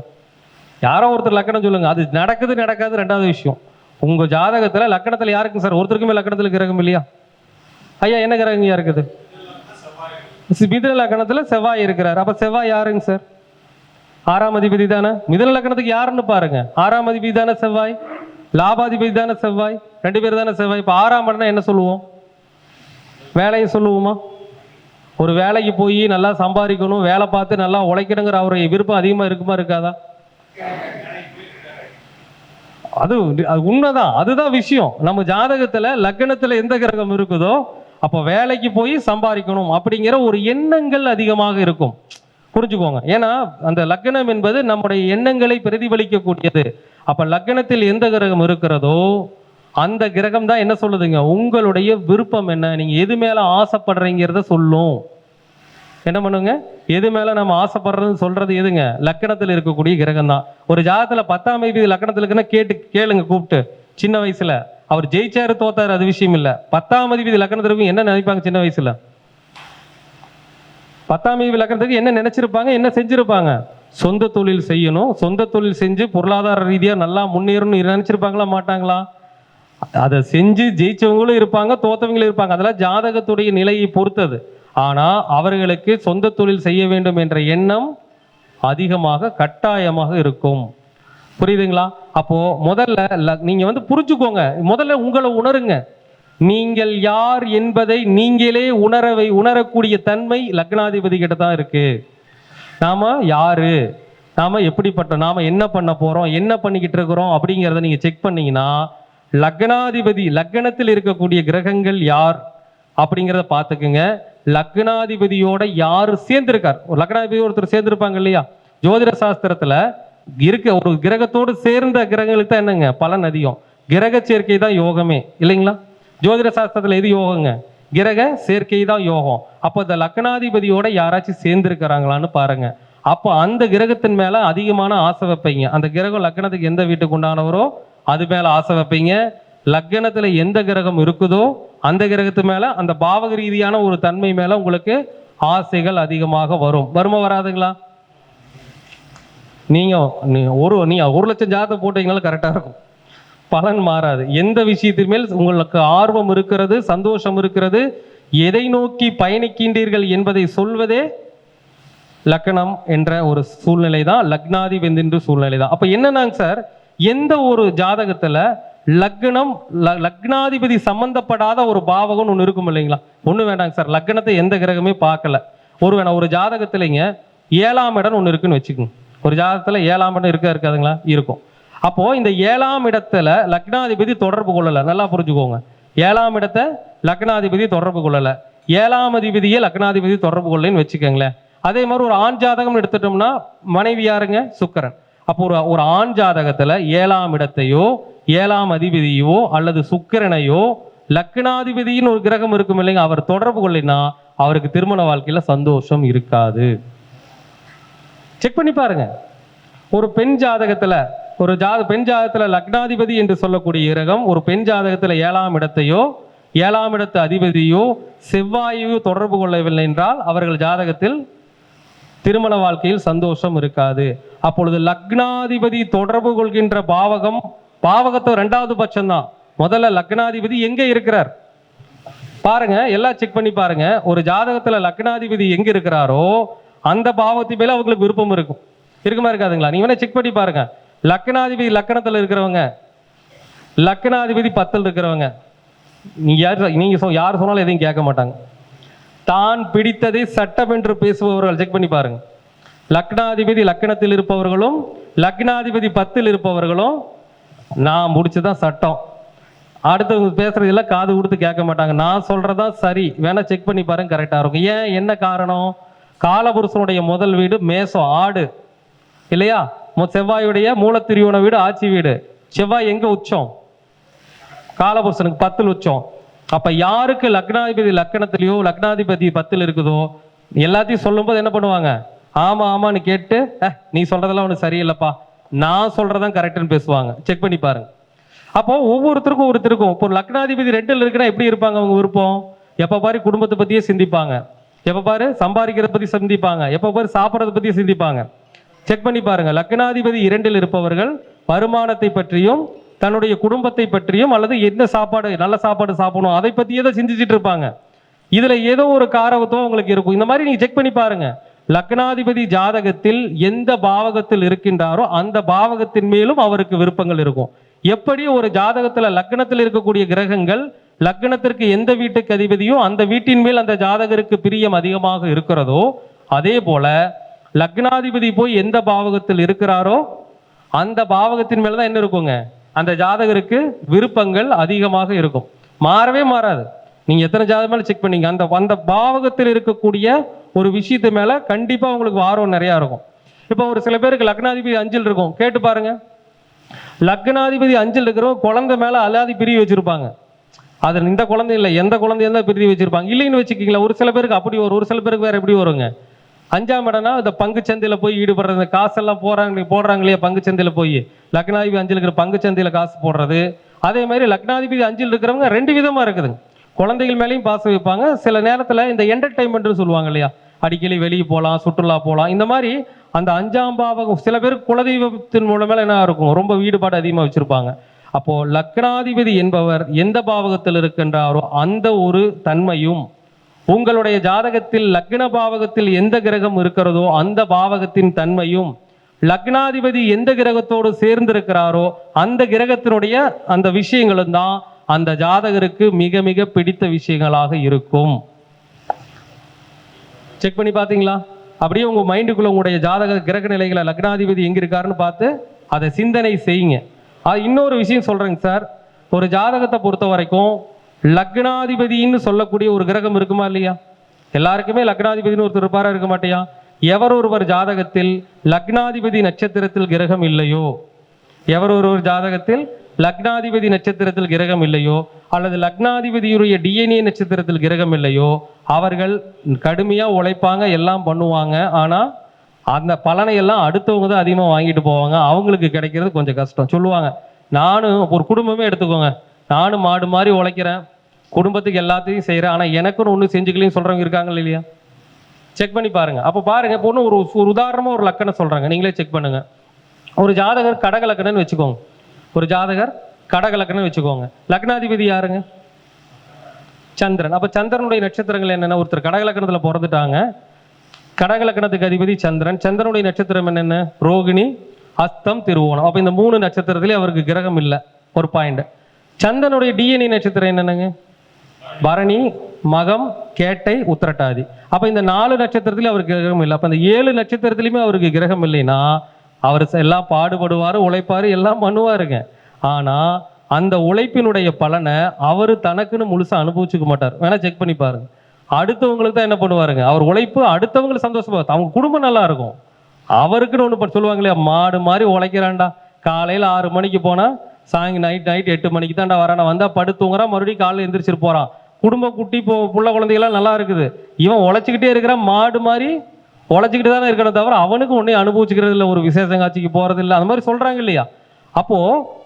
யாரோ ஒருத்தர் லக்னம் சொல்லுங்க. அது நடக்குது நடக்காது ரெண்டாவது விஷயம். உங்க ஜாதகத்துல லக்னத்துல யாருக்கும் சார் ஒருத்தருக்குமே லக்னத்துல கிரகம் இல்லையா? ஐயா என்ன கிரகம் இருக்குது? மிதுன லக்னத்துல செவ்வாய் இருக்கிறார். அப்ப செவ்வாய் யாருங்க சார்? 6ஆம் அதிபதி தானே. மிதுன லக்னத்துக்கு யாருன்னு பாருங்க, 6ஆம் அதிபதி தானே செவ்வாய், லாபாதிபதி தானே செவ்வாய், 2 பேர் தானே செவ்வாய். இப்போ 6ஆம் இடம்னா என்ன சொல்லுவோம்? வேலையை சொல்லுவோமா? ஒரு வேலைக்கு போய் நல்லா சம்பாதிக்கணும், வேலை பார்த்து நல்லா உழைக்கணுங்கிற அவருடைய விருப்பம் அதிகமாக இருக்குமா இருக்காதா? அது உண்மைதான், அதுதான் விஷயம். நம்ம ஜாதகத்துல லக்னத்துல எந்த கிரகம் இருக்குதோ அப்போ வேலைக்கு போய் சம்பாதிக்கணும் அப்படிங்கிற ஒரு எண்ணங்கள் அதிகமாக இருக்கும். புரிஞ்சுக்கோங்க. ஏன்னா அந்த லக்னம் என்பது நம்முடைய எண்ணங்களை பிரதிபலிக்கக்கூடியது. அப்ப லக்னத்தில் எந்த கிரகம் இருக்கிறதோ அந்த கிரகம் தான் என்ன சொல்லுதுங்க? உங்களுடைய விருப்பம் என்ன, நீங்க எது மேல ஆசைப்படுறீங்கிறத சொல்லும். என்ன பண்ணுங்க? எது மேல நம்ம ஆசைப்படுறதுன்னு சொல்றது எதுங்க? லக்னத்தில் இருக்கக்கூடிய கிரகம் தான். ஒரு ஜாதகத்துல 10ஆம் அதிபதி லக்னத்தில் இருக்குன்னா கேளுங்க கூப்பிட்டு. சின்ன வயசுல அவர் ஜெயிச்சாரு தோத்தாரு அது விஷயம் இல்ல, 10ஆம் அதிபதி லக்னத்திற்கு என்ன நினைப்பாங்க சின்ன வயசுல? 10ஆம் அதிபதி லக்னத்துக்கு என்ன நினைச்சிருப்பாங்க, என்ன செஞ்சிருப்பாங்க? சொந்த தொழில் செய்யணும், சொந்த தொழில் செஞ்சு பொருளாதார ரீதியா நல்லா முன்னேறணும் நினைச்சிருப்பாங்களா மாட்டாங்களா? அதை செஞ்சு ஜெயிச்சவங்களும் இருப்பாங்க, தோத்தவங்களும் இருப்பாங்க. அதெல்லாம் ஜாதகத்துடைய நிலையை பொறுத்தது. ஆனா அவர்களுக்கு சொந்த தொழில் செய்ய வேண்டும் என்ற எண்ணம் அதிகமாக கட்டாயமாக இருக்கும். புரியுதுங்களா? அப்போ முதல்ல நீங்க வந்து புரிஞ்சுக்கோங்க, முதல்ல உங்களை உணருங்க. நீங்கள் யார் என்பதை நீங்களே உணரக்கூடிய தன்மை லக்னாதிபதி கிட்ட தான் இருக்கு. நாம யாரு, நாம எப்படிப்பட்ட, நாம என்ன பண்ண போறோம், என்ன பண்ணிக்கிட்டு இருக்கிறோம் அப்படிங்கிறத நீங்க செக் பண்ணீங்கன்னா, லக்னாதிபதி லக்னத்தில் இருக்கக்கூடிய கிரகங்கள் யார் அப்படிங்கிறத பார்த்துக்குங்க. லக்னாதிபதியோட யாரு சேர்ந்திருக்கார், ஒரு லக்னாதிபதி ஒருத்தர் சேர்ந்திருப்பாங்க இல்லையா? ஜோதிட சாஸ்திரத்துல இருக்க ஒரு கிரகத்தோடு சேர்ந்த கிரகங்களுக்கு தான் என்னங்க பலன் அதிகம். கிரக சேர்க்கை தான் யோகமே இல்லைங்களா? ஜோதிட சாஸ்திரத்துல எது யோகங்க? கிரக சேர்க்கை தான் யோகம். அப்போ இந்த லக்னாதிபதியோட யாராச்சும் சேர்ந்திருக்கிறாங்களான்னு பாருங்க. அப்போ அந்த கிரகத்தின் மேல அதிகமான ஆசை வைப்பீங்க. அந்த கிரகம் லக்னத்துக்கு எந்த வீட்டுக்கு உண்டானவரோ அது மேல ஆசை வைப்பீங்க. லக்னத்துல எந்த கிரகம் இருக்குதோ அந்த கிரகத்து மேல, அந்த பாவக ரீதியான ஒரு தன்மை மேல உங்களுக்கு ஆசைகள் அதிகமாக வரும். வருமா வராதுங்களா? நீங்க 1 லட்சம் ஜாதகம் போட்டீங்கனாலும் கரெக்டா இருக்கும். பலன் மாறாது. எந்த விஷயத்தின் மேல் உங்களுக்கு ஆர்வம் இருக்கிறது, சந்தோஷம் இருக்கிறது, எதை நோக்கி பயணிக்கின்றீர்கள் என்பதை சொல்வதே லக்னம் என்ற ஒரு சூழ்நிலை தான், லக்னாதிபதி என்ற சூழ்நிலை தான். அப்ப என்னன்னாங்க சார், எந்த ஒரு ஜாதகத்துல லக்னம் லக்னாதிபதி சம்பந்தப்படாத ஒரு பாவகம் ஒன்று இருக்கும் இல்லைங்களா? ஒண்ணு வேண்டாங்க சார், லக்னத்தை எந்த கிரகமே பார்க்கல. ஒரு ஜாதகத்துலங்க 7ஆம் இடம் ஒன்று இருக்குன்னு வச்சுக்கோங்க. ஒரு ஜாதகத்துல 7ஆம் இடம் இருக்காதுங்களா? இருக்கும். அப்போ இந்த 7ஆம் இடத்துல லக்னாதிபதி தொடர்பு கொள்ளல. நல்லா புரிஞ்சுக்கோங்க, 7ஆம் இடத்தை லக்னாதிபதி தொடர்பு கொள்ளல, 7ஆம் அதிபதியே லக்னாதிபதி தொடர்பு கொள்ளலன்னு வச்சுக்கோங்களேன். அதே மாதிரி ஒரு ஆண் ஜாதகம் எடுத்துட்டோம்னா மனைவி யாருங்க? சுக்கிரன். அப்போ ஒரு ஆண் ஜாதகத்துல 7ஆம் இடத்தையோ 7ஆம் அதிபதியோ அல்லது சுக்கிரனையோ லக்னாதிபதியின் ஒரு கிரகம் இருக்கும் இல்லைங்க, அவர் தொடர்பு கொள்ளினா அவருக்கு திருமண வாழ்க்கையில சந்தோஷம் இருக்காது. செக் பண்ணி பாருங்க. ஒரு பெண் ஜாதகத்துல பெண் ஜாதகத்துல லக்னாதிபதி என்று சொல்லக்கூடிய கிரகம் ஒரு பெண் ஜாதகத்துல 7ஆம் இடத்தையோ 7ஆம் இடத்து அதிபதியோ செவ்வாயையோ தொடர்பு கொள்ளவில்லை என்றால் அவர்கள் ஜாதகத்தில் திருமண வாழ்க்கையில் சந்தோஷம் இருக்காது. அப்பொழுது லக்னாதிபதி தொடர்பு கொள்கின்ற பாவகத்தை 2வது பட்சம் தான். முதல்ல லக்னாதிபதி எங்க இருக்கிறார் பாருங்க, எல்லாம் செக் பண்ணி பாருங்க. ஒரு ஜாதகத்துல லக்னாதிபதி எங்க இருக்கிறாரோ அந்த பாவத்து மேல அவங்களுக்கு விருப்பம் இருக்குமா இருக்காதுங்களா? நீங்க வேணா செக் பண்ணி பாருங்க. லக்னாதிபதி லக்னத்துல இருக்கிறவங்க, லக்னாதிபதி 10ல் இருக்கிறவங்க, நீங்க யார் சொன்னாலும் எதையும் கேட்க மாட்டாங்க. தான் பிடித்ததை சட்டம் என்று பேசுபவர்கள் செக் பண்ணி பாருங்க. லக்னாதிபதி லக்னத்தில் இருப்பவர்களும் லக்னாதிபதி 10ல் இருப்பவர்களும் நான் முடிச்சுதான் சட்டம், அடுத்தவங்க பேசுறதெல்லாம் காது கொடுத்து கேட்க மாட்டாங்க. நான் சொல்றதா சரி, வேணா செக் பண்ணி பாருங்க, கரெக்டா இருக்கும். ஏன், என்ன காரணம்? காலபுருஷனுடைய முதல் வீடு மேசம், ஆடு இல்லையா? செவ்வாயுடைய மூலத்திரியோன வீடு ஆட்சி வீடு. செவ்வாய் எங்க உச்சம்? காலபுருஷனுக்கு 10ல் உச்சம். அப்ப யாருக்கு லக்னாதிபதி லக்னத்திலேயோ லக்னாதிபதி 10ல் இருக்குதோ எல்லாத்தையும் சொல்லும் போது என்ன பண்ணுவாங்க? ஆமா ஆமான்னு கேட்டு நீ சொல்றதெல்லாம் ஒண்ணு சரியில்லைப்பா, நான் சொல்றதான் கரெக்ட்னு பேசுவாங்க. செக் பண்ணி பாருங்க. அப்போ ஒவ்வொருத்தருக்கும் இப்போ லக்னாதிபதி 2ல் இருக்குன்னா எப்படி இருப்பாங்க அவங்க விருப்பம்? எப்ப பாரு குடும்பத்தை பத்தியே சிந்திப்பாங்க, எப்ப பாரு சம்பாதிக்கிறத பத்தி சிந்திப்பாங்க, எப்ப பாரு சாப்பிட்றத பத்தி சிந்திப்பாங்க. செக் பண்ணி பாருங்க. லக்னாதிபதி 2ல் இருப்பவர்கள் வருமானத்தை பற்றியும் தன்னுடைய குடும்பத்தை பற்றியும் அல்லது என்ன சாப்பாடு, நல்ல சாப்பாடு சாப்பிடணும் அதை பத்தியே தான் சிந்திச்சுட்டு இருப்பாங்க. இதுல ஏதோ ஒரு காரகத்துவம் உங்களுக்கு இருக்கும். இந்த மாதிரி நீங்க செக் பண்ணி பாருங்க. லக்னாதிபதி ஜாதகத்தில் எந்த பாவகத்தில் இருக்கின்றாரோ அந்த பாவகத்தின் மேலும் அவருக்கு விருப்பங்கள் இருக்கும். எப்படி ஒரு ஜாதகத்துல லக்னத்தில் இருக்கக்கூடிய கிரகங்கள் லக்னத்திற்கு எந்த வீட்டுக்கு அதிபதியோ அந்த வீட்டின் மேல் அந்த ஜாதகருக்கு பிரியம் அதிகமாக இருக்கிறதோ, அதே போல லக்னாதிபதி போய் எந்த பாவகத்தில் இருக்கிறாரோ அந்த பாவகத்தின் மேலதான் என்ன இருக்குங்க? அந்த ஜாதகருக்கு விருப்பங்கள் அதிகமாக இருக்கும். மாறவே மாறாது. நீங்க எத்தனை ஜாதகம் மேல செக் பண்ணீங்க, அந்த பாவகத்தில் இருக்கக்கூடிய ஒரு விஷயத்து மேல கண்டிப்பா உங்களுக்கு ஆர்வம் நிறைய இருக்கும். இப்போ ஒரு சில பேருக்கு லக்னாதிபதி 5ல் இருக்கும், கேட்டு பாருங்க. லக்னாதிபதி 5ல் இருக்கிறவங்க குழந்தை மேல அல்லாதி பிரிவு வச்சிருப்பாங்க. அது இந்த குழந்தை இல்லை, எந்த குழந்தைய தான் பிரிவு வச்சிருப்பாங்க. இல்லைன்னு வச்சுக்கீங்களா, ஒரு சில பேருக்கு அப்படி வரும், ஒரு சில பேருக்கு வேற எப்படி வருங்க? 5ஆம் இடம்னா இந்த பங்கு சந்தையில போய் ஈடுபடுறது, காசெல்லாம் போடுறாங்க இல்லையா பங்கு சந்தையில போய், லக்னாதிபதி 5ல் இருக்கிற பங்கு சந்தையில காசு போடுறது. அதே மாதிரி லக்னாதிபதி 5ல் இருக்கிறவங்க 2 விதமா இருக்குதுங்க. குழந்தைகள் மேலேயும் பாசம் வைப்பாங்க. சில நேரத்துல இந்த என்டர்டைன்மெண்ட்னு சொல்லுவாங்க இல்லையா, அடிக்கடி வெளியே போகலாம், சுற்றுலா போகலாம், இந்த மாதிரி அந்த 5ஆம் பாவகம். சில பேருக்கு குலதெய்வத்தின் மூலமே என்ன இருக்கும், ரொம்ப ஈடுபாடு அதிகமாக வச்சிருப்பாங்க. அப்போ லக்னாதிபதி என்பவர் எந்த பாவகத்தில் இருக்கின்றாரோ அந்த ஒரு தன்மையும், உங்களுடைய ஜாதகத்தில் லக்ன பாவகத்தில் எந்த கிரகம் இருக்கிறதோ அந்த பாவகத்தின் தன்மையும், லக்னாதிபதி எந்த கிரகத்தோடு சேர்ந்திருக்கிறாரோ அந்த கிரகத்தினுடைய அந்த விஷயங்களும் தான் அந்த ஜாதகருக்கு மிக மிக பிடித்த விஷயங்களாக இருக்கும். செக் பண்ணி பார்த்தீங்களா? அப்படியே உங்க மைண்டுக்குள்ள உங்களுடைய ஜாதக கிரக நிலைகளை லக்னாதிபதி எங்க இருக்காருன்னு பார்த்து அதை சிந்தனை செய்யுங்க. இன்னொரு விஷயம் சொல்றேங்க சார், ஒரு ஜாதகத்தை பொறுத்த வரைக்கும் லக்னாதிபதினு சொல்லக்கூடிய ஒரு கிரகம் இருக்குமா இல்லையா? எல்லாருக்குமே லக்னாதிபதினு ஒருத்தர் இருப்பாரா, இருக்க மாட்டியா? எவர் ஒருவர் ஜாதகத்தில் லக்னாதிபதி நட்சத்திரத்தில் கிரகம் இல்லையோ, எவர் ஒருவர் ஜாதகத்தில் லக்னாதிபதி நட்சத்திரத்தில் கிரகம் இல்லையோ அல்லது லக்னாதிபதியுடைய டிஎன்ஏ நட்சத்திரத்தில் கிரகம் இல்லையோ அவர்கள் கடுமையா உழைப்பாங்க, எல்லாம் பண்ணுவாங்க. ஆனா அந்த பலனை எல்லாம் அடுத்தவங்க தான் அதிகமாக வாங்கிட்டு போவாங்க. அவங்களுக்கு கிடைக்கிறது கொஞ்சம் கஷ்டம். சொல்லுவாங்க, நானும் ஒரு குடும்பமே எடுத்துக்கோங்க, நானும் மாடு மாதிரி உழைக்கிறேன், குடும்பத்துக்கு எல்லாத்தையும் செய்கிறேன், ஆனால் எனக்குன்னு ஒன்றும் செஞ்சுக்கலையும் சொல்கிறவங்க இருக்காங்க இல்லையா? செக் பண்ணி பாருங்க. அப்போ பாருங்க, இப்போ ஒன்று ஒரு உதாரணமாக ஒரு லக்கணம் சொல்கிறாங்க, நீங்களே செக் பண்ணுங்க. ஒரு ஜாதகர் கடக லக்கணம்னு வச்சுக்கோங்க. ஒரு ஜாதகர் கடக லக்னம் வச்சுக்கோங்க. லக்னாதிபதி யாருங்க? சந்திரன். அப்ப சந்திரனுடைய நட்சத்திரங்கள் என்னென்ன? ஒருத்தர் கடக லக்னத்துல பிறந்துட்டாங்க, கடக லக்னத்துக்கு அதிபதி சந்திரன். சந்திரனுடைய நட்சத்திரம் என்னென்ன? ரோகிணி, அஸ்தம், திருவோணம். அப்ப இந்த 3 நட்சத்திரத்திலே அவருக்கு கிரகம் இல்லை. ஒரு பாயிண்ட். சந்திரனுடைய டிஎன்ஏ நட்சத்திரம் என்னென்னங்க? பரணி, மகம், கேட்டை, உத்திரட்டாதி. அப்ப இந்த 4 நட்சத்திரத்திலே அவருக்கு கிரகம் இல்லை. அப்ப இந்த 7 நட்சத்திரத்திலுமே அவருக்கு கிரகம் இல்லைன்னா அவர் எல்லாம் பாடுபடுவாரு, உழைப்பாரு, எல்லாம் பண்ணுவாருங்க. ஆனா அந்த உழைப்பினுடைய பலனை அவர் தனக்குன்னு முழுசா அனுபவிச்சுக்க மாட்டார். வேணா செக் பண்ணி பாருங்க. அடுத்தவங்களுக்கு தான் என்ன பண்ணுவாருங்க, அவர் உழைப்பு அடுத்தவங்களுக்கு சந்தோஷமா, அவங்க குடும்பம் நல்லா இருக்கும். அவருக்குன்னு ஒன்று சொல்லுவாங்க இல்லையா, மாடு மாதிரி உழைக்கிறான்டா, காலையில் 6 மணிக்கு போனா நைட் 8 மணிக்கு தான்டா வரானா, வந்தா படுத்துங்கிறான், மறுபடியும் காலையில் எந்திரிச்சிட்டு போறான். குடும்ப குட்டி புள்ள குழந்தைகள்லாம் நல்லா இருக்குது. இவன் உழைச்சிக்கிட்டே இருக்கிறான், மாடு மாதிரி உழைச்சிக்கிட்டு தானே இருக்கணும், தவிர அவனுக்கு ஒன்றே அனுபவிச்சுக்கிறது இல்லை, ஒரு விசேஷ காட்சிக்கு போறது இல்லை, அந்த மாதிரி சொல்றாங்க இல்லையா. அப்போ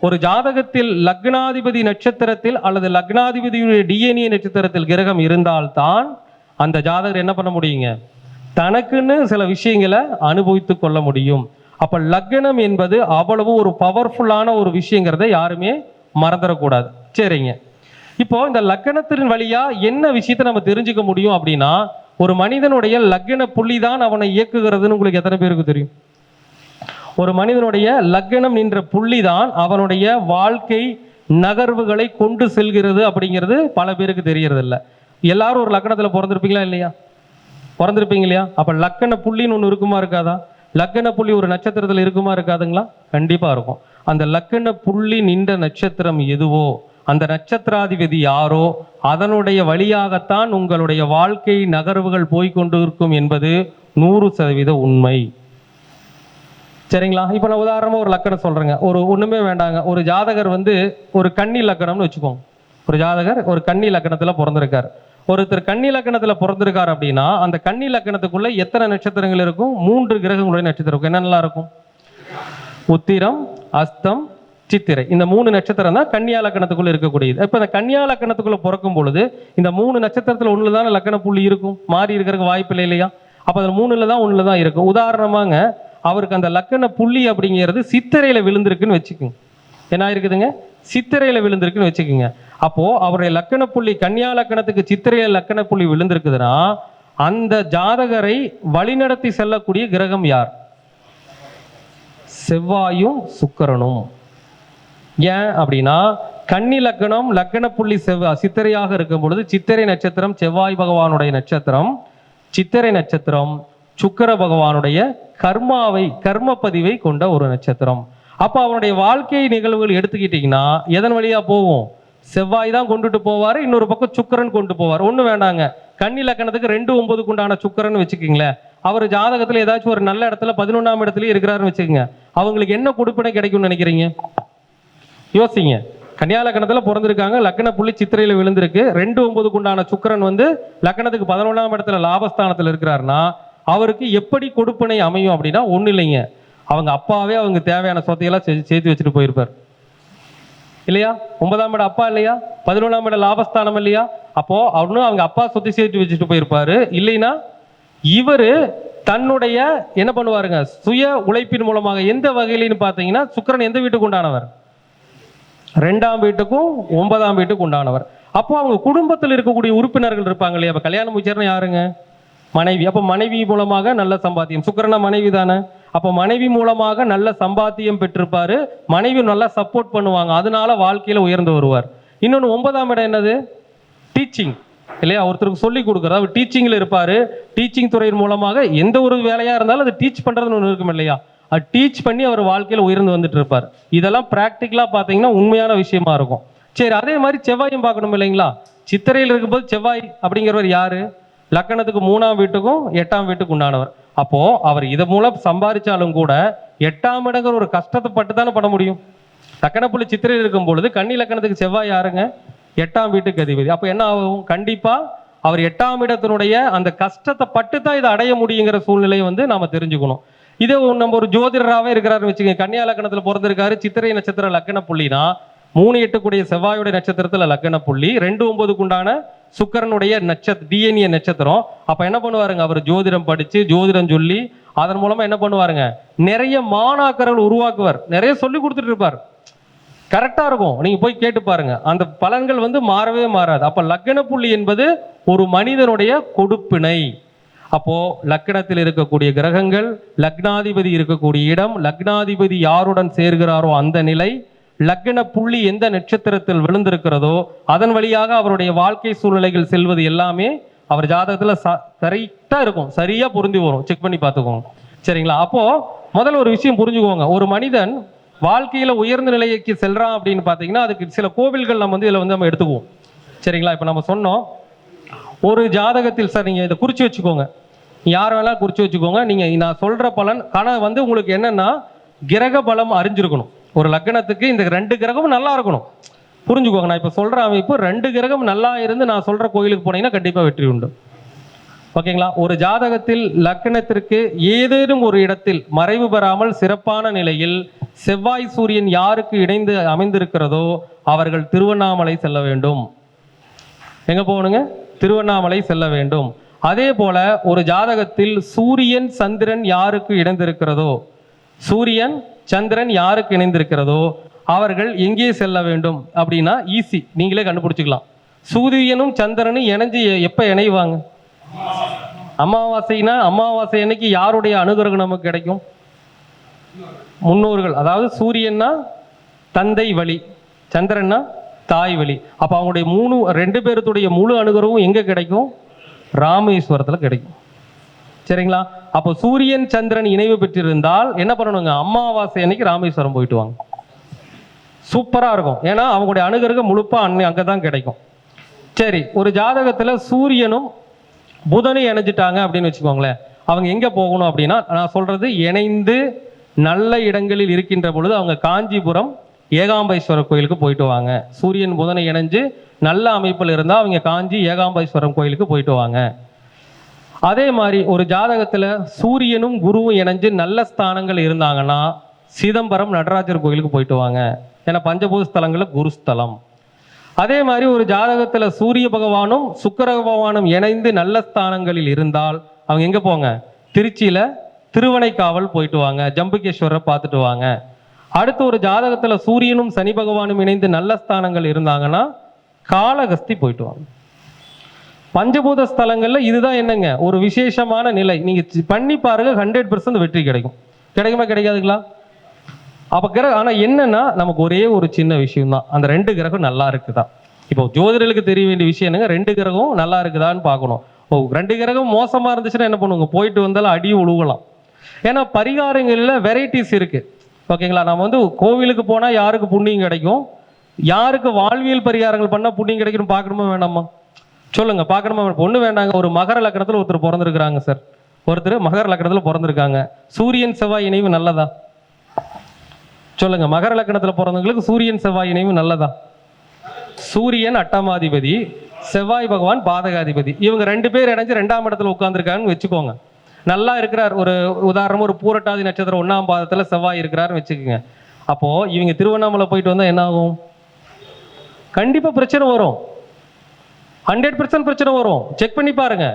ஒரு ஜாதகத்தில் லக்னாதிபதி நட்சத்திரத்தில் அல்லது லக்னாதிபதியுடைய டிஎன்ஏ நட்சத்திரத்தில் கிரகம் இருந்தால்தான் அந்த ஜாதகர் என்ன பண்ண முடியுங்க, தனக்குன்னு சில விஷயங்களை அனுபவித்து கொள்ள முடியும். அப்ப லக்னம் என்பது அவ்வளவு ஒரு பவர்ஃபுல்லான ஒரு விஷயங்கிறத யாருமே மறந்துடக்கூடாது. சரிங்க, இப்போ இந்த லக்னத்தின் வழியா என்ன விஷயத்தை நம்ம தெரிஞ்சுக்க முடியும் அப்படின்னா, ஒரு மனிதனுடைய லக்ன புள்ளி தான் அவனை இயக்குகிறதுன்னு உங்களுக்கு எத்தனை பேருக்கு தெரியும்? ஒரு மனிதனுடைய லக்னம் என்ற புள்ளி தான் அவனுடைய வாழ்க்கை நகர்வுகளை கொண்டு செல்கிறது அப்படிங்கிறது பல பேருக்கு தெரியறது இல்லை. எல்லாரும் ஒரு லக்னத்துல பிறந்திருப்பீங்களா இல்லையா? பிறந்திருப்பீங்க இல்லையா? அப்ப லக்ன புள்ளின்னு ஒன்று இருக்குமா இருக்காதா? லக்ன புள்ளி ஒரு நட்சத்திரத்தில் இருக்குமா இருக்காதுங்களா? கண்டிப்பா இருக்கும். அந்த லக்ன புள்ளி நின்ற நட்சத்திரம் எதுவோ, அந்த நட்சத்திராதிபதி யாரோ, அதனுடைய வழியாகத்தான் உங்களுடைய வாழ்க்கை நகர்வுகள் போய்கொண்டு இருக்கும் என்பது 100% உண்மை. சரிங்களா? இப்போ நான் உதாரணமா ஒரு லக்கணம் சொல்றேங்க. ஒண்ணுமே வேண்டாங்க. ஒரு ஜாதகர் ஒரு கன்னி லக்கணம்னு வச்சுக்கோங்க. ஒரு ஜாதகர் ஒரு கன்னி லக்கணத்துல பிறந்திருக்காரு. ஒருத்தர் கன்னி லக்கணத்துல பிறந்திருக்காரு அப்படின்னா அந்த கன்னி லக்கணத்துக்குள்ள எத்தனை நட்சத்திரங்கள் இருக்கும்? 3 கிரகங்களுடைய நட்சத்திரம். என்னென்னலாம் இருக்கும்? உத்திரம், அஸ்தம், சித்திரை. இந்த 3 நட்சத்திரம் தான் கன்னியா லக்கணத்துக்குள்ள இருக்கக்கூடியது. இப்ப இந்த கன்னியா லக்கணத்துக்குள்ள பிறக்கும் பொழுது இந்த 3 நட்சத்திரத்துல ஒண்ணுல தான் லக்கண புள்ளி இருக்கும், மாறி இருக்கிறதுக்கு வாய்ப்பு இல்லை இல்லையா? அப்ப அது 3ல தான் ஒண்ணுல தான் இருக்கும். உதாரணமாங்க, அவருக்கு அந்த லக்கண புள்ளி அப்படிங்கிறது சித்திரையில விழுந்திருக்குன்னு வச்சுக்கோங்க. என்ன இருக்குதுங்க? சித்திரையில விழுந்திருக்குன்னு வச்சுக்கோங்க. அப்போ அவருடைய லக்கண புள்ளி கன்னியா லக்கணத்துக்கு சித்திரையில லக்கண புள்ளி விழுந்திருக்குதுன்னா அந்த ஜாதகரை வழிநடத்தி செல்லக்கூடிய கிரகம் யார்? செவ்வாயும் சுக்கிரனும். ஏன் அப்படின்னா கன்னி லக்கணம் லக்கண புள்ளி சித்திரையாக இருக்கும் பொழுது சித்திரை நட்சத்திரம் செவ்வாய் பகவானுடைய நட்சத்திரம், சித்திரை நட்சத்திரம் சுக்கிர பகவானுடைய கர்ம பதிவை கொண்ட ஒரு நட்சத்திரம். அப்ப அவனுடைய வாழ்க்கை நிகழ்வுகள் எடுத்துக்கிட்டீங்கன்னா எதன் வழியா போவோம்? செவ்வாய் தான் கொண்டுட்டு போவாரு, இன்னொரு பக்கம் சுக்கிரன் கொண்டு போவார். ஒண்ணு வேண்டாங்க, கன்னி லக்கணத்துக்கு 2-9 உண்டான சுக்கிரன் வச்சுக்கீங்களேன். அவர் ஜாதகத்துல ஏதாச்சும் ஒரு நல்ல இடத்துல 11ஆம் இடத்துலயே இருக்கிறாருன்னு வச்சுக்கோங்க. அவங்களுக்கு என்ன கொடுப்பினை கிடைக்கும்னு நினைக்கிறீங்க? யோசிங்க. கன்னியா லக்கணத்துல பிறந்திருக்காங்க, லக்கண புள்ளி சித்திரையில விழுந்திருக்கு, 2-9 உண்டான சுக்கிரன் லக்கணத்துக்கு 11ஆம் இடத்துல லாபஸ்தானத்துல இருக்கிறாருன்னா அவருக்கு எப்படி கொடுப்பினை அமையும் அப்படின்னா ஒண்ணு இல்லைங்க, அவங்க அப்பாவே அவங்க தேவையான சொத்தையெல்லாம் சேர்த்து வச்சுட்டு போயிருப்பார் இல்லையா? 9ஆம் இடம் அப்பா இல்லையா? 11ஆம் இடம் லாபஸ்தானம் இல்லையா? அப்போ அவங்க அப்பா சொத்தை சேர்த்து வச்சுட்டு போயிருப்பாரு. இல்லைன்னா இவரு தன்னுடைய என்ன பண்ணுவாருங்க, சுய உழைப்பின் மூலமாக. எந்த வகையிலன்னு பார்த்தீங்கன்னா சுக்கிரன் எந்த வீட்டுக்கு உண்டானவர்? 2ஆம் வீட்டுக்கும் 9ஆம் வீட்டுக்கு உண்டானவர். அப்போ அவங்க குடும்பத்தில் இருக்கக்கூடிய உறுப்பினர்கள் இருப்பாங்க இல்லையா? அப்ப கல்யாணம் முடிச்சாருன்னா யாருங்க? மனைவி. அப்ப மனைவி மூலமாக நல்ல சம்பாத்தியம். சுக்கிரனா மனைவி தானே. அப்ப மனைவி மூலமாக நல்ல சம்பாத்தியம் பெற்றிருப்பாரு, மனைவி நல்லா சப்போர்ட் பண்ணுவாங்க, அதனால வாழ்க்கையில உயர்ந்து வருவார். இன்னொன்னு 9ஆம் இடம் என்னது? டீச்சிங் இல்லையா? ஒருத்தருக்கு சொல்லி கொடுக்குறது. அவர் டீச்சிங்ல இருப்பாரு. டீச்சிங் துறையின் மூலமாக எந்த ஒரு வேலையா இருந்தாலும் அதை டீச் பண்றதுன்னு ஒன்று இருக்கும் இல்லையா? அது டீச் பண்ணி அவர் வாழ்க்கையில உயர்ந்து வந்துட்டு இருப்பார். இதெல்லாம் பிராக்டிக்கலா பார்த்தீங்கன்னா உண்மையான விஷயமா இருக்கும். சரி, அதே மாதிரி செவ்வாயும் பார்க்கணும் இல்லைங்களா? சித்திரையில் இருக்கும்போது செவ்வாய் அப்படிங்கிறவர் யாரு? லக்கணத்துக்கு 3ஆம் வீட்டுக்கும் 8ஆம் வீட்டுக்கு உண்டானவர். அப்போ அவர் இதை மூலம் சம்பாதிச்சாலும் கூட 8ஆம் இடங்கிற ஒரு கஷ்டத்தை பட்டு தானே பண்ண முடியும். லக்கணப்புள்ளி சித்திரையில் இருக்கும் பொழுது கன்னி லக்கணத்துக்கு செவ்வாய் யாருங்க? 8ஆம் வீட்டுக்கு அதிபதி. அப்போ என்ன ஆகும்? கண்டிப்பா அவர் 8ஆம் இடத்தினுடைய அந்த கஷ்டத்தை பட்டு தான் இதை அடைய முடியுங்கிற சூழ்நிலையை நாம தெரிஞ்சுக்கணும். இதே நம்ம ஒரு ஜோதிடராகவே இருக்கிறாருன்னு வச்சுக்கோங்க. கன்னியா லக்கணத்துல பிறந்திருக்காரு, சித்திரை நட்சத்திர லக்கண புள்ளினா 3-8 கூடிய செவ்வாயுடைய நட்சத்திரத்துல லக்கண புள்ளி, 2-9 உண்டான சுக்கிரனுடைய டிஎன்ஏ நட்சத்திரம். அப்ப என்ன பண்ணுவாருங்க, அவர் ஜோதிடம் படிச்சு ஜோதிடம் சொல்லி அதன் மூலமா என்ன பண்ணுவாருங்க, நிறைய மாணாக்கர்கள் உருவாக்குவார், நிறைய சொல்லி கொடுத்துட்டு இருப்பார். கரெக்டா இருக்கும். நீங்க போய் கேட்டு பாருங்க, அந்த பலன்கள் வந்து மாறவே மாறாது. அப்ப லக்ன புள்ளி என்பது ஒரு மனிதனுடைய கொடுப்பினை. அப்போ லக்னத்தில் இருக்கக்கூடிய கிரகங்கள், லக்னாதிபதி இருக்கக்கூடிய இடம், லக்னாதிபதி யாருடன் சேர்கிறாரோ அந்த நிலை, லக்ன புள்ளி எந்த நட்சத்திரத்தில் விழுந்திருக்கிறதோ அதன் வழியாக அவருடைய வாழ்க்கை சூழ்நிலைகள் செல்வது எல்லாமே அவர் ஜாதகத்துல கரெக்டா இருக்கும், சரியா பொருந்தி வரும். செக் பண்ணி பார்த்துக்கோங்க, சரிங்களா? அப்போ முதல்ல ஒரு விஷயம் புரிஞ்சுக்கோங்க, ஒரு மனிதன் வாழ்க்கையில உயர்ந்த நிலைக்கு செல்றான் அப்படின்னு பார்த்தீங்கன்னா அதுக்கு சில கோவில்கள் நம்ம வந்து இதில் வந்து நம்ம எடுத்துக்குவோம், சரிங்களா? இப்போ நம்ம சொன்னோம் ஒரு ஜாதகத்தில், சார் நீங்கள் இதை குறித்து வச்சுக்கோங்க, யார் வேணாலும் குறித்து வச்சுக்கோங்க. நீங்கள் நான் சொல்கிற பலன் ஆனால் வந்து உங்களுக்கு என்னென்னா கிரக பலம் அறிஞ்சிருக்கணும். ஒரு லக்னத்துக்கு இந்த 2 கிரகமும் நல்லா இருக்கணும், புரிஞ்சுக்கோங்க. நான் இப்போ சொல்கிற அமைப்பு 2 கிரகம் நல்லா இருந்து நான் சொல்கிற கோயிலுக்கு போனீங்கன்னா கண்டிப்பாக வெற்றி உண்டு, ஓகேங்களா? ஒரு ஜாதகத்தில் லக்னத்திற்கு ஏதேனும் ஒரு இடத்தில் மறைவு பெறாமல் சிறப்பான நிலையில் செவ்வாய் சூரியன் யாருக்கு இணைந்து அமைந்திருக்கிறதோ அவர்கள் திருவண்ணாமலை செல்ல வேண்டும். எங்க போகணுங்க? திருவண்ணாமலை செல்ல வேண்டும். அதே போல ஒரு ஜாதகத்தில் சூரியன் சந்திரன் யாருக்கு இணைந்திருக்கிறதோ, சூரியன் சந்திரன் யாருக்கு இணைந்திருக்கிறதோ அவர்கள் எங்கே செல்ல வேண்டும் அப்படின்னா ஈஸி, நீங்களே கண்டுபிடிச்சிக்கலாம். சூரியனும் சந்திரனும் இணைஞ்சு எப்ப இணைவாங்க? அமாவாசைனா அமாவாசை அன்னைக்கு யாருடைய அனுகிரகம் நமக்கு கிடைக்கும்? முன்னோர்கள். அதாவது சூரியன்னா தந்தை வழி, சந்திரன்னா தாய் வழி. அப்ப அவங்களுடைய 2 பேருடைய முழு அனுகிரகமும் எங்க கிடைக்கும்? ராமேஸ்வரத்துல கிடைக்கும், சரிங்களா? அப்போ சூரியன் சந்திரன் இணைவு பெற்றிருந்தால் என்ன பண்ணணுங்க? அமாவாசை அன்னைக்கு ராமேஸ்வரம் போயிட்டு வாங்க, சூப்பரா இருக்கும். ஏன்னா அவங்களுடைய அனுகிரகம் முழுப்பா அங்கதான் கிடைக்கும். சரி, ஒரு ஜாதகத்துல சூரியனும் புதனும் இணைஞ்சிட்டாங்க அப்படின்னு வச்சுக்கோங்களேன், அவங்க எங்க போகணும் அப்படின்னா, நான் சொல்றது இணைந்து நல்ல இடங்களில் இருக்கின்ற பொழுது அவங்க காஞ்சிபுரம் ஏகாம்பேஸ்வரர் கோயிலுக்கு போயிட்டு வாங்க. சூரியன் புதனை இணைஞ்சு நல்ல அமைப்பில் இருந்தால் அவங்க காஞ்சி ஏகாம்பேஸ்வரம் கோயிலுக்கு போயிட்டு வாங்க. அதே மாதிரி ஒரு ஜாதகத்தில் சூரியனும் குருவும் இணைஞ்சு நல்ல ஸ்தானங்கள் இருந்தாங்கன்னா சிதம்பரம் நடராஜர் கோயிலுக்கு போயிட்டு வாங்க, ஏன்னா பஞ்சபூத ஸ்தலங்களில் குருஸ்தலம். அதே மாதிரி ஒரு ஜாதகத்தில் சூரிய பகவானும் சுக்கிர பகவானும் இணைந்து நல்ல ஸ்தானங்களில் இருந்தால் அவங்க எங்கே போங்க? திருச்சியில் திருவனைக்காவல் போயிட்டு வாங்க, ஜம்புகேஸ்வரரை பார்த்துட்டு வாங்க. அடுத்து ஒரு ஜாதகத்தில் சூரியனும் சனி பகவானும் இணைந்து நல்ல ஸ்தானங்கள் இருந்தாங்கன்னா காளகஸ்தி போயிட்டு வாங்க. பஞ்சபூத ஸ்தலங்கள்ல இதுதான் என்னங்க ஒரு விசேஷமான நிலை. நீங்க பண்ணி பாருங்க, 100% வெற்றி கிடைக்கும். கிடைக்குமா கிடைக்காதுங்களா? அப்ப கிரகம் ஆனா என்னன்னா நமக்கு ஒரே ஒரு சின்ன விஷயம் தான், அந்த 2 கிரகம் நல்லா இருக்குதா. இப்போ ஜோதிடர்களுக்கு தெரிய வேண்டிய விஷயம் என்னங்க, 2 கிரகம் நல்லா இருக்குதான்னு பார்க்கணும். 2 கிரகம் மோசமா இருந்துச்சுன்னா என்ன பண்ணுவாங்க? போயிட்டு வந்தாலும் அடி உழுவலாம். ஏன்னா பரிகாரங்கள்ல வெரைட்டிஸ் இருக்கு, ஓகேங்களா? நம்ம வந்து கோவிலுக்கு போனா யாருக்கு புண்ணியம் கிடைக்கும், யாருக்கு வாழ்வியல் பரிகாரங்கள் பண்ணா புண்ணியம் கிடைக்கும் பார்க்கணுமா வேண்டாமா? சொல்லுங்க, பார்க்கணுமா? ஒண்ணு வேண்டாங்க. ஒரு மகர லக்னத்துல ஒருத்தர் பிறந்திருக்கிறாங்க சார், ஒருத்தர் மகர லக்னத்துல பிறந்திருக்காங்க, சூரியன் செவ்வாய் இணைவு நல்லதா? சொல்லுங்க, மகர லக்னத்துல பிறந்தவங்களுக்கு சூரியன் செவ்வாய் இணைவு நல்லதா? சூரியன் அட்டமாதிபதி, செவ்வாய் பகவான் பாதகாதிபதி, இவங்க 2 பேர் இணைஞ்சு 2ஆம் இடத்துல உட்கார்ந்துருக்காங்கன்னு வச்சுக்கோங்க. நல்லா இருக்கிறார். ஒரு உதாரணம், ஒரு பூரட்டாதி நட்சத்திரம் 1ஆம் பாதத்துல செவ்வாய் இருக்கிறாருன்னு வச்சுக்கோங்க. அப்போ இவங்க திருவண்ணாமலை போயிட்டு வந்தா என்ன ஆகும்? கண்டிப்பா பிரச்சனை வரும், 100% பிரச்சனை வரும். செக் பண்ணி பாருங்க.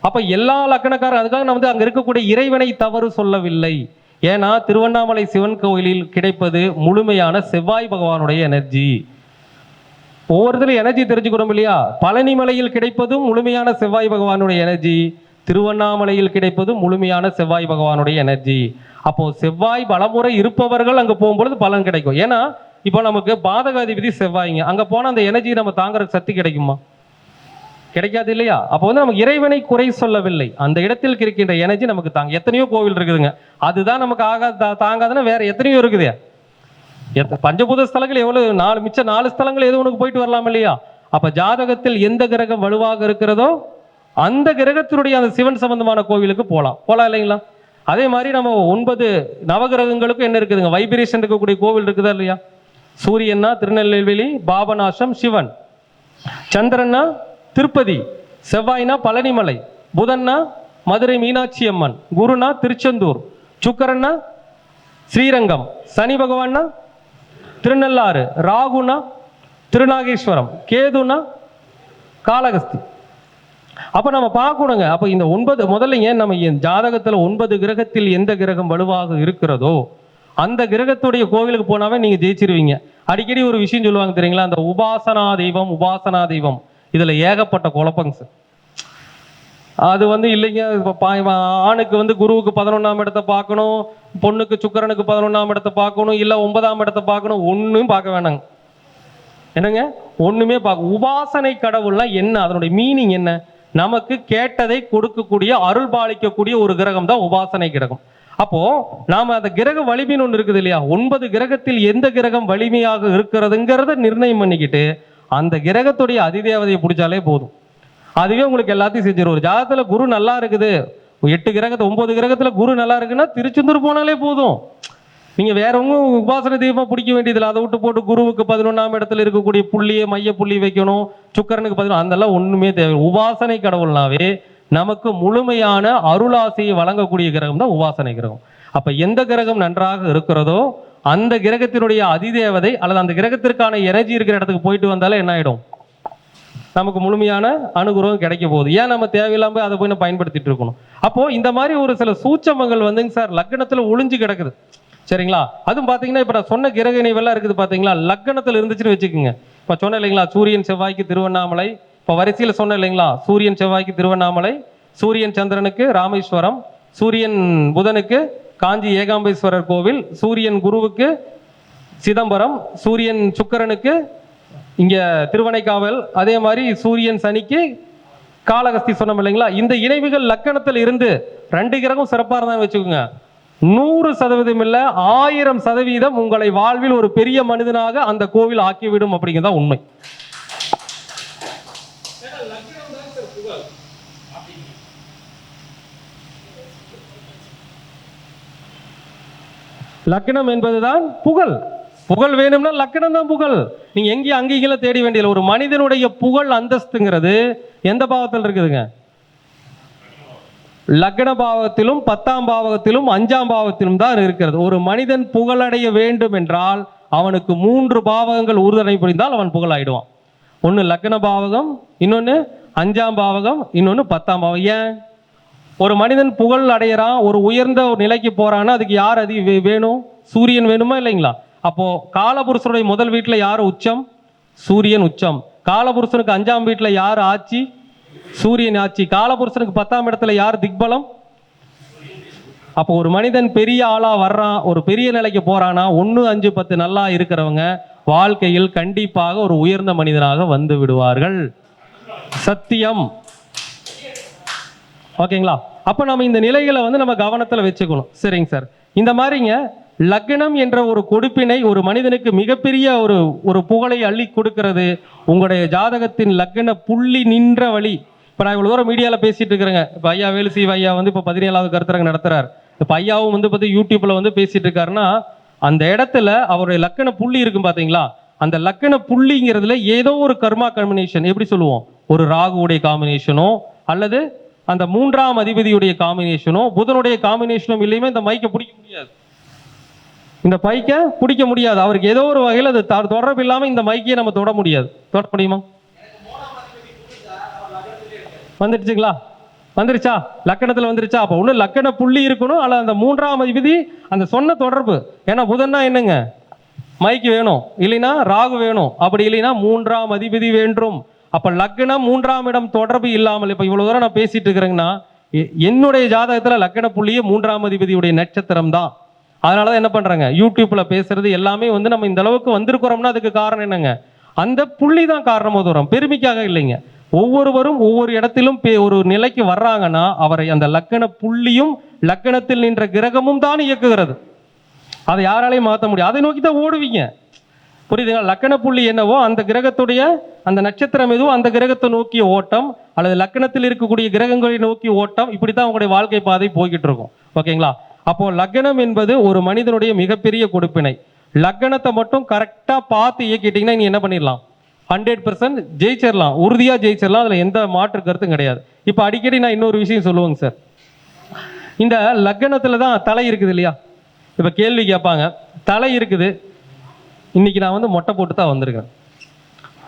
அப்ப எல்லா லக்கணக்காரரும், அதுக்காக நான் வந்து அங்க இருக்கக்கூடிய இறைவனை தவறு சொல்லவில்லை. ஏன்னா திருவண்ணாமலை சிவன் கோயிலில் கிடைப்பது முழுமையான செவ்வாய் பகவானுடைய எனர்ஜி. ஒவ்வொருத்தரும் எனர்ஜி தெரிஞ்சுக்கணும் இல்லையா? பழனி மலையில் கிடைப்பதும் முழுமையான செவ்வாய் பகவானுடைய எனர்ஜி, திருவண்ணாமலையில் கிடைப்பதும் முழுமையான செவ்வாய் பகவானுடைய எனர்ஜி. அப்போ செவ்வாய் பலமுறை இருப்பவர்கள் அங்க போகும்பொழுது பலன் கிடைக்கும். ஏன்னா இப்போ நமக்கு பாதகாதிபதி செவ்வாய்ங்க, அங்க போனா அந்த எனர்ஜி நம்ம தாங்குற சக்தி கிடைக்குமா? கிடைக்காது இல்லையா? அப்போ வந்து நமக்கு இறைவனை குறை சொல்லவில்லை, அந்த இடத்தில் இருக்கின்ற எனர்ஜி நமக்கு தாங்க. எத்தனையோ கோவில் இருக்குதுங்க, அதுதான் நமக்கு தாங்காதுன்னா வேற எத்தனையோ இருக்குது. பஞ்சபூத ஸ்தலங்கள் எவ்வளவு, மிச்ச 4 ஸ்தலங்கள் எது உனக்கு போயிட்டு வரலாம் இல்லையா? அப்ப ஜாதகத்தில் எந்த கிரகம் வலுவாக இருக்கிறதோ அந்த கிரகத்தினுடைய அந்த சிவன் சம்பந்தமான கோவிலுக்கு போகலாம் இல்லைங்களா? அதே மாதிரி நம்ம 9 நவகிரகங்களுக்கும் என்ன இருக்குதுங்க, வைப்ரேஷன் இருக்கக்கூடிய கோவில் இருக்குதா இல்லையா? சூரியன்னா திருநெல்வேலி பாபநாசம் சிவன், சந்திரன்னா திருப்பதி, செவ்வாய்னா பழனிமலை, புதன்னா மதுரை மீனாட்சி அம்மன், குருனா திருச்செந்தூர், சுக்கரன்னா ஸ்ரீரங்கம், சனி பகவான்னா திருநள்ளாறு, ராகுனா திருநாகேஸ்வரம், கேதுனா காளகஸ்தி. அப்ப நம்ம பார்க்கணுங்க. அப்ப இந்த 9 முதல்ல ஏன் நம்ம ஜாதகத்துல 9 கிரகத்தில் எந்த கிரகம் வலுவாக இருக்கிறதோ அந்த கிரகத்துடைய கோவிலுக்கு போனாவே நீங்க ஜெயிச்சிருவீங்க. அடிக்கடி ஒரு விஷயம் சொல்லுவாங்க தெரியுங்களா, அந்த உபாசனா தெய்வம் இதுல ஏகப்பட்ட குழப்பங்க சார். அது இல்லைங்க, ஆணுக்கு குருவுக்கு 11ஆம் இடத்தை பார்க்கணும், பொண்ணுக்கு சுக்கிரனுக்கு 11ஆம் இடத்தை பார்க்கணும், இல்ல 9ஆம் இடத்தை பார்க்கணும், ஒண்ணும் பார்க்க வேணாங்க. என்னங்க, ஒண்ணுமே பார்க்க. உபாசனை கடவுள்னா என்ன, அதனுடைய மீனிங் என்ன? நமக்கு கேட்டதை கொடுக்கக்கூடிய, அருள் பாலிக்கக்கூடிய ஒரு கிரகம் தான் உபாசனை கிரகம். அப்போ நாம அந்த கிரக வலிமைன்னு ஒன்று இருக்குது இல்லையா, 9 கிரகத்தில் எந்த கிரகம் வலிமையாக இருக்கிறதுங்கிறத நிர்ணயம் பண்ணிக்கிட்டு அந்த கிரகத்துடைய அதிதேவதையை பிடிச்சாலே போதும், அதுவே உங்களுக்கு எல்லாத்தையும் செஞ்சிடும். ஒரு ஜாதகத்துல குரு நல்லா இருக்குது, 8 கிரகத்தை 9 கிரகத்துல குரு நல்லா இருக்குன்னா திருச்செந்தூர் போனாலே போதும். நீங்க வேற உபாசனை தெய்வமா பிடிக்க வேண்டியதில்லை. அதை விட்டு போட்டு குருவுக்கு 11ஆம் இடத்துல இருக்கக்கூடிய புள்ளியை மைய புள்ளி வைக்கணும், சுக்கரனுக்கு 11, அதெல்லாம் ஒண்ணுமே தேவை. உபாசனை கடவுள்னாவே நமக்கு முழுமையான அருளாசையை வழங்கக்கூடிய கிரகம் தான் உபாசனை கிரகம். அப்ப எந்த கிரகம் நன்றாக இருக்கிறதோ அந்த கிரகத்தினுடைய அதிதேவதை அல்லது அந்த கிரகத்திற்கான எனர்ஜி இருக்கிற இடத்துக்கு போயிட்டு வந்தாலே என்ன ஆயிடும், நமக்கு முழுமையான அனுகிரகம் கிடைக்க போகுது. ஏன் நம்ம தேவையில்லாம அதை போய் பயன்படுத்திட்டு இருக்கணும்? அப்போ இந்த மாதிரி ஒரு சில சூட்சமங்கள் சார் லக்னத்துல ஒளிஞ்சு கிடக்குது, சரிங்களா? அதுவும் பாத்தீங்கன்னா இப்ப நான் சொன்ன கிரக இணைவெல்லாம் இருக்குது பாத்தீங்களா, லக்னத்துல இருந்துச்சுன்னு வச்சுக்கோங்க. இப்ப சொன்ன இல்லைங்களா, சூரியன் செவ்வாய்க்கு திருவண்ணாமலை, இப்ப வரிசையில சொன்ன இல்லைங்களா, சூரியன் செவ்வாய்க்கு திருவண்ணாமலை, சூரியன் சந்திரனுக்கு ராமேஸ்வரம், சூரியன் புதனுக்கு காஞ்சி ஏகாம்பேஸ்வரர் கோவில், சூரியன் குருவுக்கு சிதம்பரம், சூரியன் சுக்கிரனுக்கு இங்க திருவனைக்காவல், அதே மாதிரி சூரியன் சனிக்கு காளகஸ்தி சொன்னோம் இல்லைங்களா. இந்த இணைவுகள் லக்கணத்தில் இருந்து 2 கிரகம் சிறப்பா இருந்தான்னு வச்சுக்கோங்க, 100% இல்ல 1000% உங்களை வாழ்வில் ஒரு பெரிய மனிதனாக அந்த கோவில் ஆக்கிவிடும் அப்படிங்கிறதா உண்மை. லக்னம் என்பதுதான் புகழ். புகழ் வேணும்னா லக்னம் தான் புகழ். நீங்க எங்கேயும் அங்கீகளை தேடி வேண்டியதில்லை. ஒரு மனிதனுடைய புகழ் அந்தஸ்துங்கிறது எந்த பாவத்தில் இருக்குதுங்க? லக்ன பாவத்திலும் 10ஆம் பாவத்திலும் 5ஆம் பாவத்திலும் தான் இருக்கிறது. ஒரு மனிதன் புகழடைய வேண்டும் என்றால் அவனுக்கு 3 பாவகங்கள் உறுதுணை புரிந்தால் அவன் புகழாயிடுவான். ஒன்று லக்ன பாவகம், இன்னொன்று 5ஆம் பாவகம், இன்னொன்று 10ஆம் பாவகம். ஏன் ஒரு மனிதன் புகழ் அடையிறான், ஒரு உயர்ந்த ஒரு நிலைக்கு போறான்னா அதுக்கு யார் வேணும்? சூரியன் வேணுமா இல்லைங்களா? அப்போ காலபுருஷனுடைய முதல் வீட்டுல யார் உச்சம்? சூரியன் உச்சம். காலபுருஷனுக்கு 5ஆம் வீட்டுல யார் ஆட்சி? சூரியன் ஆட்சி. காலபுருஷனுக்கு 10ஆம் இடத்துல யார் திக்பலம்? அப்போ ஒரு மனிதன் பெரிய ஆளா வர்றான், ஒரு பெரிய நிலைக்கு போறானா 1, 5, 10 நல்லா இருக்கிறவங்க வாழ்க்கையில் கண்டிப்பாக ஒரு உயர்ந்த மனிதனாக வந்து விடுவார்கள். சத்தியம். ஓகேங்களா? அப்ப நம்ம இந்த நிலைகளை நம்ம கவனத்துல வச்சுக்கணும். சரிங்க சார். இந்த மாதிரிங்க லக்னம் என்ற ஒரு கொடுப்பினை ஒரு மனிதனுக்கு மிகப்பெரிய ஒரு புகழை அள்ளி கொடுக்கிறது உங்களுடைய ஜாதகத்தின் லக்ன புள்ளி நின்ற வழி. இப்ப நான் இவ்வளவு தூரம் மீடியால பேசிட்டு இருக்கிறேங்க. இப்ப ஐயா வேலுசி ஐயா இப்ப 17வது கருத்தரங்கு நடத்துறாரு. இப்ப ஐயாவும் பார்த்து யூடியூப்ல பேசிட்டு இருக்காருன்னா அந்த இடத்துல அவருடைய லக்ன புள்ளி இருக்கும் பாத்தீங்களா, அந்த லக்ன புள்ளிங்கிறதுல ஏதோ ஒரு கர்மா காம்பினேஷன், எப்படி சொல்லுவோம், ஒரு ராகுவுடைய காம்பினேஷனோ அல்லது அந்த 3ஆம் அதிபதியுடைய காம்பினேஷனோ புதனுடைய காம்பினேஷனும் இல்லையுமே இந்த மைக்கை பிடிக்க முடியாது. இந்த பைக்கை பிடிக்க முடியாது. அவருக்கு ஏதோ ஒரு வகையில் அது தொடர்பு இல்லாம இந்த மைக்கையை நம்ம தொட முடியாது. தொட முடியுமா? வந்துடுச்சுங்களா? வந்துருச்சா? லக்கணத்துல வந்துருச்சா? அப்ப ஒண்ணு லக்கண புள்ளி இருக்கணும், அல்ல அந்த 3ஆம் அதிபதி அந்த சொன்ன தொடர்பு. ஏன்னா புதன்னா என்னங்க, மைக்கு வேணும், இல்லைன்னா ராகு வேணும், அப்படி இல்லைன்னா 3ஆம் அதிபதி வேண்டும். அப்ப லக்னம் 3ஆம் இடம் தொடர்பு இல்லாமல் இப்ப இவ்வளவு தூரம் நான் பேசிட்டு இருக்கிறேங்கன்னா என்னுடைய ஜாதகத்துல லக்ன புள்ளியே 3ஆம் அதிபதியுடைய நட்சத்திரம் தான். அதனாலதான் என்ன பண்றாங்க, யூடியூப்ல பேசுறது எல்லாமே நம்ம இந்த அளவுக்கு வந்திருக்கிறோம்னா அதுக்கு காரணம் என்னங்க, அந்த புள்ளி தான் காரணமாக வரும், பெருமைக்காக இல்லைங்க. ஒவ்வொருவரும் ஒவ்வொரு இடத்திலும் ஒரு நிலைக்கு வர்றாங்கன்னா அவரை அந்த லக்கண புள்ளியும் லக்கணத்தில் நின்ற கிரகமும் தான் இயக்குகிறது. அதை யாராலையும் மாற்ற முடியும். அதை நோக்கி தான் ஓடுவீங்க. புரியுதுங்களா? லக்கண புள்ளி என்னவோ அந்த கிரகத்துடைய அந்த நட்சத்திரம் எதுவோ அந்த கிரகத்தை நோக்கிய ஓட்டம் அல்லது லக்கணத்தில் இருக்கக்கூடிய கிரகங்களை நோக்கி ஓட்டம், இப்படித்தான் உங்களுடைய வாழ்க்கை பாதை போய்கிட்டு இருக்கும். ஓகேங்களா? அப்போ லக்னம் என்பது ஒரு மனிதனுடைய மிகப்பெரிய கொடுப்பினை. லக்னத்தை மட்டும் கரெக்டா பார்த்து இயக்கிட்டீங்கன்னா நீ என்ன பண்ணிடலாம், 100% ஜெயிச்சிடலாம், உறுதியா ஜெயிச்சிடலாம். அதுல எந்த மாற்று கருத்தும் கிடையாது. இப்ப அடிக்கடி நான் இன்னொரு விஷயம் சொல்லுவேங்க சார். இந்த லக்னத்துல தான் தலை இருக்குது இல்லையா? இப்ப கேள்வி கேட்பாங்க, தலை இருக்குது, இன்னைக்கு நான் மொட்டை போட்டு தான் வந்திருக்கேன்,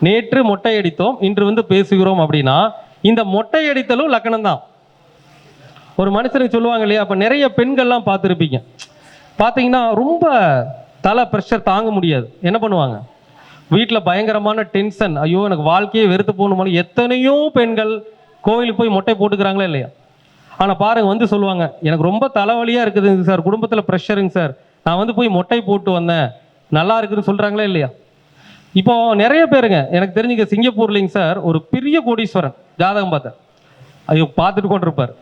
நேற்று மொட்டை அடித்தோம், இன்று பேசுகிறோம் அப்படின்னா இந்த மொட்டை அடித்தலும் லக்னம் தான். ஒரு மனுஷனுக்கு சொல்லுவாங்க இல்லையா? அப்ப நிறைய பெண்கள்லாம் பார்த்துருப்பீங்க, பார்த்தீங்கன்னா ரொம்ப தலை ப்ரெஷர் தாங்க முடியாது. என்ன பண்ணுவாங்க? வீட்டில் பயங்கரமான டென்ஷன், ஐயோ எனக்கு வாழ்க்கையே வெறுத்து போகணுமான்னு எத்தனையோ பெண்கள் கோயிலுக்கு போய் மொட்டை போட்டுக்கிறாங்களா இல்லையா? ஆனால் பாருங்க, வந்து சொல்லுவாங்க, எனக்கு ரொம்ப தலைவலியாக இருக்குதுங்க சார், குடும்பத்தில் ப்ரெஷருங்க சார், நான் வந்து போய் மொட்டை போட்டு வந்தேன், நல்லா இருக்குதுன்னு சொல்கிறாங்களே இல்லையா? இப்போ நிறைய பேருங்க எனக்கு தெரிஞ்சுக்க, சிங்கப்பூர்லிங்க சார் ஒரு பெரிய கோடீஸ்வரன் ஜாதகம் பார்த்தேன், ஐயோ பார்த்துட்டு கொண்டு இருப்பார்.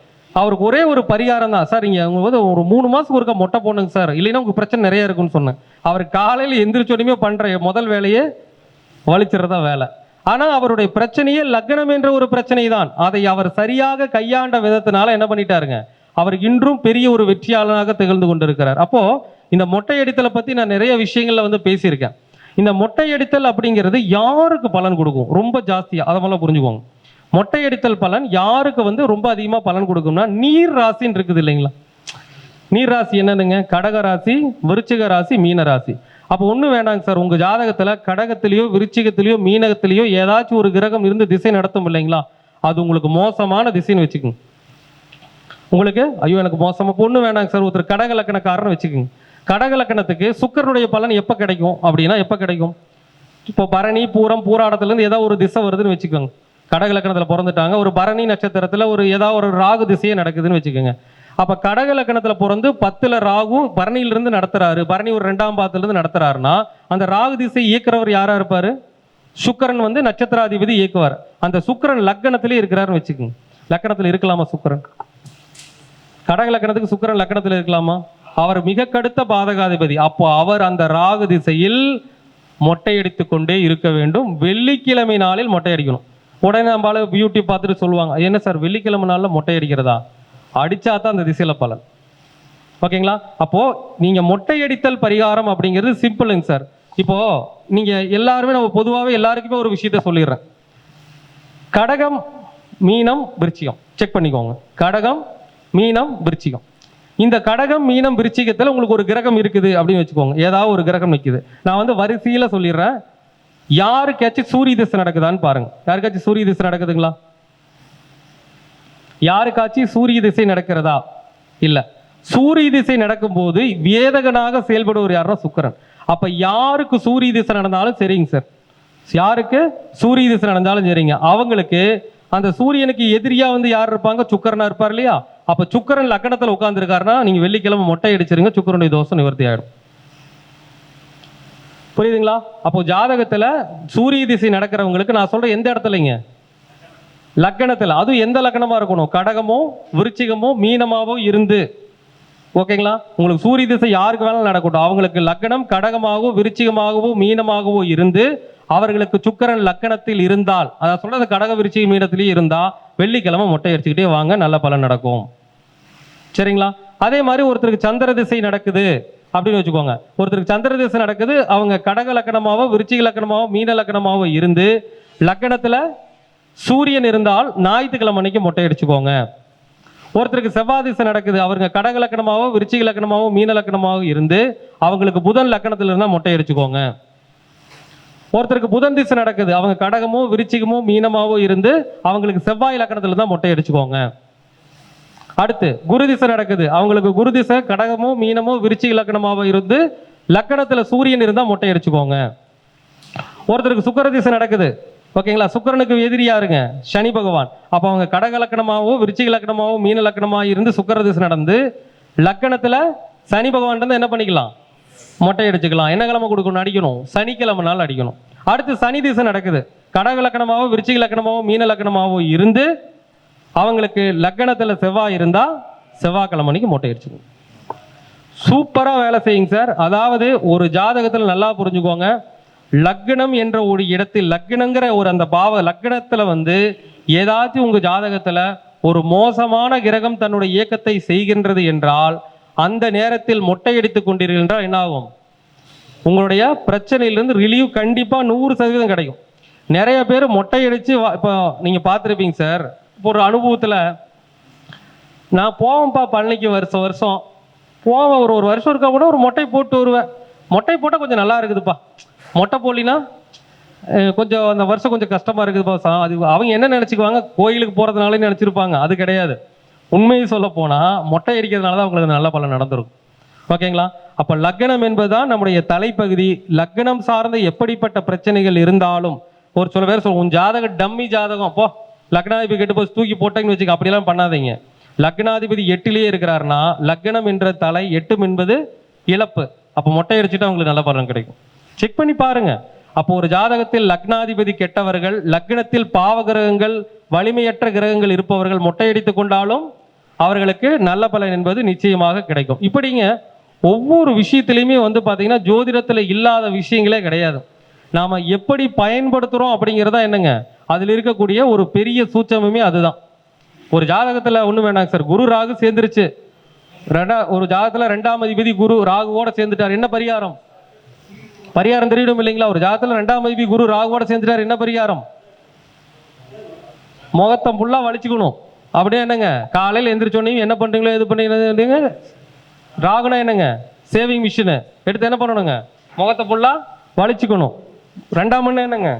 அவருக்கு ஒரே ஒரு பரிகாரம் தான் சார், இங்கே அவங்க வந்து ஒரு 3 மாதத்துக்கு ஒருக்கா மொட்டை போடணுங்க சார், இல்லைன்னா உங்களுக்கு பிரச்சனை நிறைய இருக்குன்னு சொன்னேன். அவர் காலையில் எந்திரிச்சோடையுமே பண்ணுற முதல் வேலையே வலிச்சிடறதா வேலை. ஆனால் அவருடைய பிரச்சனையே லக்னம் என்ற ஒரு பிரச்சனை தான். அதை அவர் சரியாக கையாண்ட விதத்தினால என்ன பண்ணிட்டாருங்க, அவர் இன்றும் பெரிய ஒரு வெற்றியாளனாக திகழ்ந்து கொண்டிருக்கிறார். அப்போ இந்த மொட்டை அடித்தலை பற்றி நான் நிறைய விஷயங்கள்ல வந்து பேசியிருக்கேன். இந்த மொட்டை அடித்தல் அப்படிங்கிறது யாருக்கு பலன் கொடுக்கும்? ரொம்ப ஜாஸ்தியாக அதை மேலே புரிஞ்சுக்கோங்க. மொட்டை அடித்தல் பலன் யாருக்கு வந்து ரொம்ப அதிகமாக பலன் கொடுக்கும்னா, நீர் ராசின்னு இருக்குது இல்லைங்களா? நீர் ராசி என்னதுங்க? கடக ராசி, விருச்சிக ராசி, மீன ராசி. அப்போ ஒன்றும் வேண்டாங்க சார், உங்கள் ஜாதகத்தில் கடகத்திலேயோ விருச்சிகத்திலேயோ மீனகத்திலேயோ ஏதாச்சும் ஒரு கிரகம் இருந்து திசை நடத்தும் இல்லைங்களா, அது உங்களுக்கு மோசமான திசைன்னு வச்சுக்கோங்க. உங்களுக்கு ஐயோ எனக்கு மோசமாக பொண்ணு வேண்டாங்க சார், ஒருத்தர் கடக லக்கணக்காரன்னு வச்சுக்கோங்க. கடக லக்கணத்துக்கு சுக்கிரனுடைய பலன் எப்போ கிடைக்கும் அப்படின்னா, எப்போ கிடைக்கும்? இப்போ பரணி பூரம் பூராடத்துலேருந்து ஏதாவது ஒரு திசை வருதுன்னு வச்சுக்கோங்க. கடக லக்கணத்தில் பிறந்துட்டாங்க, ஒரு பரணி நட்சத்திரத்தில் ஒரு ஏதாவது ஒரு ராகு திசையே நடக்குதுன்னு வச்சுக்கோங்க. அப்போ கடக லக்கணத்தில் பிறந்து 10ல் ராகு பரணியிலிருந்து நடத்துறாரு, பரணி ஒரு 2ஆம் பாதத்திலிருந்து நடத்துறாருன்னா, அந்த ராகு திசை இயக்குறவர் யாரா இருப்பாரு? சுக்கிரன் வந்து நட்சத்திராதிபதி இயக்குவார். அந்த சுக்கிரன் லக்கணத்திலே இருக்கிறாருன்னு வச்சுக்கோங்க. லக்கணத்தில் இருக்கலாமா சுக்கிரன்? கடக லக்கணத்துக்கு சுக்கிரன் லக்கணத்தில் இருக்கலாமா? அவர் மிக கடுத்த பாதகாதிபதி. அப்போ அவர் அந்த ராகு திசையில் மொட்டை அடித்து கொண்டே இருக்க வேண்டும். வெள்ளிக்கிழமை நாளில் மொட்டை அடிக்கணும். உடனே நம்மளால யூடியூப் பார்த்துட்டு சொல்லுவாங்க, என்ன சார் வெள்ளிக்கிழமை நாளில் மொட்டை அடிக்கிறதா? அடிச்சா தான் அந்த திசையில பலன். ஓகேங்களா? அப்போ நீங்க மொட்டை அடித்தல் பரிகாரம் அப்படிங்கிறது சிம்பிளுங்க சார். இப்போ நீங்க எல்லாருமே, நம்ம பொதுவாகவே எல்லாருக்குமே ஒரு விஷயத்த சொல்லிடுறேன். கடகம், மீனம், விருச்சிகம் செக் பண்ணிக்கோங்க. கடகம், மீனம், விருச்சிகம். இந்த கடகம், மீனம், விருச்சிகத்தில் உங்களுக்கு ஒரு கிரகம் இருக்குது அப்படின்னு வச்சுக்கோங்க. ஏதாவது ஒரு கிரகம் நிற்குது. நான் வந்து வரிசையில சொல்லிடுறேன். யாருக்காச்சும் சூரிய திசை நடக்குதான்னு பாருங்க. யாருக்காச்சும் சூரிய திசை நடக்குதுங்களா? யாருக்காச்சும் சூரிய திசை நடக்கிறதா? இல்ல. சூரிய திசை நடக்கும்போது வேதகனாக செயல்படுவர் யாருன்னா சுக்கிரன். அப்ப யாருக்கு சூரிய திசை நடந்தாலும் சரிங்க சார், யாருக்கு சூரிய திசை நடந்தாலும் சரிங்க, அவங்களுக்கு அந்த சூரியனுக்கு எதிரியா வந்து யார் இருப்பாங்க? சுக்கிரனா இருப்பார் இல்லையா? அப்ப சுக்கிரன் லக்கணத்துல உட்கார்ந்து இருக்காருன்னா, நீங்க வெள்ளிக்கிழமை மொட்டை அடிச்சிருங்க, சுக்கிரனுடைய தோஷம் நிவர்த்தி ஆயிடும். புரியுதுங்களா? அப்போ ஜாதகத்துல சூரிய திசை நடக்கிறவங்களுக்கு நான் சொல்றேன், எந்த இடத்துலங்க? லக்கணத்துல. அதுவும் எந்த லக்கணமா இருக்கணும்? கடகமோ விருச்சிகமோ மீனமாவோ இருந்து, ஓகேங்களா? உங்களுக்கு சூரிய திசை யாருக்கு வேணாலும் நடக்கட்டும், அவங்களுக்கு லக்கணம் கடகமாகவோ விருச்சிகமாகவோ மீனமாகவோ இருந்து, அவர்களுக்கு சுக்கிரன் லக்கணத்தில் இருந்தால், அதை சொல்றது கடக விருச்சிக மீனத்திலேயே இருந்தா வெள்ளிக்கிழமை மொட்டை அடிச்சுக்கிட்டே வாங்க, நல்ல பலன் நடக்கும். சரிங்களா? அதே மாதிரி ஒருத்தருக்கு சந்திர திசை நடக்குது அப்படின்னு வச்சுக்கோங்க. ஒருத்தருக்கு சந்திர திசை நடக்குது, அவங்க கடக லக்கணமாவோ விருச்சிக லக்கணமாவோ மீன லக்கணமாவோ இருந்து லக்கணத்துல சூரியன் இருந்தால் ஞாயிற்றுக்கிழமை அன்னைக்கு மொட்டை அடிச்சுக்கோங்க. ஒருத்தருக்கு செவ்வாய் திசை நடக்குது, அவருங்க கடக லக்கணமாவோ விருச்சிக லக்கணமாவோ மீன லக்கணமாவோ இருந்து அவங்களுக்கு புதன் லக்கணத்தில் இருந்தால் மொட்டை அடிச்சுக்கோங்க. ஒருத்தருக்கு புதன் திசை நடக்குது, அவங்க கடகமோ விருச்சிகமோ மீனமாவோ இருந்து அவங்களுக்கு செவ்வாய் லக்கணத்தில் தான் மொட்டை அடிச்சுக்கோங்க. அடுத்து குரு திசை நடக்குது, அவங்களுக்கு குரு திசை கடகமோ மீனமோ விருச்சிக லக்கணமாவோ இருந்து லக்கணத்தில் சூரியன் இருந்தால் மொட்டை அடிச்சுக்கோங்க. ஒருத்தருக்கு சுக்கிர திசை நடக்குது, ஓகேங்களா? சுக்கிரனுக்கு எதிரி யாருங்க? சனி பகவான். அப்போ அவங்க கடக லக்கணமாவோ விருச்சிக லக்கணமாவோ மீன லக்கணமாவோ இருந்து சுக்கிர திசை நடந்து லக்கணத்துல சனி பகவான் என்ன பண்ணிக்கலாம்? மொட்டை அடிச்சுக்கலாம். என்ன கிழமை கொடுக்கணும்? அடிக்கணும், சனிக்கிழமை நாள் அடிக்கணும். அடுத்து சனி திசை நடக்குது, கடக லக்கணமாவோ விருச்சிக லக்கணமாவோ மீன லக்கணமாவோ இருந்து அவங்களுக்கு லக்கணத்துல செவ்வாய் இருந்தா செவ்வாய்க்கிழமைக்கு மொட்டை அடிச்சுக்கணும். சூப்பரா வேலை செய்யுங்க சார். அதாவது ஒரு ஜாதகத்துல நல்லா புரிஞ்சுக்கோங்க, லக்னம் என்ற ஒரு இடத்தில், லக்னங்கிற ஒரு அந்த பாவ லக்னத்துல வந்து ஏதாச்சும் உங்க ஜாதகத்துல ஒரு மோசமான கிரகம் தன்னுடைய இயக்கத்தை செய்கின்றது என்றால், அந்த நேரத்தில் மொட்டை அடித்துக் கொண்டீர்கள் என்றால் என்ன ஆகும்? உங்களுடைய பிரச்சனையிலிருந்து ரிலீவ் கண்டிப்பா 100% கிடைக்கும். நிறைய பேர் மொட்டை அடிச்சு இப்போ நீங்க பார்த்துருப்பீங்க சார். இப்போ ஒரு அனுபவத்துல நான் போவேன்ப்பா பழனிக்கு வருஷம் வருஷம் போவேன், ஒரு வருஷம் இருக்கா கூட ஒரு மொட்டை போட்டு வருவேன். மொட்டை போட்டால் கொஞ்சம் நல்லா இருக்குதுப்பா, மொட்டை போடலினா கொஞ்சம் அந்த வருஷம் கொஞ்சம் கஷ்டமா இருக்குதுப்பா. அது அவங்க என்ன நினச்சிக்குவாங்க, கோயிலுக்கு போகிறதுனாலே நினச்சிருப்பாங்க. அது கிடையாது. உண்மையை சொல்ல போனால் மொட்டை அடிக்கிறதுனால தான் அவங்களுக்கு நல்ல பலன் நடந்திருக்கும். ஓகேங்களா? அப்ப லக்னம் என்பதுதான் நம்முடைய தலைப்பகுதி. லக்னம் சார்ந்த எப்படிப்பட்ட பிரச்சனைகள் இருந்தாலும், ஒரு சில பேர் சொல்லுவோம் உன் ஜாதகம் டம்மி ஜாதகம், போ லக்னாதிபதி கெட்டு போய் தூக்கி போட்டேன்னு வச்சுக்க, அப்படியெல்லாம் பண்ணாதீங்க. லக்னாதிபதி 8லேயே இருக்கிறாருன்னா லக்னம் என்ற தலை, 8 என்பது இழப்பு. அப்போ மொட்டை அடிச்சுட்டு அவங்களுக்கு நல்ல பலன் கிடைக்கும். செக் பண்ணி பாருங்க. அப்போ ஒரு ஜாதகத்தில் லக்னாதிபதி கெட்டவர்கள், லக்னத்தில் பாவ கிரகங்கள், வலிமையற்ற கிரகங்கள் இருப்பவர்கள் மொட்டையடித்து கொண்டாலும் அவர்களுக்கு நல்ல பலன் என்பது நிச்சயமாக கிடைக்கும். இப்படிங்க ஒவ்வொரு விஷயத்திலையுமே பார்த்தீங்கன்னா ஜோதிடத்தில் இல்லாத விஷயங்களே கிடையாது. நாம் எப்படி பயன்படுத்துகிறோம் அப்படிங்கிறதா என்னங்க அதில் இருக்கக்கூடிய ஒரு பெரிய சூட்சமே அதுதான். ஒரு ஜாதகத்தில் ஒன்றும் வேணாங்க சார், குரு ராகு சேர்ந்துருச்சு, ஒரு ஜாதகத்தில் 2ஆம் அதிபதி குரு ராகுவோட சேர்ந்துட்டார், என்ன பரிகாரம்? பரிகாரம் தெரியணும் இல்லைங்களா? ஒரு ஜாதகத்தில் 2ஆம் அதிபதி குரு ராகுவோட சேர்ந்துட்டார், என்ன பரிகாரம்? முகத்தை ஃபுல்லாக வலிச்சுக்கணும். அப்படியே என்னங்க காலையில் எந்திரிச்சோன்னையும் என்ன பண்ணுறீங்களோ எது பண்ணுறீங்க, ராகுனா என்னங்க சேவிங் மிஷினு எடுத்து என்ன பண்ணணுங்க முகத்தை ஃபுல்லாக வலிச்சுக்கணும். 2ஆம் எண்ணம் என்னங்க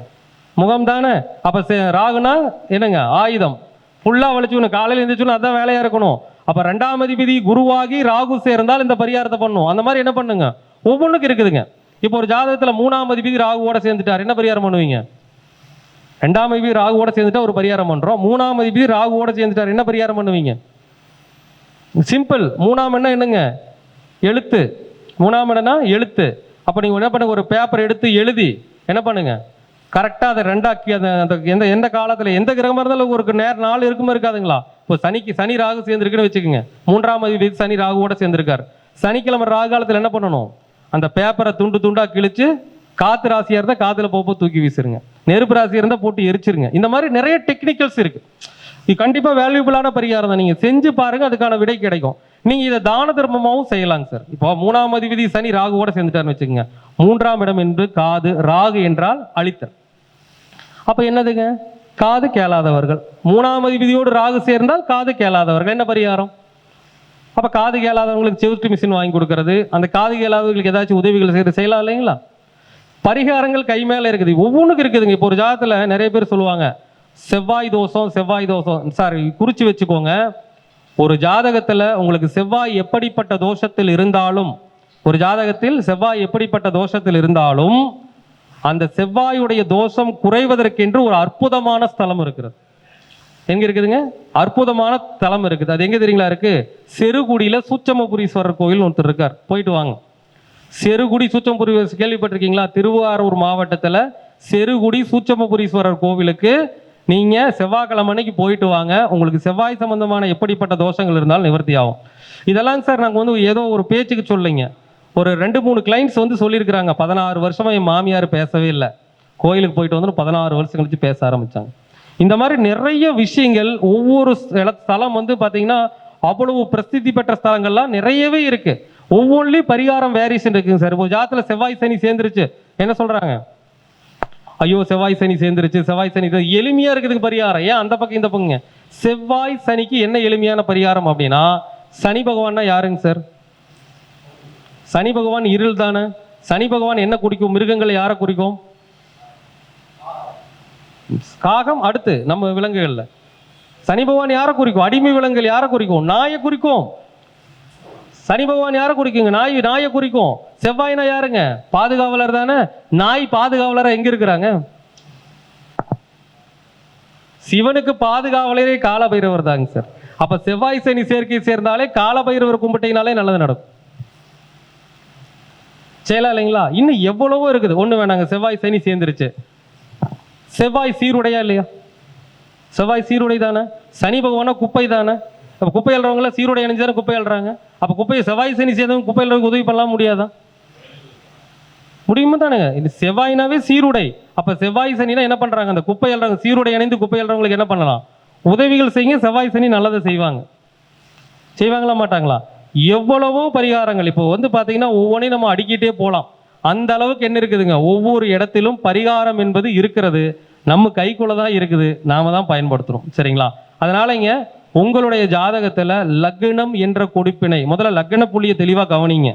முகம் தானே. அப்போ ராகுனா என்னங்க ஆயுதம், ஃபுல்லாக வலிச்சுக்கணும். காலையில் எந்திரிச்சோன்னு அதான் வேலையாக இருக்கணும். அப்போ 2ஆம் அதிபதி குருவாகி ராகு சேர்ந்தால் இந்த பரிகாரத்தை பண்ணும். அந்த மாதிரி என்ன பண்ணுங்க ஒவ்வொன்றுக்கு இருக்குதுங்க. இப்போ ஒரு ஜாதகத்தில் 3ஆம் அதிபதி ராகுவோட சேர்ந்துட்டார், என்ன பரிகாரம் பண்ணுவீங்க? 2ஆம் அதிபதி ராகுவோட சேர்ந்துட்டா ஒரு பரிகாரம் பண்ணுறோம். 3ஆம் அதிபதி ராகுவோட சேர்ந்துட்டார், என்ன பரிகாரம் பண்ணுவீங்க? சிம்பிள். 3ஆம் எண்ணம் என்னங்க எழுத்து. 3ஆம் இடம்னா எழுத்து. அப்போ நீங்கள் என்ன பண்ணுங்க, ஒரு பேப்பர் எடுத்து எழுதி என்ன பண்ணுங்க கரெக்டாக அதை ரெண்டாக்கி அந்த எந்த காலத்தில் எந்த கிரகமாக இருந்தாலும் ஒரு நாள் இருக்குமா இருக்காதுங்களா? இப்போ சனி ராகு சேர்ந்துருக்குன்னு வச்சுக்கோங்க. 3ஆம் அதிபதி சனி ராகுவோட சேர்ந்துருக்காரு. சனிக்கிழமை ராகு காலத்தில் என்ன பண்ணணும், அந்த பேப்பரை துண்டு துண்டாக கிழிச்சு காற்று ராசியாக இருந்தால் காற்றுல போப்போ தூக்கி வீசிருங்க, நெருப்பு ராசியாக இருந்தால் போட்டு எரிச்சிருங்க. இந்த மாதிரி நிறைய டெக்னிக்கல்ஸ் இருக்குது. இது கண்டிப்பாக வேல்யூபிளான பரிகாரம் தான். நீங்கள் செஞ்சு பாருங்கள், அதுக்கான விடை கிடைக்கும். நீங்கள் இதை தான தர்மமாகவும் செய்யலாங்க சார். இப்போ 3ஆம் அதிபதி சனி ராகுவோட சேர்ந்துட்டாருன்னு வச்சுக்கோங்க. 3ஆம் இடம் என்று காது, ராகு என்றால் அழித்தல். அப்போ என்னதுங்க காது கேளாதவர்கள். 3ஆம் அதிபதியோடு ராகு சேர்ந்தால் காது கேளாதவர்கள், என்ன பரிகாரம்? அப்போ காது கேளாதவங்களுக்கு செவிட்டு மிஷின் வாங்கி கொடுக்கறது, அந்த காது கேளாதவர்களுக்கு ஏதாச்சும் உதவிகள் செய்யலாம் இல்லைங்களா? பரிகாரங்கள் கை மேலே இருக்குது, ஒவ்வொன்றுக்கும் இருக்குதுங்க. இப்போ ஒரு ஜாதகத்தில் நிறைய பேர் சொல்லுவாங்க செவ்வாய் தோஷம் சார், குறித்து வச்சுக்கோங்க. ஒரு ஜாதகத்தில் உங்களுக்கு செவ்வாய் எப்படிப்பட்ட தோஷத்தில் இருந்தாலும், ஒரு ஜாதகத்தில் செவ்வாய் எப்படிப்பட்ட தோஷத்தில் இருந்தாலும் அந்த செவ்வாயுடைய தோஷம் குறைவதற்கென்று ஒரு அற்புதமான ஸ்தலம் இருக்கிறது. எங்க இருக்குதுங்க? அற்புதமான தலம் இருக்குது. அது எங்க தெரியுங்களா இருக்கு? செருகுடியில சூட்சமபுரீஸ்வரர் கோயில் ஒருத்தர் இருக்கார், போயிட்டு வாங்க. செருகுடி சூட்சமபுரி கேள்விப்பட்டிருக்கீங்களா? திருவாரூர் மாவட்டத்தில் செருகுடி சூட்சமபுரீஸ்வரர் கோவிலுக்கு நீங்க செவ்வாய்க்கிழமை அன்னைக்கு போயிட்டு வாங்க. உங்களுக்கு செவ்வாய் சம்பந்தமான எப்படிப்பட்ட தோஷங்கள் இருந்தாலும் நிவர்த்தி ஆகும். இதெல்லாம் சார் நாங்கள் ஏதோ ஒரு பேச்சுக்கு சொல்லிங்க. ஒரு 2-3 கிளைண்ட்ஸ் சொல்லியிருக்கிறாங்க, 16 வருஷமா என் மாமியார் பேசவே இல்லை, கோயிலுக்கு போயிட்டு 16 வருஷம் கழிச்சு பேச ஆரம்பிச்சாங்க. இந்த மாதிரி நிறைய விஷயங்கள் ஒவ்வொரு ஸ்தலம் பார்த்தீங்கன்னா அவ்வளவு பிரசித்தி பெற்ற ஸ்தலங்கள்லாம் நிறையவே இருக்கு. ஒவ்வொன்றிலையும் பரிகாரம் வேரியேஷன் இருக்குங்க சார். இப்போ ஜாதகத்தில் செவ்வாய் சனி சேர்ந்துருச்சு, என்ன சொல்றாங்க? ஐயோ செவ்வாய் சனி சேர்ந்துருச்சு, செவ்வாய் சனி எளிமையா இருக்குதுக்கு பரிகாரம். ஏன் அந்த பக்கம் இந்த பக்கங்க? செவ்வாய் சனிக்கு என்ன எளிமையான பரிகாரம் அப்படின்னா, சனி பகவான்னா யாருங்க சார்? சனி பகவான் இருள் தானே. சனி பகவான் என்ன குறிக்கும்? மிருகங்களை யாரை குறிக்கும்? காகம். அடுத்து நம்ம விலங்குகள்ல சனி பகவான் யாரை குறிக்கும்? அடிமை விலங்குகள் யாரை குறிக்கும்? நாயை குறிக்கும். சனி பகவான் யாரை குறிக்குங்க? நாயை குறிக்கும். செவ்வாய்னா யாருங்க? பாதுகாவலர் தானே. நாய் பாதுகாவலரா எங்க இருக்கிறாங்க? சிவனுக்கு பாதுகாவலரே கால பைரவர் தாங்க சார். அப்ப செவ்வாய் சனி சேர்க்கை சேர்ந்தாலே கால பைரவர் கும்பிட்டீங்கனாலே நல்லது நடக்கும். செய்யலாம் இல்லைங்களா? இன்னும் எவ்வளவோ இருக்குது. ஒண்ணு வேணாங்க, செவ்வாய் சனி சேர்ந்துருச்சு, செவ்வாய் சீருடையா இல்லையா? செவ்வாய் சீருடை தானே. சனி பகவானா குப்பை தானே. அப்போ குப்பை எழுறவங்கள சீருடை அணிஞ்சாலும் குப்பை எழுறாங்க. அப்போ குப்பையை செவ்வாய் சனி சேர்ந்தவங்க குப்பை எழுறவங்க உதவி பண்ணலாம் முடியாதா? முடியுமா தானேங்க? இது செவ்வாய்னாவே சீருடை. அப்போ செவ்வாய் சனினா என்ன பண்றாங்க? அந்த குப்பை எழுறவங்க சீருடை அணிந்து குப்பை எழுறவங்களுக்கு என்ன பண்ணலாம்? உதவிகள் செய்யுங்க. செவ்வாய் சனி நல்லதை செய்வாங்க. செய்வாங்களா மாட்டாங்களா? எவ்வளவோ பரிகாரங்கள் இப்போ பார்த்தீங்கன்னா ஒவ்வொன்றையும் நம்ம அடிக்கிட்டே போகலாம். அந்த அளவுக்கு என்ன இருக்குதுங்க, ஒவ்வொரு இடத்திலும் பரிகாரம் என்பது இருக்கிறது. நம்ம கைக்குள்ள தான் இருக்குது, நாம தான் பயன்படுத்துறோம். சரிங்களா? அதனாலங்க உங்களுடைய ஜாதகத்தில் லக்னம் என்ற கொடுப்பினை, முதல்ல லக்ன புள்ளியை தெளிவாக கவனிங்க.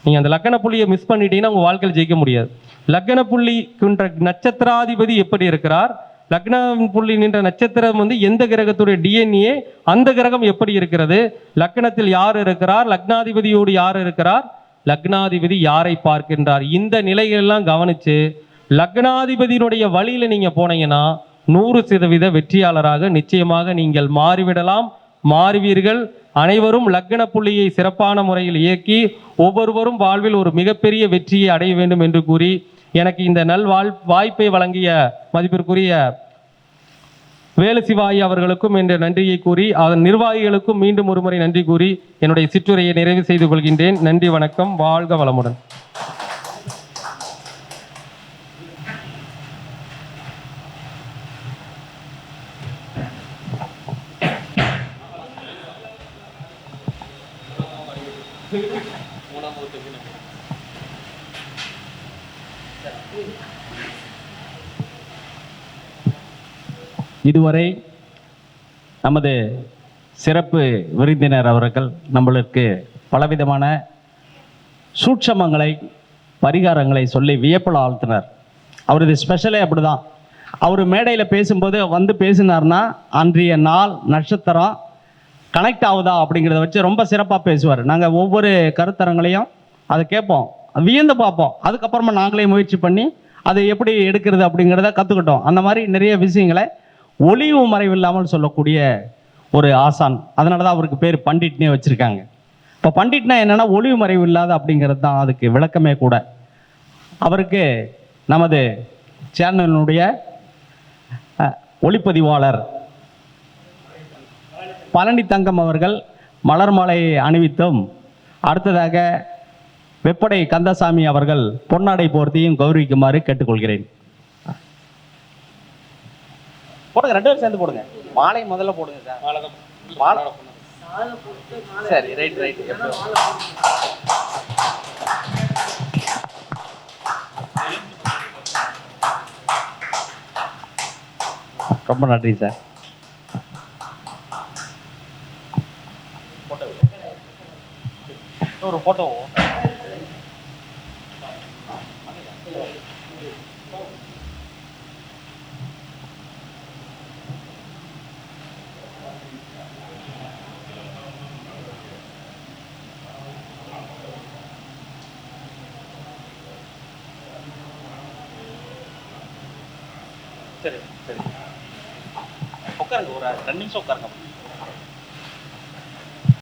நீங்கள் அந்த லக்ன புள்ளியை மிஸ் பண்ணிட்டீங்கன்னா உங்கள் வாழ்க்கையில் ஜெயிக்க முடியாது. லக்ன புள்ளிக்குன்ற நட்சத்திராதிபதி எப்படி இருக்கிறார், லக்னம் புள்ளி நின்ற நட்சத்திரம் வந்து எந்த கிரகத்துடைய டிஎன்ஏ, அந்த கிரகம் எப்படி இருக்கிறது, லக்னத்தில் யார் இருக்கிறார், லக்னாதிபதியோடு யார் இருக்கிறார், லக்னாதிபதி யாரை பார்க்கின்றார், இந்த நிலைகளெல்லாம் கவனிச்சு லக்னாதிபதியினுடைய வழியில நீங்க போனீங்கன்னா 100% வெற்றியாளராக நிச்சயமாக நீங்கள் மாறிவிடலாம், மாறுவீர்கள். அனைவரும் லக்ன புள்ளியை சிறப்பான முறையில் இயக்கி ஒவ்வொருவரும் வாழ்வில் ஒரு மிகப்பெரிய வெற்றியை அடைய வேண்டும் என்று கூறி எனக்கு இந்த வாய்ப்பை வழங்கிய மதிப்பிற்குரிய வேலு சிவாயி அவர்களுக்கும் என்ற நன்றியை கூறி அதன் நிர்வாகிகளுக்கும் மீண்டும் ஒருமுறை நன்றி கூறி என்னுடைய சிற்றுரையை நிறைவு செய்து கொள்கின்றேன். நன்றி, வணக்கம், வாழ்க வளமுடன். இதுவரை நமது சிறப்பு விருந்தினர் அவர்கள் நம்மளுக்கு பலவிதமான சூட்சமங்களை, பரிகாரங்களை சொல்லி வியப்பில் ஆழ்த்தினார். அவரது ஸ்பெஷலே அப்படிதான். அவர் மேடையில் பேசும்போது வந்து பேசினார்னா அன்றைய நாள் நட்சத்திரம் கனெக்ட் ஆகுதா அப்படிங்கிறத வச்சு ரொம்ப சிறப்பாக பேசுவார். நாங்கள் ஒவ்வொரு கருத்தரங்களையும் அதை கேட்போம், வியந்து பார்ப்போம். அதுக்கப்புறமா நாங்களே முயற்சி பண்ணி அதை எப்படி எடுக்கிறது அப்படிங்கிறத கற்றுக்கிட்டோம். அந்த மாதிரி நிறைய விஷயங்களை ஒளிவு மறைவு இல்லாமல் சொல்லக்கூடிய ஒரு ஆசான். அதனால தான் அவருக்கு பேர் பண்டிட்னே வச்சுருக்காங்க. இப்போ பண்டிட்னா என்னென்னா ஒளிவு மறைவு இல்லாத அப்படிங்கிறது தான் அதுக்கு விளக்கமே கூட. அவருக்கு நமது சேனலினுடைய ஒளிப்பதிவாளர் பழனி தங்கம் அவர்கள் மலர் மாலை அணிவித்தும், அடுத்ததாக வெப்படை கந்தசாமி அவர்கள் பொன்னாடை போர்த்தியும் கௌரவிக்குமாறு கேட்டுக்கொள்கிறேன். போடுங்க, 2 பேரும் சேர்ந்து போடுங்க. மாலை முதல்ல போடுங்க சார். மாலை சரி, ரைட். ரொம்ப நன்றி சார். ஒரு போட்டோ சரி உட்காருங்க, ஒரு 2 நிமிஷம் உட்காருங்க.